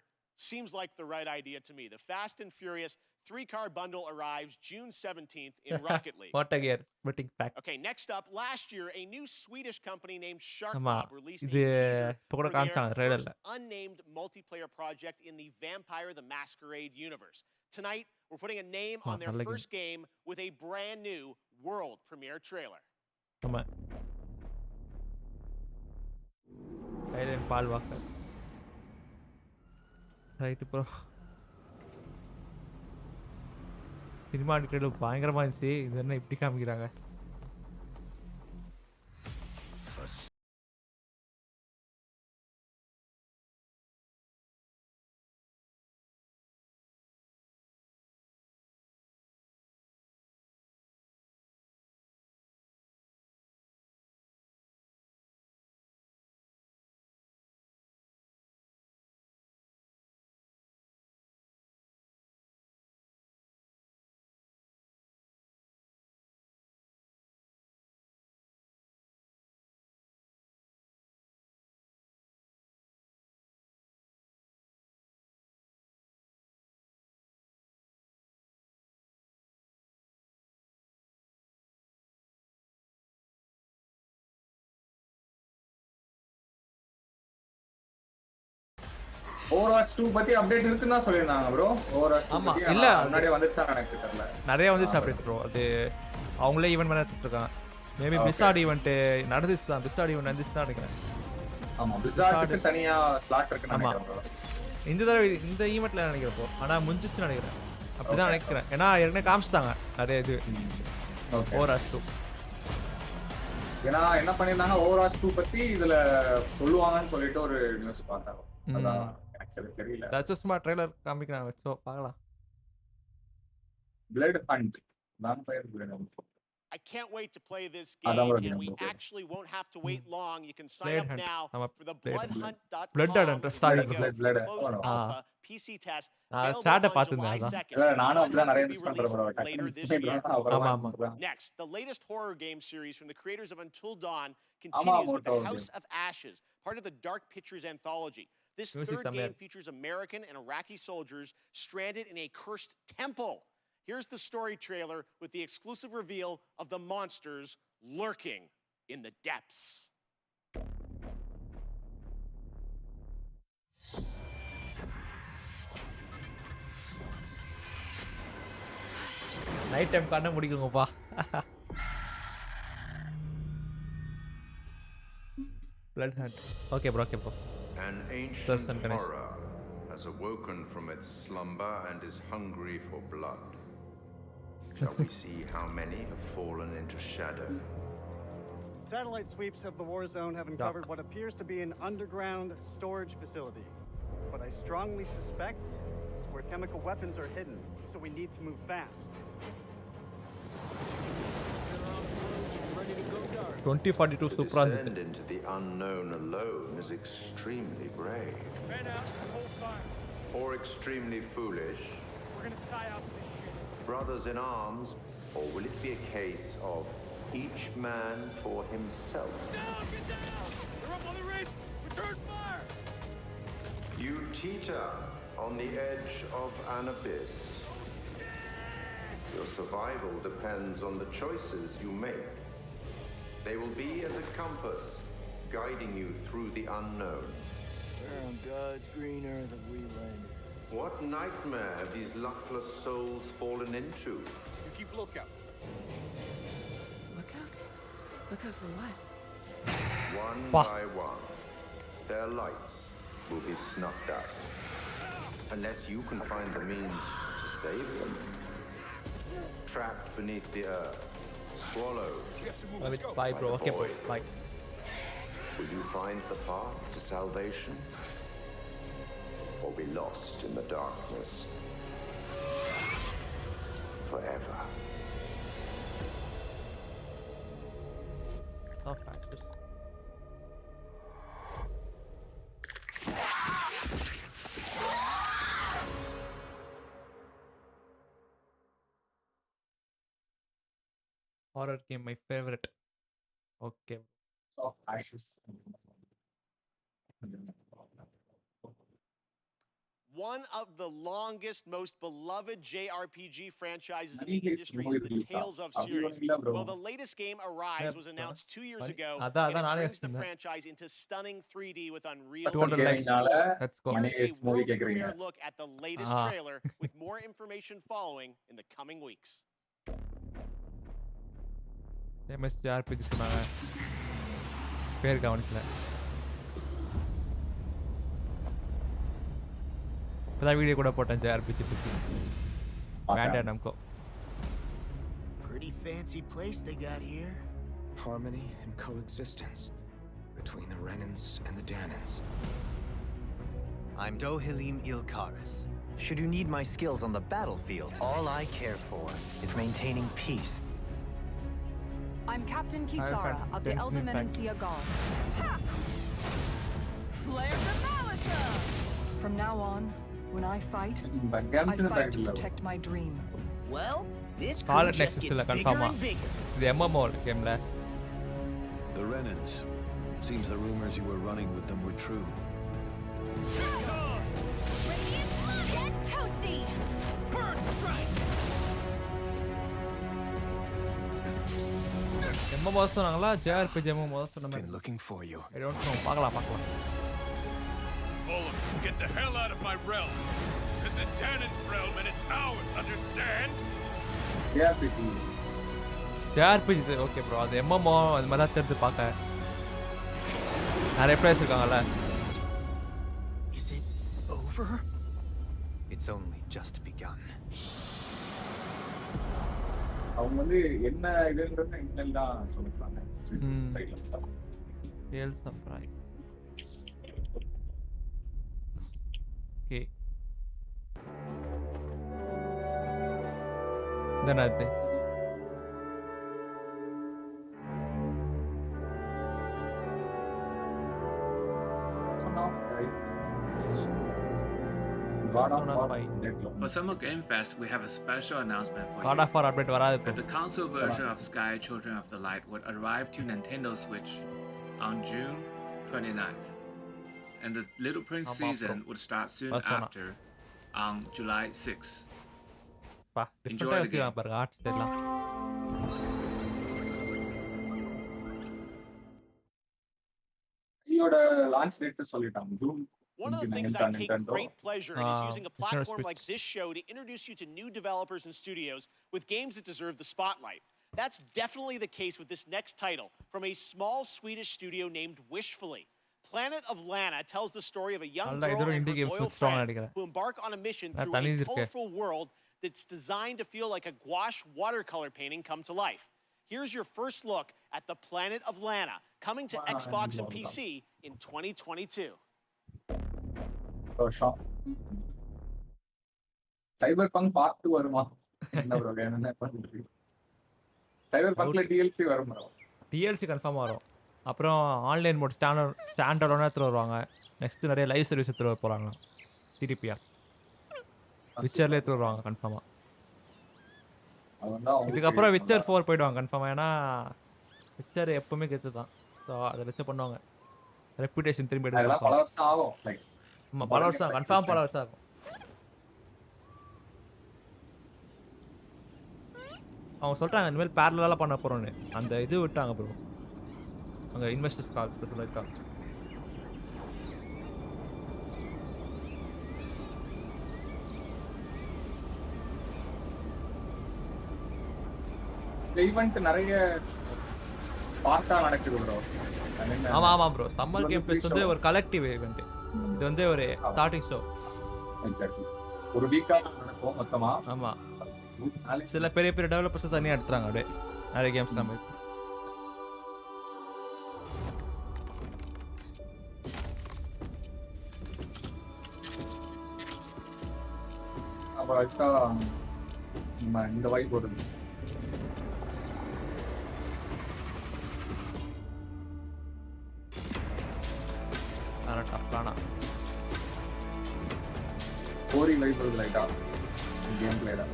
seems like the right idea to me. The Fast and Furious 3-car bundle arrives June 17th in Rocket League. What a year, splitting pack. Okay, next up, last year, a new Swedish company named Sharkmob released a teaser for their first unnamed multiplayer project in the Vampire the Masquerade universe. Tonight, we're putting a name on their first game with a brand new world premiere trailer. Come on. Silent Paul Walker. Right, bro. Cinema எடுக்கிறது பயங்கரமா இருந்துச்சு இது என்ன இப்படி காமிக்கிறாங்க Overwatch 2 பத்தி update இருக்குன்னு தான் சொல்லிருந்தாங்க bro. Overwatch 2 பத்தி இல்ல முன்னாடியே வந்துச்சா எனக்கு தெரியல. நிறைய வந்துச்சு அப்டேட் bro. அது அவங்களே ஈவென்ட் பண்ணிட்டு இருக்காங்க. மேபி Blizzard ஈவென்ட் நடந்துச்சு தான். Blizzard ஈவென்ட் நடந்துச்சு தான் நினைக்கிறேன். ஆமா Blizzardக்கு தனியா ஸ்லாட் இருக்குன்னு நினைக்கிறேன் bro. இந்த ஈவென்ட்ல நினைக்கிறேன் bro. ஆனா முடிஞ்சிச்சு நினைக்கிறேன். அப்படிதான் நினைக்கிறேன். ஏன்னா ஏற்கனவே காமிச்சிட்டாங்க நிறைய இது. Overwatch 2. ஏன்னா என்ன பண்ணிருந்தாங்க Overwatch 2 பத்தி இதுல சொல்லுவாங்கன்னு சொல்லிட்டு ஒரு நியூஸ் பார்த்தாங்க. அதான் தெரியல. That's a smart trailer காமிக்கிறாங்க. சோ பார்க்கலாம். Blood Hunt. Vampire Blood Hunt. I can't wait to play this game, and we actually won't have to wait long. You can sign up now for the bloodhunt.com. Closed alpha PC test available on July 2nd. Bloodhunt will be released later this year. Next, the latest horror game series from the creators of Until Dawn continues with The House of Ashes, part of the Dark Pictures anthology. This third game features American and Iraqi soldiers stranded in a cursed temple. Here's the story trailer with the exclusive reveal of the monsters lurking in the depths. Night time kanna mudikungappa. Blood hunt. Okay bro. An ancient horror has awoken from its slumber and is hungry for blood. Shall we see how many have fallen into shadow? Satellite sweeps of the war zone have uncovered what appears to be an underground storage facility. But I strongly suspect it's where chemical weapons are hidden, so we need to move fast. 2042 Supra. To descend into the unknown alone is extremely brave. Man out, hold fire. Or extremely foolish. We're gonna psyop this shit. Brothers in arms, or will it be a case of each man for himself? Get down! They're up on the ridge! Return fire! You teeter on the edge of an abyss. Your survival depends on the choices you make. They will be as a compass, guiding you through the unknown. Where on God's green earth have we landed? What nightmare have these luckless souls fallen into? You keep lookout. Lookout? Lookout for what? One by one, their lights will be snuffed out. Unless you can find the means to save them. Trapped beneath the earth, swallowed by the void. Will you find the path to salvation? Or be lost in the darkness forever? Oh, factors. Horror game, my favorite. Okay. Soft ashes. One of the longest, most beloved JRPG franchises in the industry is the Tales of series. Well, the latest game, Arise, was announced 2 years ago, and it brings the franchise into stunning 3D with Unreal Engine 4. Here's a world premiere look at the latest trailer, with more information following in the coming weeks. MSJRPG சொன்னாங்க பேர் கவனிக்கல இப்பதான் video கூட போட்டேன் JRPG பத்தி வேண்டாம் நமக்கு Pretty fancy place they got here. Harmony and coexistence between the Renans and the Danans. I'm Dohilim Ilkaris. Should you need my skills on the battlefield, all I care for is maintaining peace. I'm Captain Kisara of the Elder Menancia Guard. Flare the Malisa! From now on, when I fight to protect my dream. Well, this Call crew it just next gets to bigger confirm. and bigger. The MMO game la. The Renans. Seems the rumors you were running with them were true. Get toasty! Bird strike! MMO சொன்னாங்களா JRPG MMO சொன்னாங்க Been looking for you. I don't know பார்க்கலாம் Olaf, get the hell out of my realm. This is Danon's realm and it's ours, understand? JRPG okay bro அது MMO அது மாதிரி தான் தெரிஞ்சு பார்க்க நிறைய பிளேயர்ஸ் இருக்காங்கல்ல Is it over? It's only just begun. அவங்க வந்து என்ன இதுன்றது என்னெல்லாம் சொல்லிருப்பாங்க Tales of Rise. Okay. Then I think Persona 5. For Summer Game Fest, we have a special announcement for God you. of War update வராது bro. That the console version of Sky Children of the Light would arrive to Nintendo Switch on June 29th. And the Little Prince season would start soon after on July 6th. Enjoy the game. பாருங்க arts தெரியலாம். இதோட launch date சொல்லிட்டாங்க June. One of the things I take great pleasure in is using a platform like this show to introduce you to new developers and studios with games that deserve the spotlight. That's definitely the case with this next title from a small Swedish studio named Wishfully. Planet of Lana tells the story of a young girl and her loyal friend who embark on a mission through a colorful world that's designed to feel like a gouache watercolor painting come to life. Here's your first look at the Planet of Lana, coming to Xbox and PC in 2022. Cyberpunk Part 2 வருமா? என்ன bro என்ன பண்ணிட்டு? Cyberpunkல DLC வரும் bro. DLC confirm வரும். அப்புறம் online mode ஸ்டாண்டர்டான எடுத்துட்டு வருவாங்க. Next நிறைய லைவ் சர்வீஸ் எடுத்துட்டு வர போறாங்க. சிடிபிஆர். விச்சர்ல எடுத்துட்டு வருவாங்க கன்ஃபார்மா. இதுக்கப்புறம் விச்சர் 4 போய்டுவாங்க கன்ஃபார்மா. ஏன்னா விச்சர் எப்பவுமே கெத்து தான். ஸோ அதை வச்சு பண்ணுவாங்க. ரெப்யூட்டேஷன் திரும்பி எடுக்கலாம். பல வருஷம் ஆகும். ஆமாம் பல வருஷம் கன்ஃபார்ம் பல வருஷம் ஆகும். அவங்க சொல்கிறாங்க இனிமேல் பேரலாக பண்ண போகிறோன்னு. அந்த இது விட்டாங்க ப்ரோ. அங்கே இன்வெஸ்டர்ஸ் கால் சொல்லியிருக்காங்க. ஈவென்ட் நிறைய பார்ட்டா நடக்குது ப்ரோ. ஆமா ஆமா ப்ரோ. சம்மர் கேம் ஃபெஸ்ட் வந்து ஒரு கலெக்டிவ் ஈவென்ட். இது வந்து ஒரு ஸ்டார்டிங் ஷோ. எக்ஸாக்ட்லி. ஒரு வீக்கா நடக்கும் மொத்தமா. ஆமா. சில பெரிய பெரிய டெவலப்பர்ஸ் தனியாக எடுத்துறாங்க அப்படியே நிறைய கேம்ஸ் நம்ம. அப்புறம் இந்த வைப் வருது. டஃப்பானா ஸ்டோரி வைப் வருது லைட்டா கேம் பிளேடா.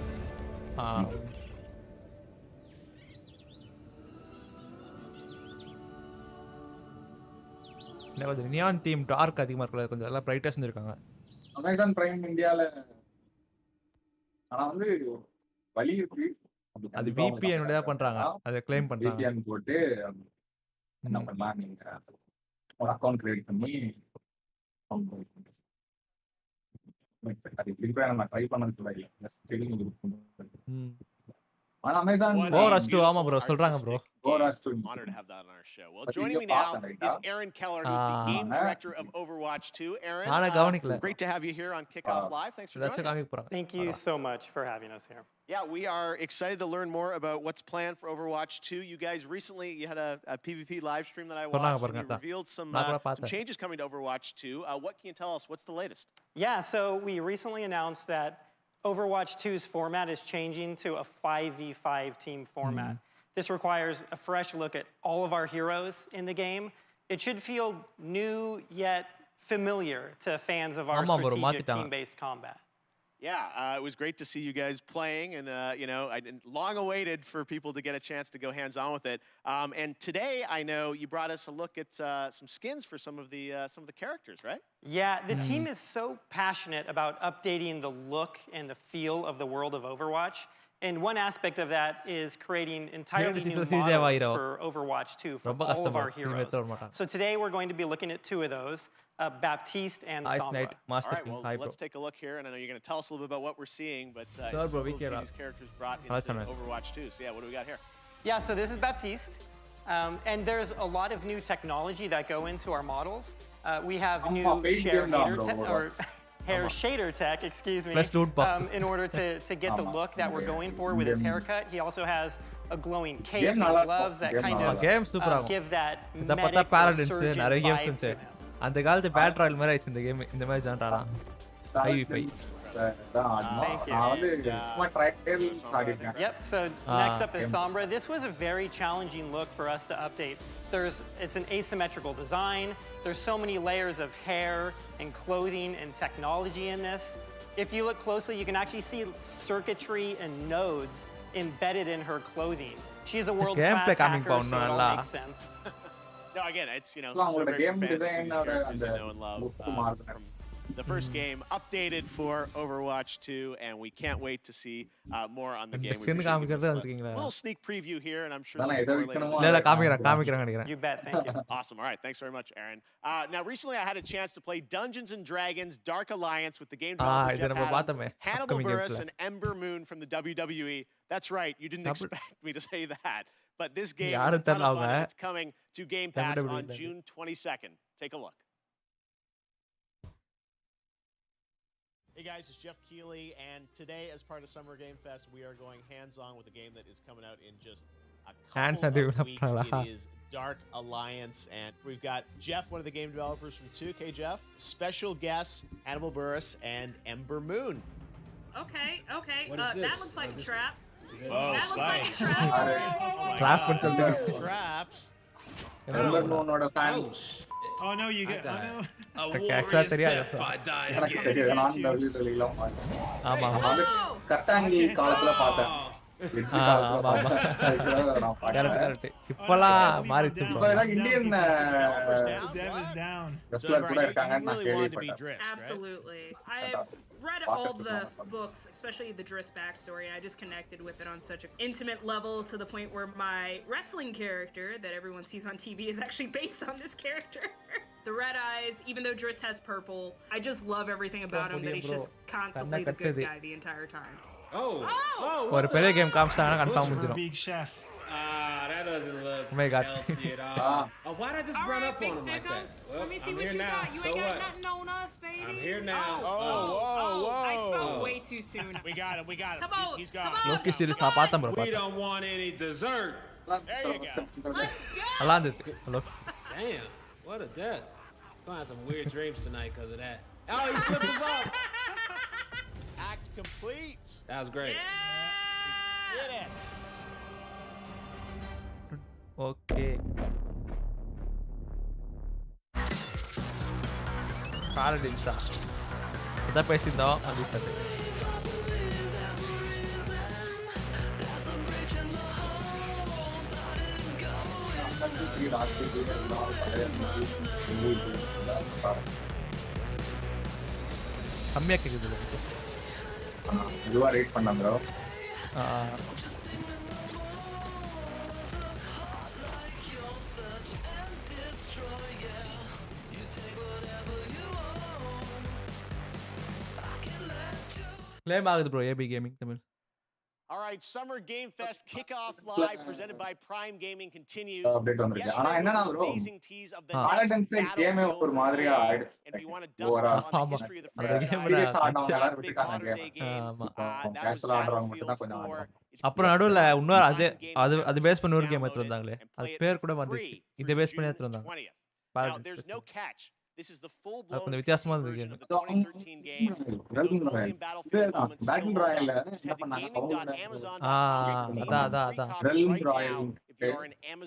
நியான் தீம் டார்க் அதிகமாக இருக்கல, கொஞ்சம் எல்லாம் பிரைட்டாக செஞ்சுருக்காங்க. அமேசான் பிரைம் இந்தியாவில் ஆனால் வந்து வழி இருக்கு. அது VPN தான் பண்ணுறாங்க, அதை கிளைம் பண்ணுறாங்க. VPN போட்டு என்ன பண்ணலாம், நீங்கள் ஒரு அக்கௌண்ட் கிரியேட் பண்ணி அது இப்படி நம்ம ட்ரை பண்ணது கூட இல்லை. ஆனா அமேசான் Overwatch 2 ஆமா ப்ரோ சொல்றாங்க bro. Overwatch 2 honored to have that on our show. Well, joining me now is Aaron Keller, who's the game director of Overwatch 2. Aaron, great to have you here on Kickoff Live. Thanks for joining us. Thank you so much for having us here. Yeah, we are excited to learn more about what's planned for Overwatch 2. You guys recently you had a PvP live stream that I watched, and you revealed some changes coming to Overwatch 2. What can you tell us? What's the latest? Yeah, so we recently announced that Overwatch 2's format is changing to a 5v5 team format. This requires a fresh look at all of our heroes in the game. It should feel new yet familiar to fans of our strategic team-based combat. Yeah, it was great to see you guys playing, and you know, long awaited for people to get a chance to go hands-on with it. And today, I know you brought us a look at some skins for some of the characters, right? Yeah, the team is so passionate about updating the look and the feel of the world of Overwatch. And one aspect of that is creating entirely new models for Overwatch 2 for all of our heroes. So today we're going to be looking at two of those, Baptiste and Sombra. All right, well, let's take a look here, and I know you're going to tell us a little bit about what we're seeing, but it's so cool to see these characters brought into Overwatch 2. So yeah, what do we got here? Yeah, so this is Baptiste, and there's a lot of new technology that go into our models. We have new hair shader tech, excuse me, in order to get the look that we're going for with his haircut. He also has a glowing cape and gloves that kind of give that medic or surgeon vibe to him. அந்த காலத்து bad Royal மாதிரி ஆயிடுச்சு இந்த game. இந்த மாதிரி ஜான்றாலாம் 5v5. Thank you. Yep, so next up is Sombra. This was a very challenging look for us to update. It's an asymmetrical design. There's so many layers of hair and clothing and technology in this. If you look closely, you can actually see circuitry and nodes embedded in her clothing. She's a world-class hacker, so it all makes sense. No, again, it's, you know, so great for fans of these characters you know and love from the first game, updated for Overwatch 2, and we can't wait to see more on the game. We little sneak preview here, and I'm sure there'll be more later. You bet, thank you. Awesome, all right, thanks very much, Aaron. Now, recently I had a chance to play Dungeons & Dragons Dark Alliance with the game developer Jeff Adam, Hannibal Buress, and Ember Moon from the WWE. That's right, you didn't expect me to say that. But this game is a ton of fun, and it's coming to Game Pass on June 22nd. Take a look. Hey guys, it's Jeff Keighley, and today, as part of Summer Game Fest, we are going hands-on with a game that is coming out in just a couple of weeks. It is Dark Alliance, and we've got Jeff, one of the game developers from 2K. Okay, Jeff. Special guests, Hannibal Buress and Ember Moon. Okay. That looks like a trap. Oh, that looks like a trap. Traps. Oh no, you get. Oh no. A warrior's death, I died again. இப்பலாம் மாறிச்சு Indian wrestler கூட இருக்காங்கன்னு நான் கேள்விப்பட்டேன். Absolutely. I've read all the books, especially the Driss backstory, and I just connected with it on such an intimate level to the point where my wrestling character that everyone sees on TV is actually based on this character. The red eyes, even though Driss has purple, I just love everything about him, that he's just constantly the good guy the entire time. ஒரு பெரிய game காமிச்சாங்கன்னா confirm முடிஞ்சிரும். Big chef. That doesn't look Oh my God. healthy at all. Why'd I just run up on him like that? Well, let me see what you now. got. You ain't got nothing on us, baby. I'm here now. Whoa. I spoke way too soon. We got him. Come on. He's gone. Loki series நான் பார்த்தேன் bro. We don't want any dessert. There you go. Let's go. நல்லா இருந்துச்சு. Hello. Damn, what a death. Gonna have some weird dreams tonight because of that. Oh, he flipped us off. Act complete. That was great. We did it. Okay. காரடிச்சா இத பேசிட்டோம் அப்படிட்டது. கம்மியா கேக்குது இதுவா rate பண்ணலாம் bro. Claim ஆகுது bro AB Gaming Tamil. All right, Summer Game Fest kickoff live presented by Prime Gaming continues. Update வந்திருக்கு. ஆனா என்னன்னா bro வேலண்டைன்ஸ் டே கேமே ஒரு மாதிரியா ஆயிடுச்சு. அப்புறம் நடுவுல இன்னொரு அது பேஸ் பண்ண ஒரு கேம் எடுத்து வந்தாங்களே. அது பேர் கூட வந்துச்சு. இத பேஸ் பண்ணி எடுத்து வந்தாங்க. There's no catch. This is the full-blown கொஞ்சம் வித்தியாசமா இருந்தது கேம். 2013 game. பேட்டில் ராயல்ல என்ன பண்ணாங்க? அதான்.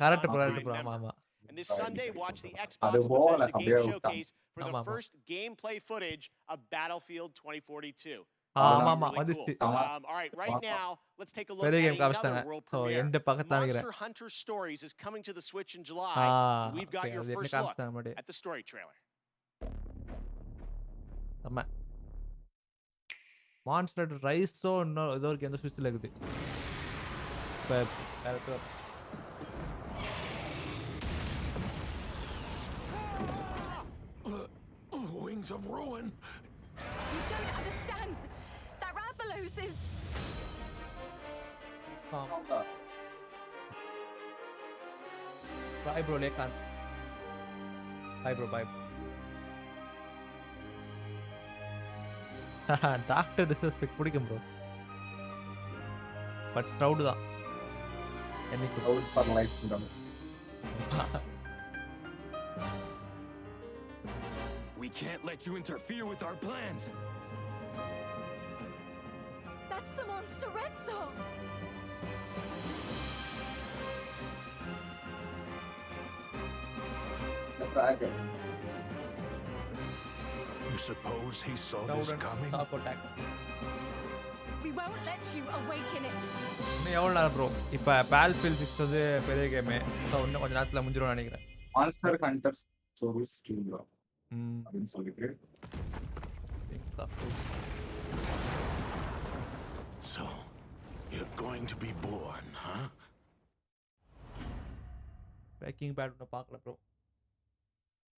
கரெக்ட் ப்ரோ ஆமா. And this Sunday, watch the Xbox Bethesda Game Showcase for the first gameplay footage of Battlefield 2042. ஆமா வந்துச்சு. All right now, let's take a look at another world premiere. Monster Hunter Stories is coming to the Switch in July. We've got your first look at the story trailer. ஆமா. Monster ரைஸோ ஏதோ ஒரு game ஸ்விட்ச்ல இருக்குது. Character Wings of ruin. You don't understand. That Rathalos is... Bye bro, Lekan. Bye bro, bye. Doctor disrespect பிடிக்கும் bro. But ஸ்ட்ரவுட் தான். எனக்கு ஸ்ட்ரவுட் for life பண்றாங்க. We can't let you interfere with our plans. That's the monster Red Song. The dragon. You suppose he saw this coming? We won't let you awaken it. இன்னும் எவ்வளவு நேரம் bro? இப்ப Battlefield 6 வந்து பெரிய game. So இன்னும் கொஞ்ச நேரத்துல முடிஞ்சிரும் நினைக்கிறேன். Monster Hunter Stories 2 bro. அப்படின்னு சொல்லிட்டு. So, you're going to be born, huh? Breaking Bad ஒன்னு பார்க்கல ப்ரோ.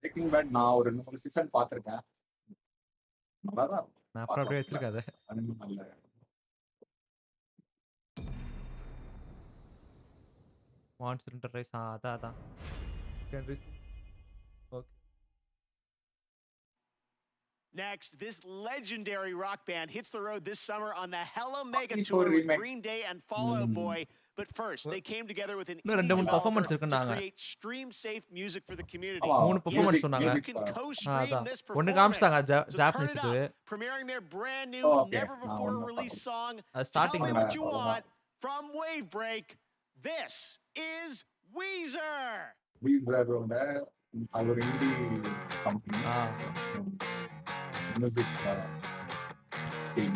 Breaking Bad நான் ஒரு 2 சீசன் பார்த்திருக்கேன். நல்லாதான். நான் அப்புறம் அப்படியே வச்சிருக்காத. நல்ல Monster Hunter Rise அதான். Okay. Next, this legendary rock band hits the road this summer on the Hella Mega Tour with Green Day and Fall Out Boy. But first, they came together with an indie developer to create stream-safe music for the community. You can co-stream this performance. So turn it up, premiering their brand new, never-before-released song, Tell Me What You Want, from Wavebreak. This is Weezer. Weezer அது ஒரு indie company. Music team.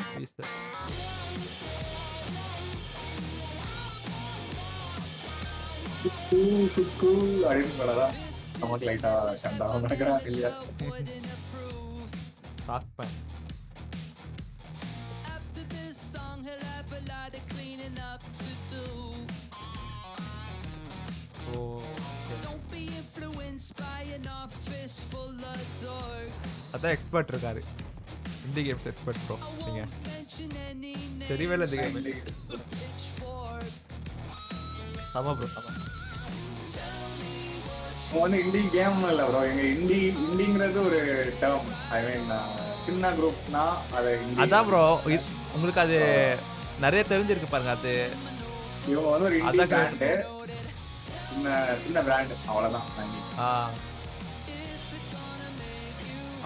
அப்படின்றதான் நமக்கு லைட்டா சண்டாகும் நினைக்கிறேன் இல்லையா? அதான் expert இருக்காரு. Indie games expert bro. நீங்க தெரியவே இல்லை இந்த கேம். ஆமா ப்ரோ ஆமா. இண்டி கேம் இல்ல ப்ரோ. எங்க இண்டிங்கிறது ஒரு டேர்ம். ஐ மீன் சின்ன குரூப்னா அது அதான் ப்ரோ. உங்களுக்கு அது நிறைய தெரிஞ்சிருக்கு பாருங்க. அது இவங்க வந்து ஒரு இண்டி பிராண்ட், சின்ன பிராண்ட் அவ்வளவுதான்.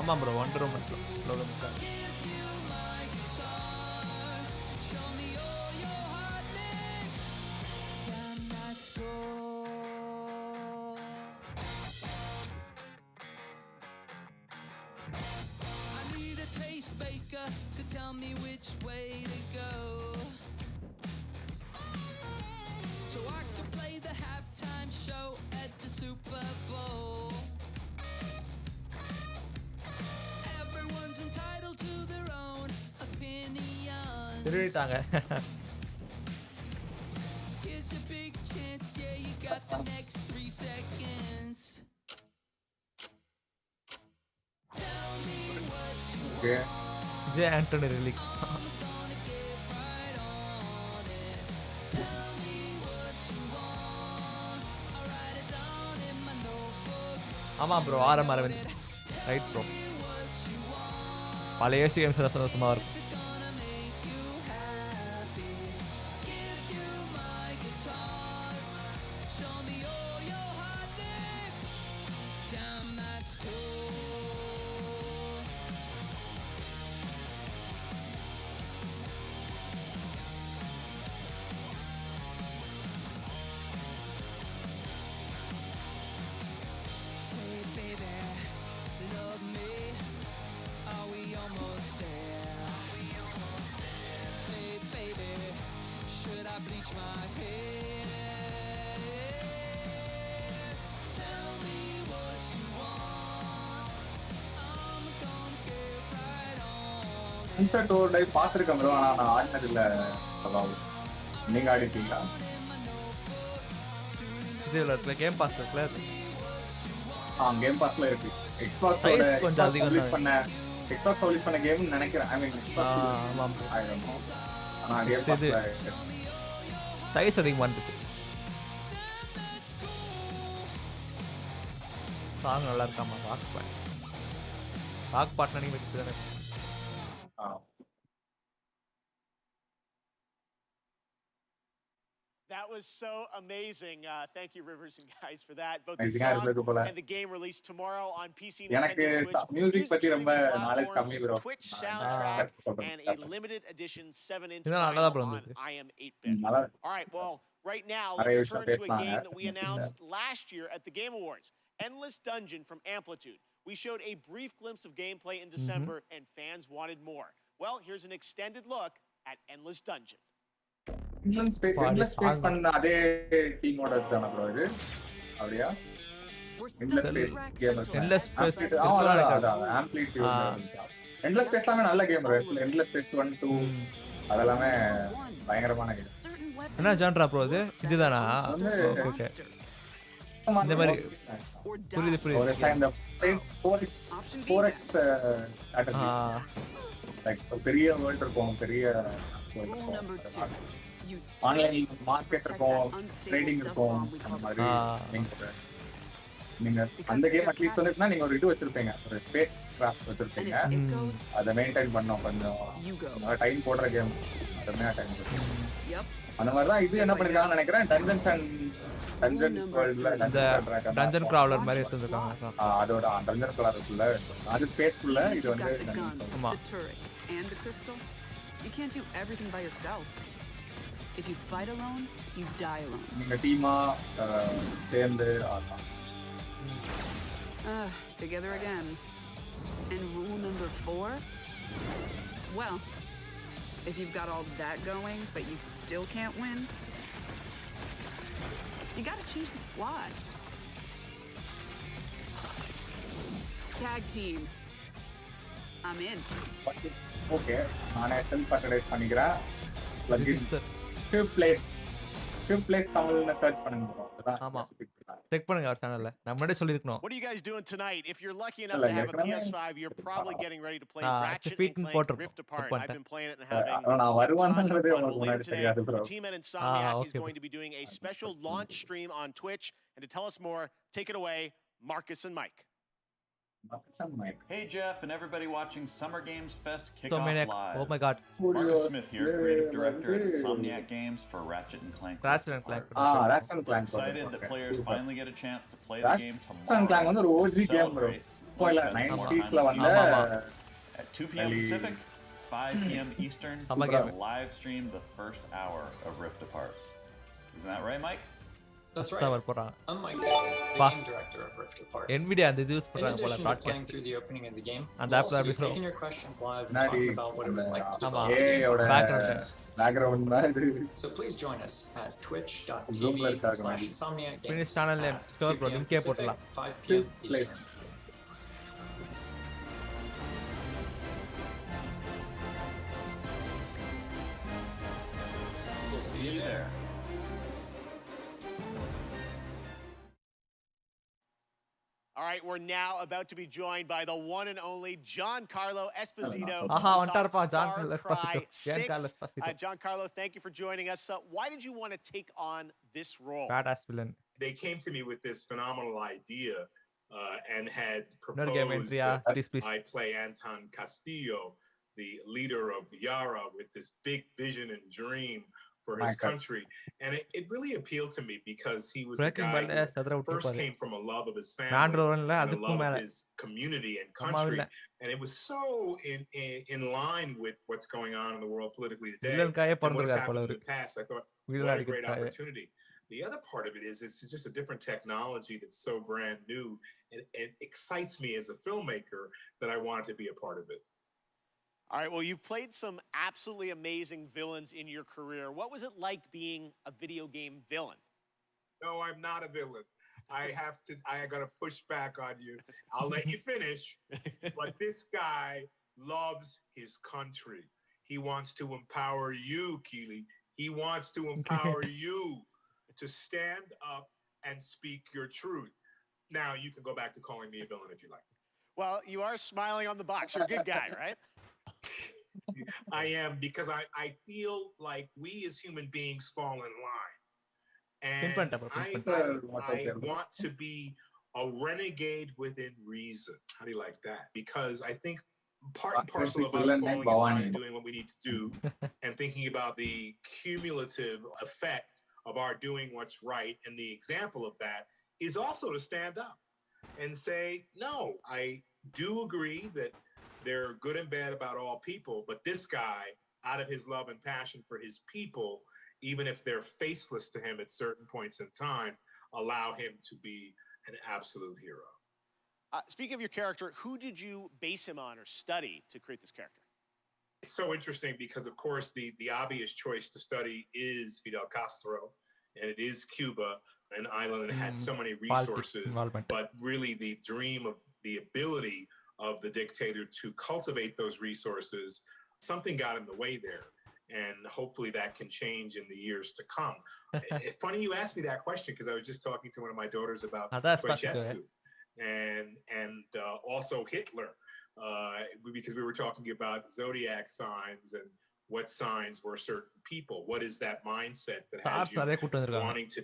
ஆமா bro. Wonder Woman logo. To tell me which way to go, so I could play the halftime show at the Super Bowl. Everyone's entitled to their own opinion. Here's a big chance, yeah, you got the next 3 seconds. Tell me what you want. J. Anthony Relic. ஆமா bro. Arvind right bro. பழைய games சந்தோஷமா இருக்கும். பாத்துருக்கேன் bro. ஆனா நான் ஆடினது இல்ல. நீங்க ஆடிட்டீங்களா? இதுல கேம் பாஸ் இருக்குல. கேம் பாஸ்ல இருக்கு. எக்ஸ்பாக்ஸ் கொஞ்சம் அதிகம் ரிலீஸ் பண்ண கேம் நினைக்கிறேன். ஐ மீன் ஆமா ப்ரோ. I don't know. ஆனா கேம் பாஸ்ல சைஸ் அதிகம் வந்துச்சு. சாங் நல்லா இருக்காமா. ராக் பாட் நீங்க வெச்சுதானே. That was so amazing. Thank you, Rivers and guys, for that. Both the song and the game released tomorrow on PC, Nintendo Switch, music streaming platforms, Twitch soundtrack, and a limited edition 7-inch vinyl on IM 8-bit. All right, well, right now, let's turn to a game that we announced last year at the Game Awards. Endless Dungeon from Amplitude, We showed a brief glimpse of gameplay in December, and fans wanted more. Well, here's an extended look at Endless Dungeon. Endless Space பண்ண அதே டீமோட தான bro இது அப்படியா Endless Space game Endless Space amplitude Endless Space எல்லாமே நல்ல game bro Endless Space 1 2 அதெல்லாம் பயங்கரமான கேம் என்ன ஜான்ரா ப்ரோ இதுதானா ஓகே இந்த மாதிரி புரியுது ஒரு இந்த 4x ஸ்ட்ராட்டஜி லைக் பெரிய வேர்ல்ட் இருக்கும் பெரிய ஆன்லைன் மார்க்கெட் இருக்கும் ட்ரேடிங் இருக்கும் அந்த மாதிரி நீங்க அந்த கேம் அட்லீஸ்ட் வந்துட்டுனா நீங்க ஒரு இது வச்சிருப்பீங்க ஒரு ஸ்பேஸ் கிராஃப்ட் வச்சிருப்பீங்க அதை மெயின்டைன் பண்ணோம் கொஞ்சம் டைம் போடுற கேம் அதுமே டைம் அந்த மாதிரி தான் இது என்ன பண்ணிருக்காங்கன்னு நினைக்கிறேன் டஞ்சன்ஸ் வேர்ல்ட்ல டஞ்சன் கிராவலர் மாதிரி வச்சிருக்காங்க அதோட டஞ்சன் கிராவலர்ல அது ஸ்பேஸ்க்குள்ள இது வந்து ஆமா and the crystal, you can't do everything by yourself. If you fight alone, you die alone. நீங்க டீமா சேர்ந்து ஆடலாம். Together again. And rule number 4? Well, if you've got all that going, but you still can't win, you gotta change the squad. Tag team. I'm in. Okay, நானே self advertise பண்ணிக்கிறேன். Fifth place தமிழ்ல search பண்ணுங்க bro. ஆமா. Check பண்ணுங்க our channelல. நான் முன்னாடியே சொல்லிருக்கணும். What are you guys doing tonight? If you're lucky enough to have a PS5, you're probably getting ready to play Ratchet and Clank Rift Apart. I've been playing it and having நான் வருவானன்றதே fun. உங்களுக்கு முன்னாடி தெரியாது bro. The team at Insomniac is going to be doing a special launch stream on Twitch, and to tell us more, take it away, Marcus and Mike. Hey Jeff and everybody watching Summer Games Fest Kickoff Live. Oh my god. Marcus Smith here, creative director at Insomniac Games for Ratchet and Clank. Ratchet and Clank. We're excited that players finally get a chance to play the game tomorrow. Ratchet and Clank வந்து ஒரு OG game bro. போல 90s ல வந்த at 2 p.m. Pacific, 5 p.m. Eastern, we're going to live stream the first hour of Rift Apart. Isn't that right, Mike? That's right. I'm Mike, the game director of Rift Apart. Nvidia and the use in addition to playing through the opening of the game, and we'll also be taking your questions live and talking about what it was like to develop the game. Background. So please join us at twitch.tv/insomniacgames finish channel name store bro link போடலாம் 5 p.m. Eastern. We'll see you there. All right, we're now about to be joined by the one and only Giancarlo Esposito. Giancarlo, thank you for joining us. Why did you want to take on this role? Badass villain. They came to me with this phenomenal idea and had proposed that I play Anton Castillo, the leader of Yara, with this big vision and dream for his country. And it really appealed to me because he was a guy who first came from a love of his family and a love of his community and country. And it was so in line with what's going on in the world politically today and what's happened in the past. I thought, what a great opportunity. The other part of it is it's just a different technology that's so brand new and it excites me as a filmmaker that I wanted to be a part of it. All right, well, you've played some absolutely amazing villains in your career. What was it like being a video game villain? No, I'm not a villain. I got to push back on you. I'll let you finish. But this guy loves his country. He wants to empower you, Keely. He wants to empower you to stand up and speak your truth. Now, you can go back to calling me a villain if you like. Well, you are smiling on the box. You're a good guy, right? I am, because I feel like we as human beings fall in line. And I want to be a renegade within reason. How do you like that? Because I think part and parcel of us falling in line and doing what we need to do and thinking about the cumulative effect of our doing what's right, and the example of that is also to stand up and say, no, I do agree that they're good and bad about all people, but this guy, out of his love and passion for his people, even if they're faceless to him at certain points in time, allow him to be an absolute hero. Speaking of your character, who did you base him on or study to create this character? It's so interesting because, of course, the obvious choice to study is Fidel Castro, and it is Cuba, an island that had so many resources. But really, the dream of the ability of the dictator to cultivate those resources, something got in the way there. And hopefully that can change in the years to come. It's funny you asked me that question because I was just talking to one of my daughters about Ceausescu and also Hitler, because we were talking about zodiac signs and what signs were certain people. What is that mindset that has you wanting to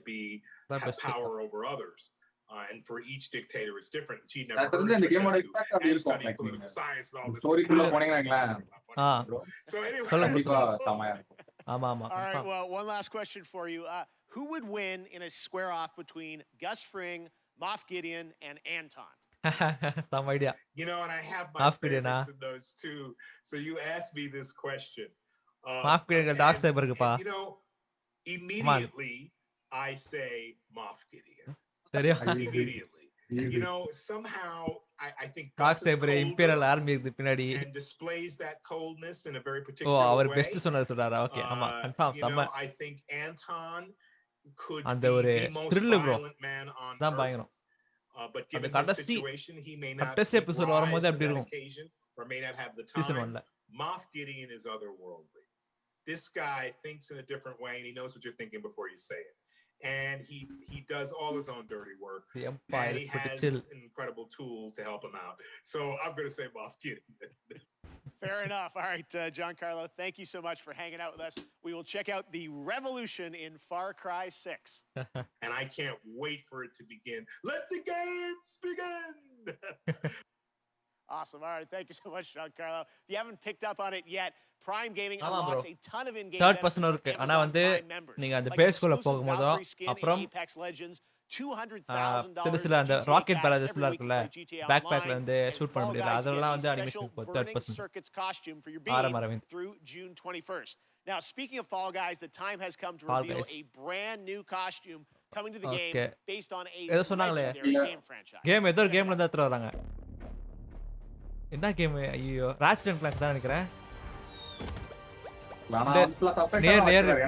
have power over others? And for each dictator, it's different. She never heard of Ceausescu and studied political science and all this. So anyway. All right, well, one last question for you. Who would win in a square-off between Gus Fring, Moff Gideon, and Anton? Some idea. You know, and I have my favorites in those two. So you asked me this question. Moff Gideon dark saber you know, immediately I say Moff Gideon. Immediately. You know, somehow I think Gus is colder and displays that coldness in a very particular way. You know, I think Anton could be the most violent man on Earth. But given this situation, he may not rise to that occasion or may not have the time. Moff Gideon is otherworldly. This guy thinks in a different way, and he knows what you're thinking before you say it. And he does all his own dirty work. And he has an incredible tool to help him out. So I'm going to say Moff Gideon. Fair enough. All right, Giancarlo, thank you so much for hanging out with us. We will check out the revolution in Far Cry 6. And I can't wait for it to begin. Let the games begin! Awesome. All right, thank you so much, Giancarlo. If you haven't picked up on it yet, Prime Gaming unlocks a ton of in-game third person இருக்கு. ஆனா வந்து நீங்க அந்த பேஸ்க்குள்ள போகும்போது அப்புறம் Apex Legends, $200,000 திருசில அந்த rocket பேரேஜஸ்ல இருக்குல்ல back பேக்ல வந்து ஷூட் பண்ண முடியல அதெல்லாம் வந்து அனிமேஷன் போகுது third person circuits costume for your beam through June 21st. Now, speaking of Fall Guys, the time has come to reveal a brand new costume coming to the game based on a legendary game franchise. Game ஏதோ ஒரு கேம்ல இருந்து எடுத்து வராங்க. என்ன game? ஐயோ ராட்சட் and Clank தான் நினைக்கிறேன்.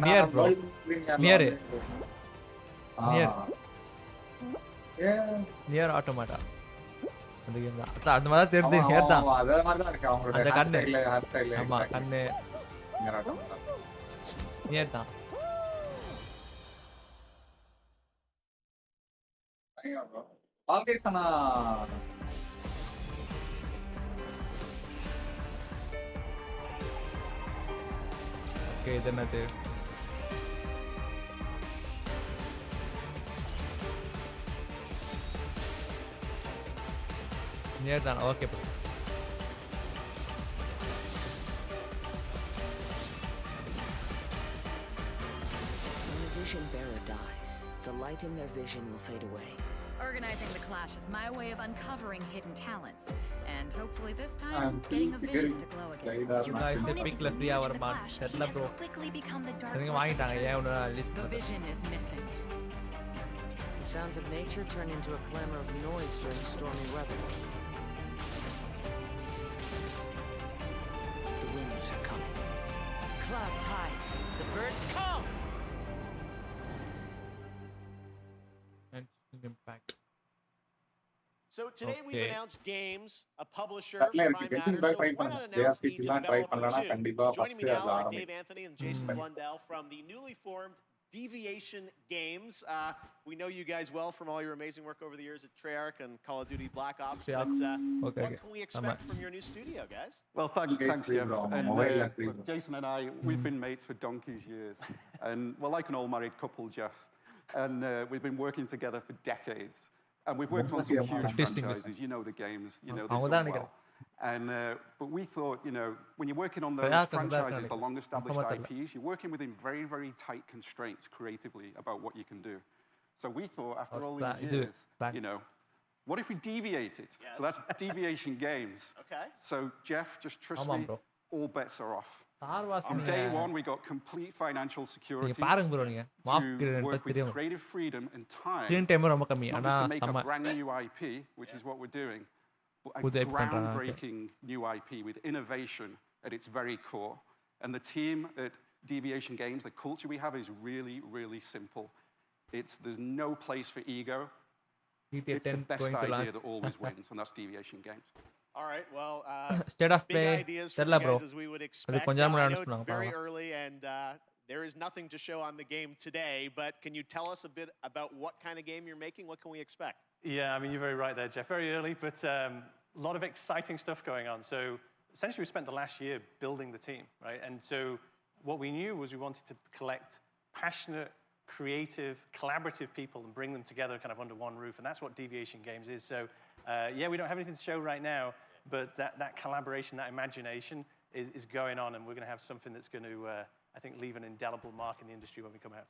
நியர் ப்ரோ நியர் ஆட்டோமாட்டா அந்த கேம் தான். அந்த மாதிரி தெரிஞ்சு நியர் தான். அதே மாதிரி தான் இருக்கு அவங்களோட அந்த கண்ணு ஹேர் ஸ்டைல். ஆமா கண்ணு நியர் தான். பால்கேசனா ஓகே இது என்னது? நியர் தான். Okay bro. When the vision bearer dies, the light in their vision will fade away. Organizing the clash is my way of uncovering hidden talents, and hopefully this time, getting a vision to glow again. You guys did pick the free hour man. Settle bro. Quickly become the dark. The vision is missing. The sounds of nature turn into a clamor of noise during stormy weather. The winds are coming. Clouds high. The birds come. Impact. So today we've announced games, a publisher, Prime Matter, so why not announce the developer too? Joining me now are Dave Anthony and Jason Blundell from the newly formed Deviation Games. We know you guys well from all your amazing work over the years at Treyarch and Call of Duty Black Ops, but what can we expect from your new studio, guys? Well, thanks, Jeff. And Jason and I, we've been mates for donkey's years. And we're like an all-married couple, Jeff. And we've been working together for decades. And we've worked on some huge franchises. You know the games. You know they've done well. And but we thought, you know, when you're working on those franchises, the long-established IPs, you're working within very, very tight constraints creatively about what you can do. So we thought, after all these years, you know, what if we deviated? So that's Deviation Games. Okay. So Jeff, just trust me, all bets are off. On day one, we got complete financial security to work with creative freedom and time, not just to make a brand new IP, which is what we're doing, but a groundbreaking new IP with innovation at its very core. And the team at Deviation Games, the culture we have is really, really simple. There's no place for ego. It's the best idea that always wins, and that's Deviation Games. All right, well, state of play, big ideas from you guys as we would expect. Now, I know it's very early, and there is nothing to show on the game today, but can you tell us a bit about what kind of game you're making? What can we expect? Yeah, I mean, you're very right there, Jeff. Very early, but a lot of exciting stuff going on. So essentially, we spent the last year building the team, right? And so what we knew was we wanted to collect passionate, creative, collaborative people and bring them together kind of under one roof, and that's what Deviation Games is. So yeah, we don't have anything to show right now, but that collaboration, that imagination is going on, and we're going to have something that's going to, I think, leave an indelible mark in the industry when we come out.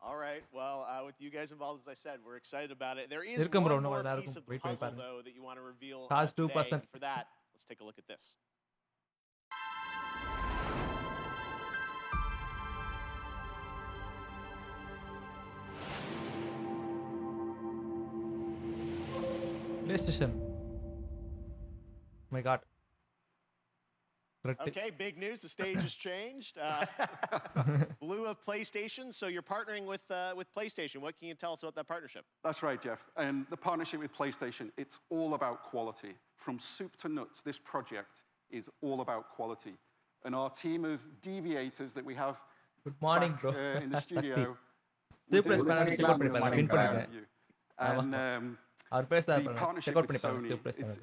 All right, well, with you guys involved, as I said, we're excited about it. There is one more piece of the puzzle, though, that you want to reveal today, and for that, let's take a look at this. PlayStation. Oh my God. Okay, big news. The stage has changed. Blue of PlayStation. So you're partnering with PlayStation. What can you tell us about that partnership? That's right, Jeff. And the partnership with PlayStation, it's all about quality. From soup to nuts, this project is all about quality. And our team of deviators that we have Good morning, back, bro. In the studio. And the partnership with Sony,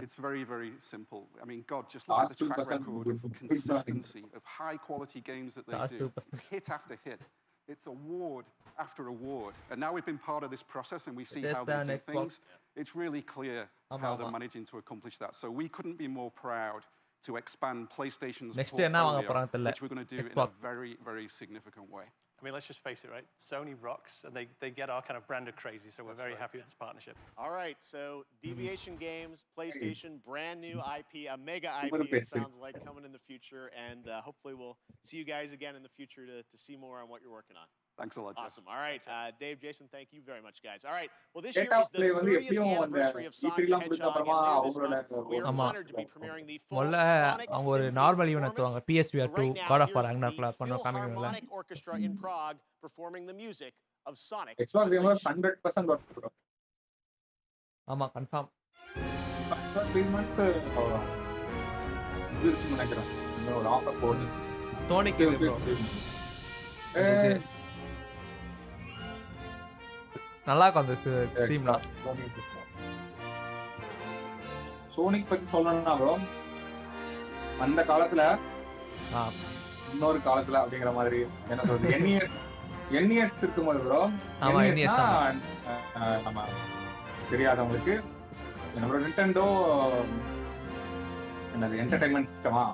it's very, very simple. I mean, God, just look at the track record of consistency, of high-quality games that they do. It's hit after hit. It's award after award. And now we've been part of this process, and we see how they do things. It's really clear how they're managing to accomplish that. So we couldn't be more proud to expand PlayStation's portfolio, which we're going to do in a very, very significant way. I mean, let's just face it, right? Sony rocks, and they get our kind of brand of crazy, so we're very happy with this partnership. All right, so Deviation Games, PlayStation, brand new IP, a mega IP, it sounds like, coming in the future, and hopefully we'll see you guys again in the future to see more on what you're working on. Thanks a lot, Jeff. Awesome. All right, Dave, Jason, thank you very much, guys. All right, well, this year is the 30th anniversary of Sonic the Hedgehog, and later this month, we are honored to be premiering the full Sonic Symphony. Right now, here's the Philharmonic Orchestra in Prague performing the music of Sonic. Xbox gamers 100% work, bro. Confirm. 3 months இது இருக்குன்னு நினைக்கிறேன். ஒரு offer போடு. Sonic bro. நல்லா இருக்கும் அந்த டீம்லாம். Sonic பத்தி சொல்லணும்னா ப்ரோ, அந்த காலத்துல இன்னொரு காலத்துல அப்படிங்கிற மாதிரி என்ன சொல்றது, NES இருக்கும்போது ப்ரோ, நம்ம தெரியாதவங்களுக்கு நம்மளோட நிண்டெண்டோ என்னது என்டர்டைன்மெண்ட் சிஸ்டமா,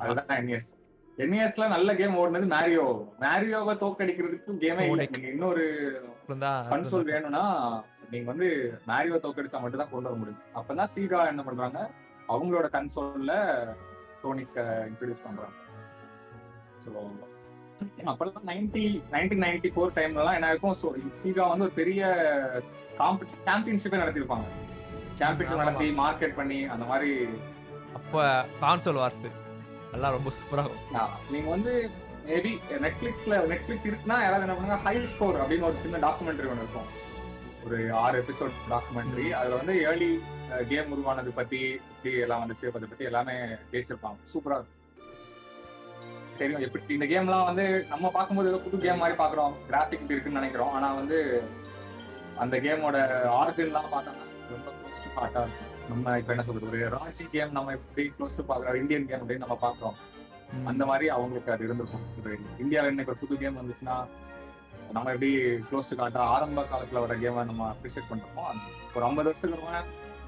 அதுதான் NESல நல்ல கேம் ஓடுனது மேரியோவை தோக்கடிக்கிறதுக்கு கேமே இல்லை. நீங்க இன்னொரு கன்சோல் வேணும்னா நீங்க வந்து மேரியோ தோக்கடிச்சா மட்டும் தான் கொண்டு வர முடியும். அப்பதான் சீகா என்ன பண்றாங்க, அவங்களோட கன்சோல்ல சோனிக்க இன்ட்ரோடியூஸ் பண்றாங்க. ஸோ அப்பெல்லாம் 1994 டைம்லலாம் என்ன இருக்கும், சீகா வந்து ஒரு பெரிய சாம்பியன்ஷிப்பே நடத்திருப்பாங்க. சாம்பியன்ஷிப் நடத்தி மார்க்கெட் பண்ணி அந்த மாதிரி. அப்ப கான்சோல் வார்ஸ் எல்லாம் ரொம்ப சூப்பரா இருக்கும். நீங்க வந்து மேபி நெட்ஃபிளிக்ஸ் இருக்குன்னா யாராவது என்ன பண்ணுங்க, ஹை ஸ்கோர் அப்படின்னு ஒரு சின்ன டாக்குமெண்ட்ரி ஒன்று இருக்கும், ஒரு 6 எபிசோட் டாக்குமெண்ட்ரி. அதுல வந்து ஏர்லி கேம் உருவானது பத்தி எப்படி எல்லாம் வந்துச்சு அதை பத்தி எல்லாமே பேசியிருப்பாங்க. சூப்பரா இருக்கும். தெரியும் எப்படி இந்த கேம்லாம் வந்து நம்ம பார்க்கும்போது ஏதோ புது கேம் மாதிரி பாக்குறோம், கிராஃபிக் இருக்குன்னு நினைக்கிறோம். ஆனா வந்து அந்த கேமோட ஆரிஜின்லாம் பார்த்தோம்னா ரொம்ப க்ளோஸ் டு ஹார்ட்டா இருக்கும். நம்ம இப்ப என்ன சொல்றது, ஒரு ராஞ்சி கேம் நம்ம எப்படி க்ளோஸ் டு பாக்குறோம், இந்தியன் கேம் அப்படின்னு நம்ம பாக்குறோம், அந்த மாதிரி அவங்களுக்கு அது இருந்திருக்கும். ஒரு இந்தியாவில் இன்னைக்கு ஒரு புது கேம் வந்துச்சுன்னா நம்ம எப்படி க்ளோஸ் டு ஹார்ட்டா ஆரம்ப காலத்துல வர கேமை நம்ம அப்ரிஷியேட் பண்றோம். ஒரு 50 வருஷத்துக்கு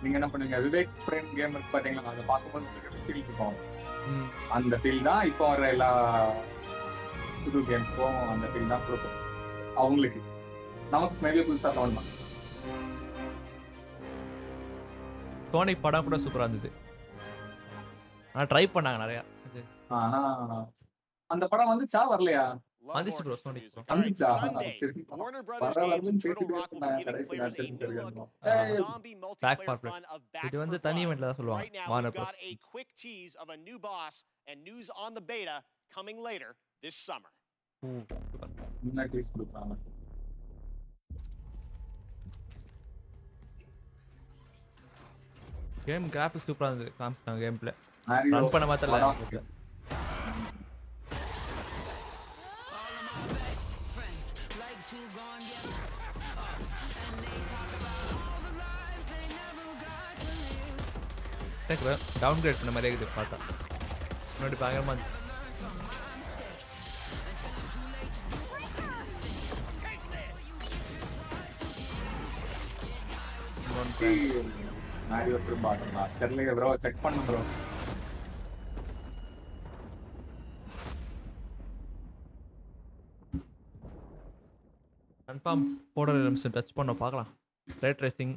நீங்க என்ன பண்ணுவீங்க, விவேக் பிரேம் கேம் இருக்கு பாத்தீங்களா, அதை பார்க்கும்போது ஃபீல் இருக்கும். அந்த ஃபீல் தான் இப்போ வர எல்லா புது கேம்ஸ்க்கும் அந்த ஃபீல் தான் கொடுக்கும் அவங்களுக்கு. நமக்கு மேலே புதுசா தோணும். சோனிக் படம் கூட சூப்பரா இருந்தது. ஆனா ட்ரை பண்ணாங்க நிறைய. ஆனா அந்த படம் வந்துச்சா வரலையா? வந்துச்சு ப்ரோ Sonic ப்ரோ. வந்துச்சா? Sunday, சரி. Warner Brothers Games வரலன்னு and Turtle பேசிட்டு Rock will be இருந்தேன். giving கடைசில players a தெரிஞ்சு new look தெரியும். at the zombie Back multiplayer for fun of Back இது 4 வந்து Blood. தனி eventல தான் சொல்லுவாங்க. Right now, Warner we've got Bros. a quick tease of a new boss and news on the beta coming later this summer. என்ன tease கொடுப்பாங்க? Game graphics சூப்பரா இருந்துது. காமிச்சாங்க கேம் பிளே. Mario ரன் பண்ண மாத்தல. டவுன்கிரேட் பண்ண மாதிரி இருக்குது பார்த்தா. முன்னாடி பயங்கரமா இருந்துச்சு. Mario திரும்ப ஆடுறா. தெரியல ப்ரோ, செக் பண்ணு bro. Confirm border elements touch பண்ண பார்க்கலாம். ரே ட்ரேசிங்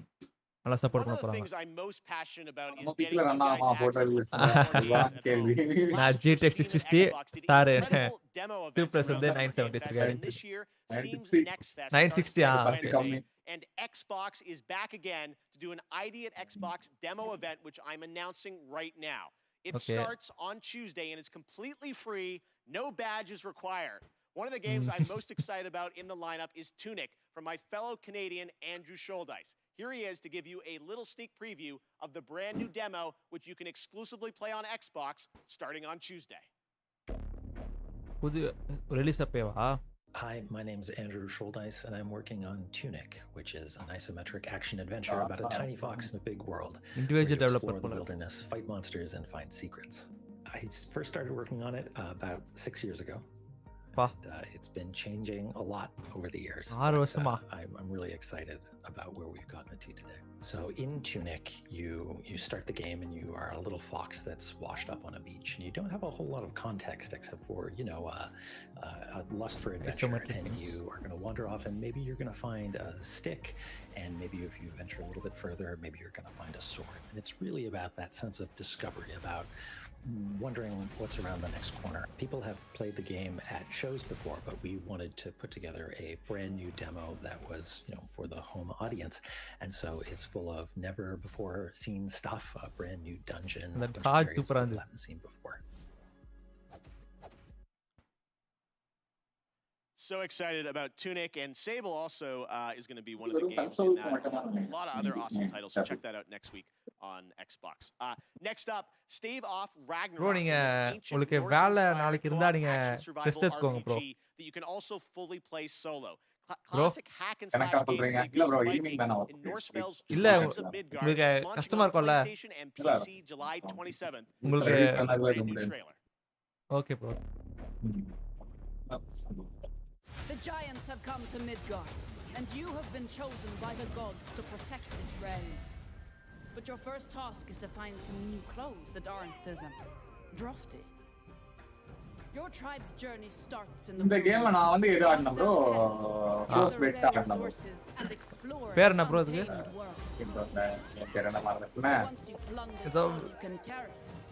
நல்லா சப்போர்ட் பண்ண போறாங்க. I'm most passionate about is நம்ம getting pixel you run guys ஆமா border access to list. third-party games at கேள்வி. home. நான் GTX 660 star Incredible demo events 2+ வந்து around Summer Game Fest, 973 and this year, Steam's 960. Next Fest 960 starts okay. next Wednesday, and Xbox is back again to do an ID at Xbox demo event, which I'm announcing right now. It Okay. starts on Tuesday, and it's completely free, no badges required. One of the games I'm most excited about in the lineup is Tunic from my fellow Canadian Andrew Scholdice. Here he is to give you a little sneak preview of the brand new demo, which you can exclusively play on Xbox starting on Tuesday. புது release அப்பேவா? Hi, my name is Andrew Scholdice, and I'm working on Tunic, which is an isometric action adventure about a tiny fox in a big world. Individual where you developer explore the wilderness, fight monsters, and find secrets. I first started working on it about 6 years ago. It's been changing a lot over the years. I'm really excited about where we've gotten it to today. So in Tunic, you start the game and you are a little fox that's washed up on a beach, and you don't have a whole lot of context except for a lust for adventure, and you are going to wander off, and maybe you're going to find a stick, and maybe if you venture a little bit further, maybe you're going to find a sword. And it's really about that sense of discovery, about wondering what's around the next corner. People have played the game at shows before, but we wanted to put together a brand new demo that was, for the home audience. And so it's full of never before seen stuff, a brand new dungeon, a bunch of areas people haven't seen before. So excited about Tunic, and Sable also is going to be one of the games in that. A lot of other awesome titles, so check that out next week on Xbox. Next up, Stave Off Ragnarok. Bro, நீங்க உங்களுக்கு வேலை நாளைக்கு இருந்தா நீங்க rest எடுத்துக்கோங்க bro. That you can also fully play solo. Bro, Classic hack and slash game in Norsefeld's Tribes of Midgard, launching on PlayStation and PC July 27th. உங்களுக்கு brand new trailer. Okay bro. The giants have come to Midgard, and you have been chosen by the gods to protect this realm. But your first task is to find some new clothes that aren't as drafty. Your tribe's journey starts in the இந்த game நான் வந்து எது ஆடுனேன் bro close bed ஆடுனேன் பேர் என்ன bro இதுக்கு பேர் என்ன மறந்துட்டேன் ஏதோ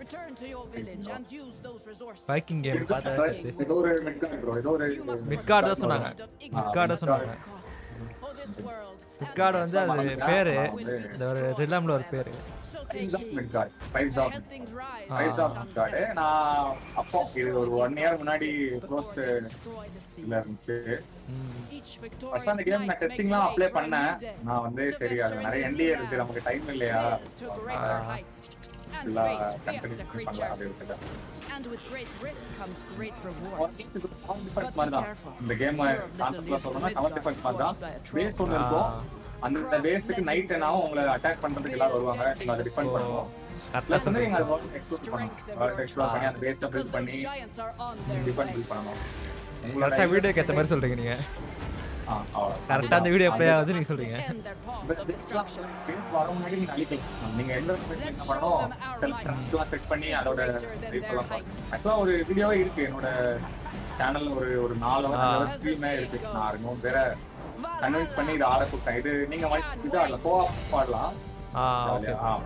return to your village and use those resources. Biking game பார்த்தா ஏதோ ஒரு மிட்கார்ட் ப்ரோ ஏதோ ஒரு மிட்கார்ட் தான் சொன்னாங்க மிட்கார்ட் சொன்னாங்க மிட்கார்ட் வந்து அது பேரு இந்த ஒரு ரிலாம்ல ஒரு பேரு மிட்கார்ட் ஃபைவ்ஸ் ஆஃப் மிட்கார்ட் நான் அப்போ இது ஒரு 1 இயர் முன்னாடி க்ளோஸ்ட் இல்ல இருந்துச்சு ஃபர்ஸ்ட் அந்த கேம் நான் டெஸ்டிங்லாம் அப்ளை பண்ணேன் நான் வந்து சரி அது நிறைய என்டிஏ இருக்கு நமக்கு டைம் இல்லையா and face fiercer creatures. And with great risk comes great reward. But be careful. இந்த கேம் கான்செப்ட்ல சொல்லணும்னா கவர் டிஃபென்ஸ் மாதிரி தான் பேஸ் ஒன்று இருக்கும் அந்த பேஸ்க்கு நைட் நான் உங்களை அட்டாக் பண்றதுக்கு எல்லாரும் வருவாங்க நீங்க அதை டிஃபெண்ட் பண்ணுவோம் அட்லஸ் வந்து நீங்க அதை எக்ஸ்ப்ளோர் பண்ணணும் எக்ஸ்ப்ளோர் பண்ணி அந்த பேஸை பில்ட் பண்ணி டிஃபெண்ட் பில்ட் பண்ணணும் உங்களோட வீடியோக்கு ஏத்த மாதிரி சொல்றீங்க நீங்க கரெக்ட்டா அந்த வீடியோ ப்ளே ஆகுது நீங்க சொல்றீங்க வர முன்னாடி நீங்க அழிக்கலாம் நீங்க என்ன பண்ணணும் செல்ஃப் செட் பண்ணி அதோட ஆக்சுவலா ஒரு வீடியோவே இருக்கு என்னோட சேனல்ல ஒரு 4 ஹவர் ஸ்ட்ரீமே இருக்கு நான் இன்னும் வேற கன்வின்ஸ் பண்ணி இதை ஆட கூப்பிட்டேன் இது நீங்க இது ஆடலாம் கோவா பாடலாம்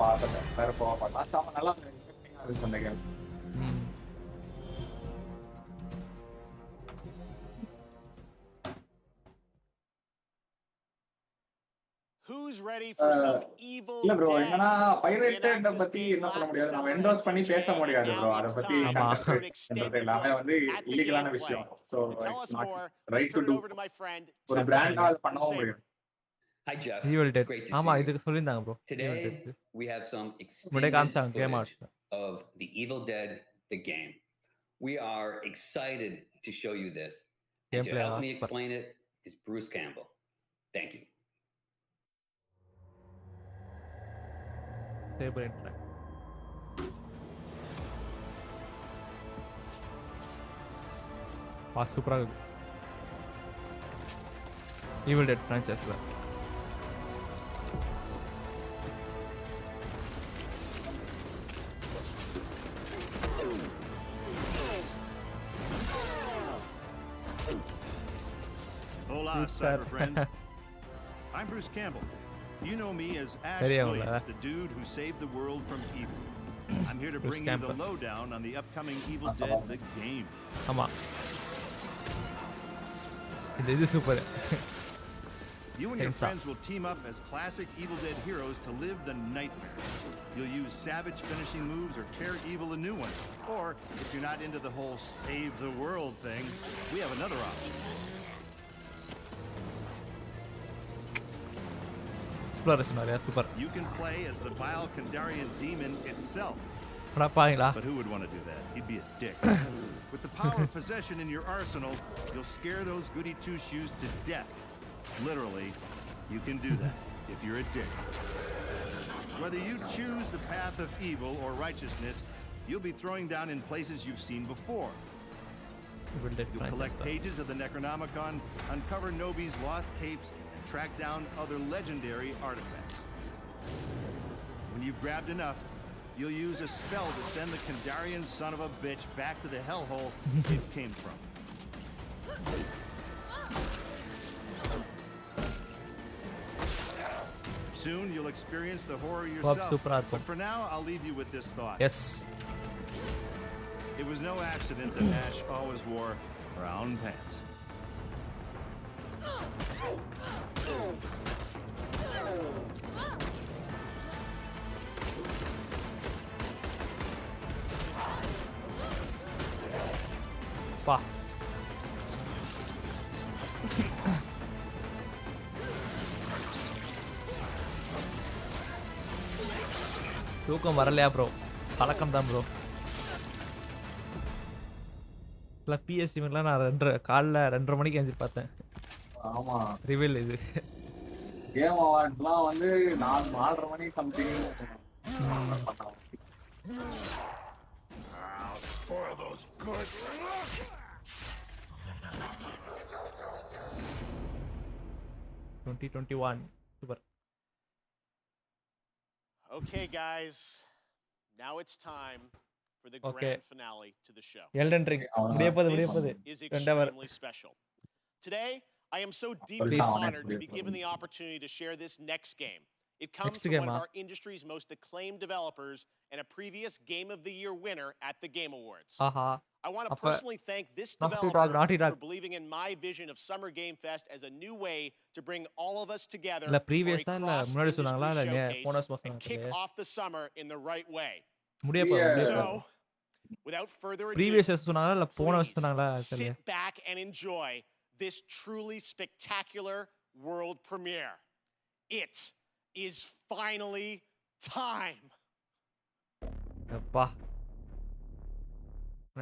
பார்த்தேன் வேற கோவா பாடலாம் நல்லா இருக்கு அந்த game Who's ready for some evil இல்ல ப்ரோ dead? என்னன்னா பைரேட்டட் பத்தி என்ன பண்ண முடியாது, நம்ம என்டோஸ் பண்ணி பேச முடியாது ப்ரோ. அத பத்தி கண்டென்ட் எல்லாமே வந்து இல்லீகலான விஷயம். So it's not right to to. ஒரு பிராண்டா அது பண்ணவும் முடியும். Hi Jeff. Evil Dead. Great to ஆமா see you. இதுக்கு சொல்லிருந்தாங்க bro. Today we have some முடே extended காமிச்சாங்க game footage of the Evil Dead the game. We are excited to show you this. And to help me explain it is Bruce Campbell. Thank you. Table interact. சூப்பரா இருக்கு. Evil Dead franchise. Hola, cyber friends. I'm Bruce Campbell. You know me as MrSnite, the dude who saved the world from evil. I'm here to bring you the lowdown on the upcoming Evil Dead the game. ஆமா. இது super. You and your friends will team up as classic Evil Dead heroes to live the nightmare. You'll use savage finishing moves or tear evil a new one. Or, if you're not into the whole save the world thing, we have another option. You can play as the vile Kandarian demon itself. But who would want to do that? He'd be a dick. With the power of possession in your arsenal, you'll scare those goody two-shoes to death. Literally, you can do that if you're a dick. Whether you choose the path of evil or righteousness, you'll be throwing down in places you've seen before. You'll collect pages of the Necronomicon, uncover Nobi's lost tapes, and track down other legendary artifacts. When you've grabbed enough, you'll use a spell to send the Kandarian son of a bitch back to the hellhole it came from. Soon you'll experience the horror yourself. But for now, I'll leave you with this thought. Yes. It was no accident that Ash always wore brown pants. Wow. தூக்கம் வரலையா bro? பழக்கம் தான் bro. இல்லை BSc மாதிரிலாம் நான் காலைல 2:30 மணிக்கு எழுந்து பார்த்தேன். ஆமா ரிவீல் இது கேம் அவார்ட்ஸ்லாம் வந்து 4:30 மணி something. I'll spoil those good. 2021 super. Okay guys, now it's time for the grand finale to the show. Elden Ring முடிய போகுது is extremely special. Today I am so deeply honored to be given the opportunity to share this next game. It comes from one of our industry's most acclaimed developers and a previous Game of the Year winner at the Game Awards. I want to personally thank this developer for believing in my vision of Summer Game Fest as a new way to bring all of us together for a cross-industry showcase and kick off the summer in the right way. So, without further ado, please sit back and enjoy this truly spectacular world premiere. It is finally time. அப்பா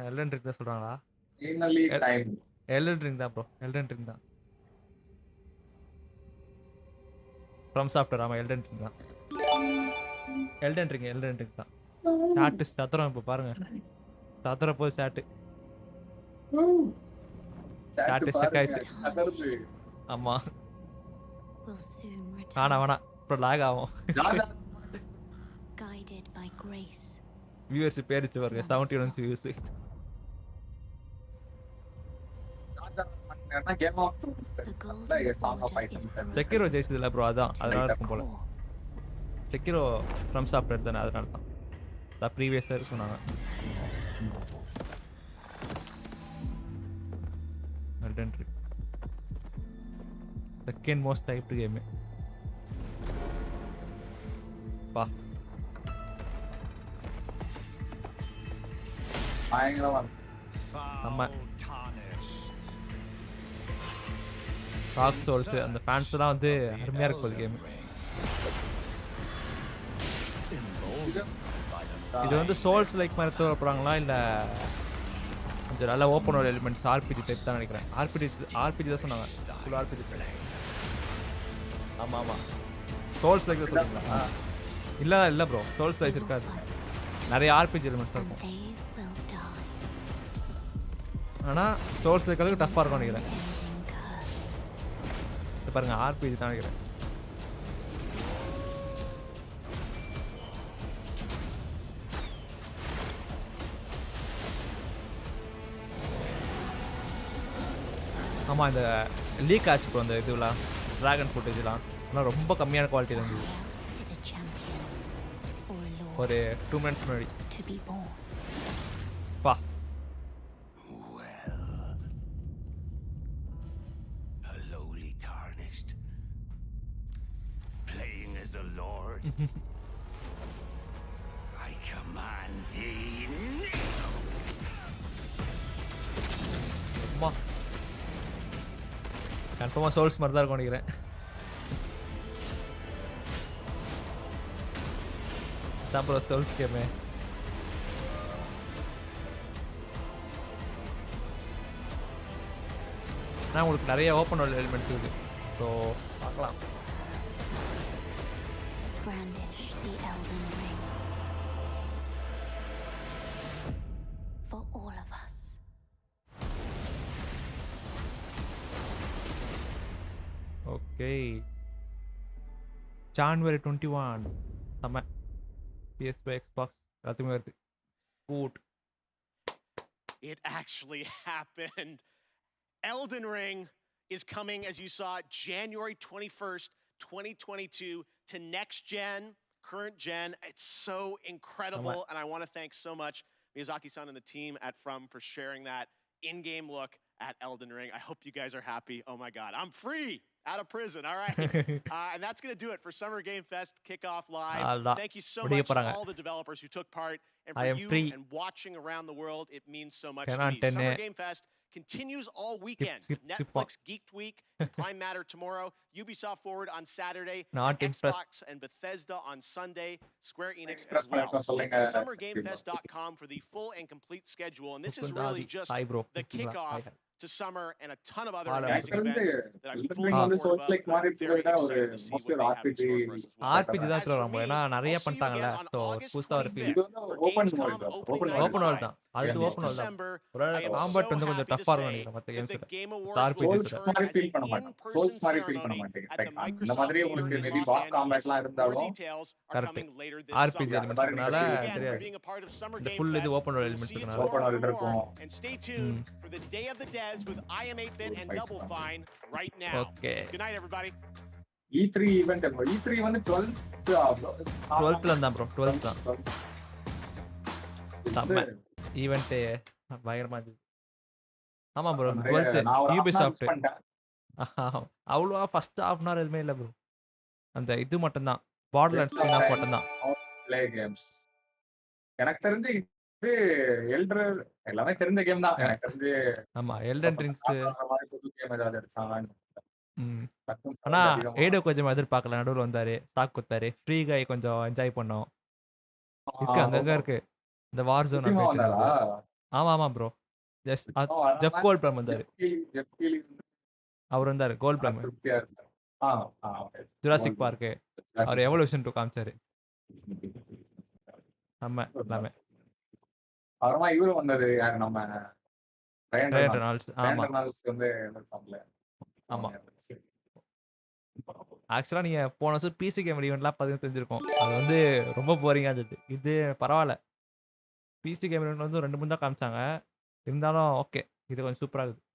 Elden Ring தான் சொல்றாங்களா? Finally time. Elden Ring தான் bro. Elden Ring தான். From Software ஆமா Elden Ring தான். Elden Ring தான். Chat சத்தரம் இப்ப பாருங்க. சத்தர போய் சாட். சாட் ஸ்டக்காயிச்சு. ஆமா. வேணா அப்புறம் லாக் ஆகும். Guided by grace. வியூவர்ஸ் பேரிச்சு பாருங்க 71 views. Game of thrones song of ice. Sekiro ஜெயிச்சதுல ப்ரோ அதனால இருக்கும் போல. செக்கிரோ ஃப்ரம் சாஃப்ட்வேர் தானே அதனால தான். த ப்ரீவியஸா இருக்கும் நாங்க. Elden Ring. Second most hyped game. பா பயங்கரமா நம்ம ராக் ஸ்டோர்ஸ் அந்த ஃபேன்ஸ்லாம் வந்து அருமையா இருக்கு போகுது கேம். இது வந்து சோல்ஸ் லைக் மாதிரி எடுத்து போறாங்களா இல்ல கொஞ்சம் நல்ல open world elements RPG type தான் நினைக்கிறேன். ஆர்பிஜி தான் சொன்னாங்க. Full RPG. ஆமா ஆமா சோல்ஸ் லைக் சொல்றீங்களா? இல்ல ப்ரோ சோல்ஸ் லைக் இருக்காது. நிறைய ஆர்பிஜி எலிமெண்ட்ஸ் இருக்கும். ஆனா சோல்ஸ் லைக் அளவுக்கு டஃப்பா இருக்கும் நினைக்கிறேன். பாருங்க ஆர்பிஜி தான் நினைக்கிறேன். ஆமாம் இந்த லீக் ஆச்சு இப்போ அந்த இதுலாம் ட்ராகன் ஃபுட்டேஜ்லாம் ஆனால் ரொம்ப கம்மியான குவாலிட்டி இருந்தது. ஒரு 2 minutes முன்னாடி பா அம்மா கன்ஃபார்மாக சோல்ஸ் மாதிரி தான் இருக்கும் நினைக்கிறேன். அப்புறம் சோல்ஸ் கேமே ஆனால் உங்களுக்கு நிறைய ஓப்பன் வேர்ல்ட் எலிமெண்ட்ஸ் இருக்குது. ஸோ பார்க்கலாம். Okay. January 21. நம்ம PS5 Xbox எல்லாத்துக்குமே வருது. Good. It actually happened. Elden Ring is coming, as you saw, January 21st, 2022 to next gen, current gen. It's so incredible, and I want to thank so much Miyazaki-san and the team at From for sharing that in-game look at Elden Ring. I hope you guys are happy. Oh my God, I'm free out of prison. All right. And that's going to do it for Summer Game Fest Kickoff Live. Thank you so much to all the developers who took part. And for you and watching around the world, it means so much to me. Summer Game Fest continues all weekend. Netflix Geeked Week, Prime Matter tomorrow, Ubisoft Forward on Saturday, Xbox and Bethesda on Sunday, Square Enix as well. Head to summergamefest.com for the full and complete schedule. And this is really just the kickoff to summer and a ton of other amazing events that I'm fully supportive of. Very excited to see what they have in store for us as well. RPG தான் சொல்றாங்க. ஏன்னா நிறைய பண்ணிட்டாங்கல. So புதுசா ஒரு feel. Open world தான். அது open world தான். ஒரு காம்பேட் வந்து கொஞ்சம் டஃப்பா இருக்கும் நினைக்கிறேன் மத்த கேம்ஸ் விட. RPG மாதிரி ஃபீல் பண்ண மாட்டேன். சோல்ஸ் மாதிரி ஃபீல் பண்ண மாட்டேன். இந்த மாதிரி உங்களுக்கு மேபி பாஸ் காம்பேட்லாம் இருந்தாலும் கரெக்ட். RPG எலிமெண்ட்ஸ்னால தெரியாது. இந்த ஃபுல் இது ஓபன் வேர்ல்ட் எலிமெண்ட்ஸ்னால ஓபன் வேர்ல்ட் இருக்கும். And stay tuned for the Day of the Devs with I Am 8-Bit and Double Fine right now. Okay. Good night, everybody. E3 event E3 வந்து 12th ல தான் bro. 12th தான். நம்ம event பயங்கரமா இருந்துச்சு. ஆமா bro 12th Ubisoft. அவ்வளவா first half an hour எதுமே இல்ல bro. அந்த இது மட்டும் தான். Borderlands ஸ்பின் ஆஃப் மட்டும் தான். Play games. எனக்கு தெரிஞ்சு இது எல்டர் எல்லாமே தெரிஞ்ச கேம் தான். எனக்கு தெரிஞ்சு ஆமா எல்டன் ரிங்ஸ் புது கேம் ஏதாவது எடுத்தாங்க. ஆனா ஏடோ கொஞ்சம் எதிர்பார்க்கல. நடுவில் வந்தாரு, ஸ்டாக் கொடுத்தாரு, ஃப்ரீ கை கொஞ்சம் என்ஜாய் பண்ணோம். இருக்கு அங்கங்க இருக்கு இந்த வார் ஜோன். ஆமா ஆமா ப்ரோ. ஜெஃப் கோல்ட் பிளம் வந்தாரு. அவர் வந்தாரு கோல்ட் பிளம். ஜுராசிக் பார்க் அவர் எவல்யூஷன் 2 காமிச்சாரு. நம்ம எல்லாமே அப்புறமா இவரு வந்தது யாரு நம்ம ஆமா வந்து பண்ணல. ஆமா ஆக்சுவலா நீங்க போன வருஷம் பிசி கேம் ஈவென்ட்லாம் பதிவு தெரிஞ்சிருக்கும். அது வந்து ரொம்ப போரிங்கா இருந்தது. இது பரவாயில்ல. பிசி கேம் ஈவென்ட் வந்து 2 3 தான் காமிச்சாங்க. இருந்தாலும் ஓகே இது கொஞ்சம் சூப்பரா இருக்குது.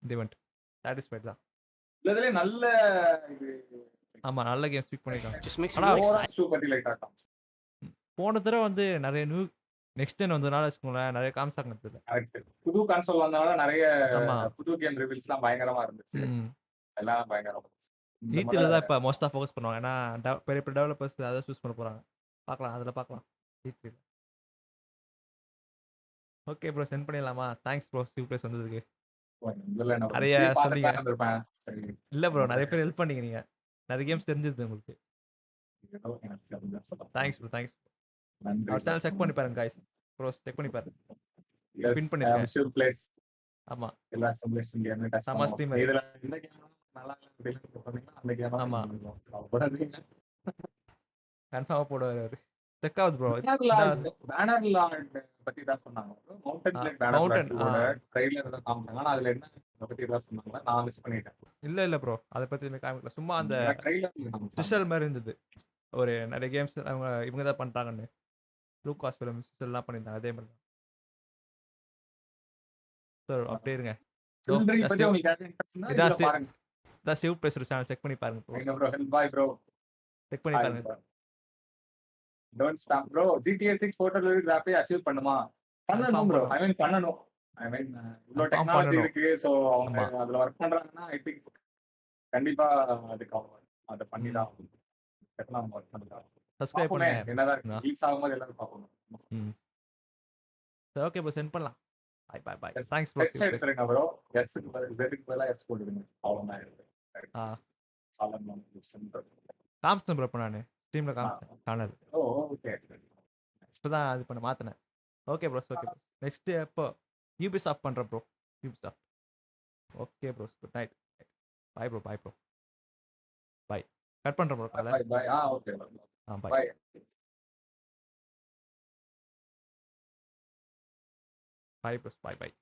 இந்த ஈவென்ட் சாட்டிஸ்ஃபைட் தான். இதுல நல்ல இது ஆமா நல்ல கேம் ஸ்பீக் பண்ணிருக்காங்க. சூப்பர் டிலைட் ஆகும். போன தடவை வந்து நிறைய நியூ நெக்ஸ்ட் ஜென் வந்தனால வச்சுக்கோங்களேன் நிறைய காமிச்சாங்க. புது கன்சோல் வந்தனால நிறைய புது கேம் ரிவீல்ஸ்லாம் பயங்கரமா இருந்துச்சு. எல்லாம் பயங்கரமா இருந்துச்சு. E3 தான் இப்போ மோஸ்ட்டாக ஃபோக்கஸ் பண்ணுவாங்க. ஏன்னா பெரிய பெரிய டெவலப்பர்ஸ் அதை சூஸ் பண்ண போகிறாங்க. பார்க்கலாம், அதில் பார்க்கலாம் E3. ஓகே ப்ரோ, சென்ட் பண்ணிடலாமா? தேங்க்ஸ் ப்ரோ, சர்ப்ரைஸ் வந்ததுக்கு. நிறைய சொன்னீங்க. இல்லை ப்ரோ, நிறைய பேர் ஹெல்ப் பண்ணீங்க. நீங்கள் நிறைய கேம்ஸ் தெரிஞ்சது உங்களுக்கு. Thanks bro, thanks. அவர் சேனல் செக் பண்ணி பாருங்க गाइस. ப்ரோ செக் பண்ணி பாருங்க. பின் பண்ணிருக்கேன். ஆமா. எல்லா சிமுலேஷன் கேம் டச் பண்ணி ஸ்ட்ரீமர். இதுல இந்த கேம் நல்லா இல்லன்னு சொன்னீங்கன்னா அந்த கேம் ஆமா. போடாதீங்க. கன்ஃபார்மா போடுவாரு அவரு. செக் ஆகுது ப்ரோ. பேனர் லார்ட் பத்தி தான் சொன்னாங்க. Mountain blade banner lord trailer தான் காமிச்சாங்க. ஆனா அதுல என்ன பத்தி தான் சொன்னாங்க. நான் மிஸ் பண்ணிட்டேன். இல்ல ப்ரோ, அத பத்தி எனக்கு காமிக்கல. சும்மா அந்த ட்ரைலர் சிஸ்டல் மாதிரி இருந்தது. ஒரு நிறைய கேம்ஸ் இவங்க தான் பண்றாங்கன்னு. லூகாஸ் ஃபிலிம்ஸ் எல்லாம் பண்ணிருந்தாங்க அதே மாதிரி தான். சார் அப்படியே இருங்க. இதான் சேவ் பேசுற சேனல் செக் பண்ணி பாருங்க ப்ரோ. Bye bro. செக் பண்ணி பாருங்க. Don't stop bro. GTA 6 photography achieve பண்ணுமா? பண்ணனும் ப்ரோ. ஐ மீன் பண்ணனும். ஐ மீன் இவ்வளவு டெக்னாலஜி இருக்கு. சோ அவங்க அதுல வர்க் பண்றாங்கன்னா ஐ திங்க் கண்டிப்பா அதுக்கு அவங்க அத பண்ணி தான் டெக்னாலஜி வர்க் பண்ணலாம். சப்ஸ்கிரைப் பண்ணுங்க. என்னதான் ரிலீஸ் ஆகும்போது எல்லாரும் பாப்போம். சரி ஓகே ப்ரோ, சென்ட் பண்ணலாம். பை. Thanks bro. எடுத்துருங்க ப்ரோ. S க்கு பதிலா Z க்கு பதிலா S போடுங்க. அவ்வளவுதான் இருக்கு. சாலமன் சென்டர். காமிச்சேன் ப்ரோ நானு. ஸ்ட்ரீம்ல காமிச்சேன் சேனல். ஓகே. இப்பதான் அது பண்ண மாத்தினேன். Okay bro, okay bro. Next எப்போ Ubisoft பண்றேன் bro. Ubisoft. Okay bro, good night. Bye bro. Bye. Cut பண்றேன் ப்ரோ காலை. Bye. Okay bro. Bye. Bye bros, bye.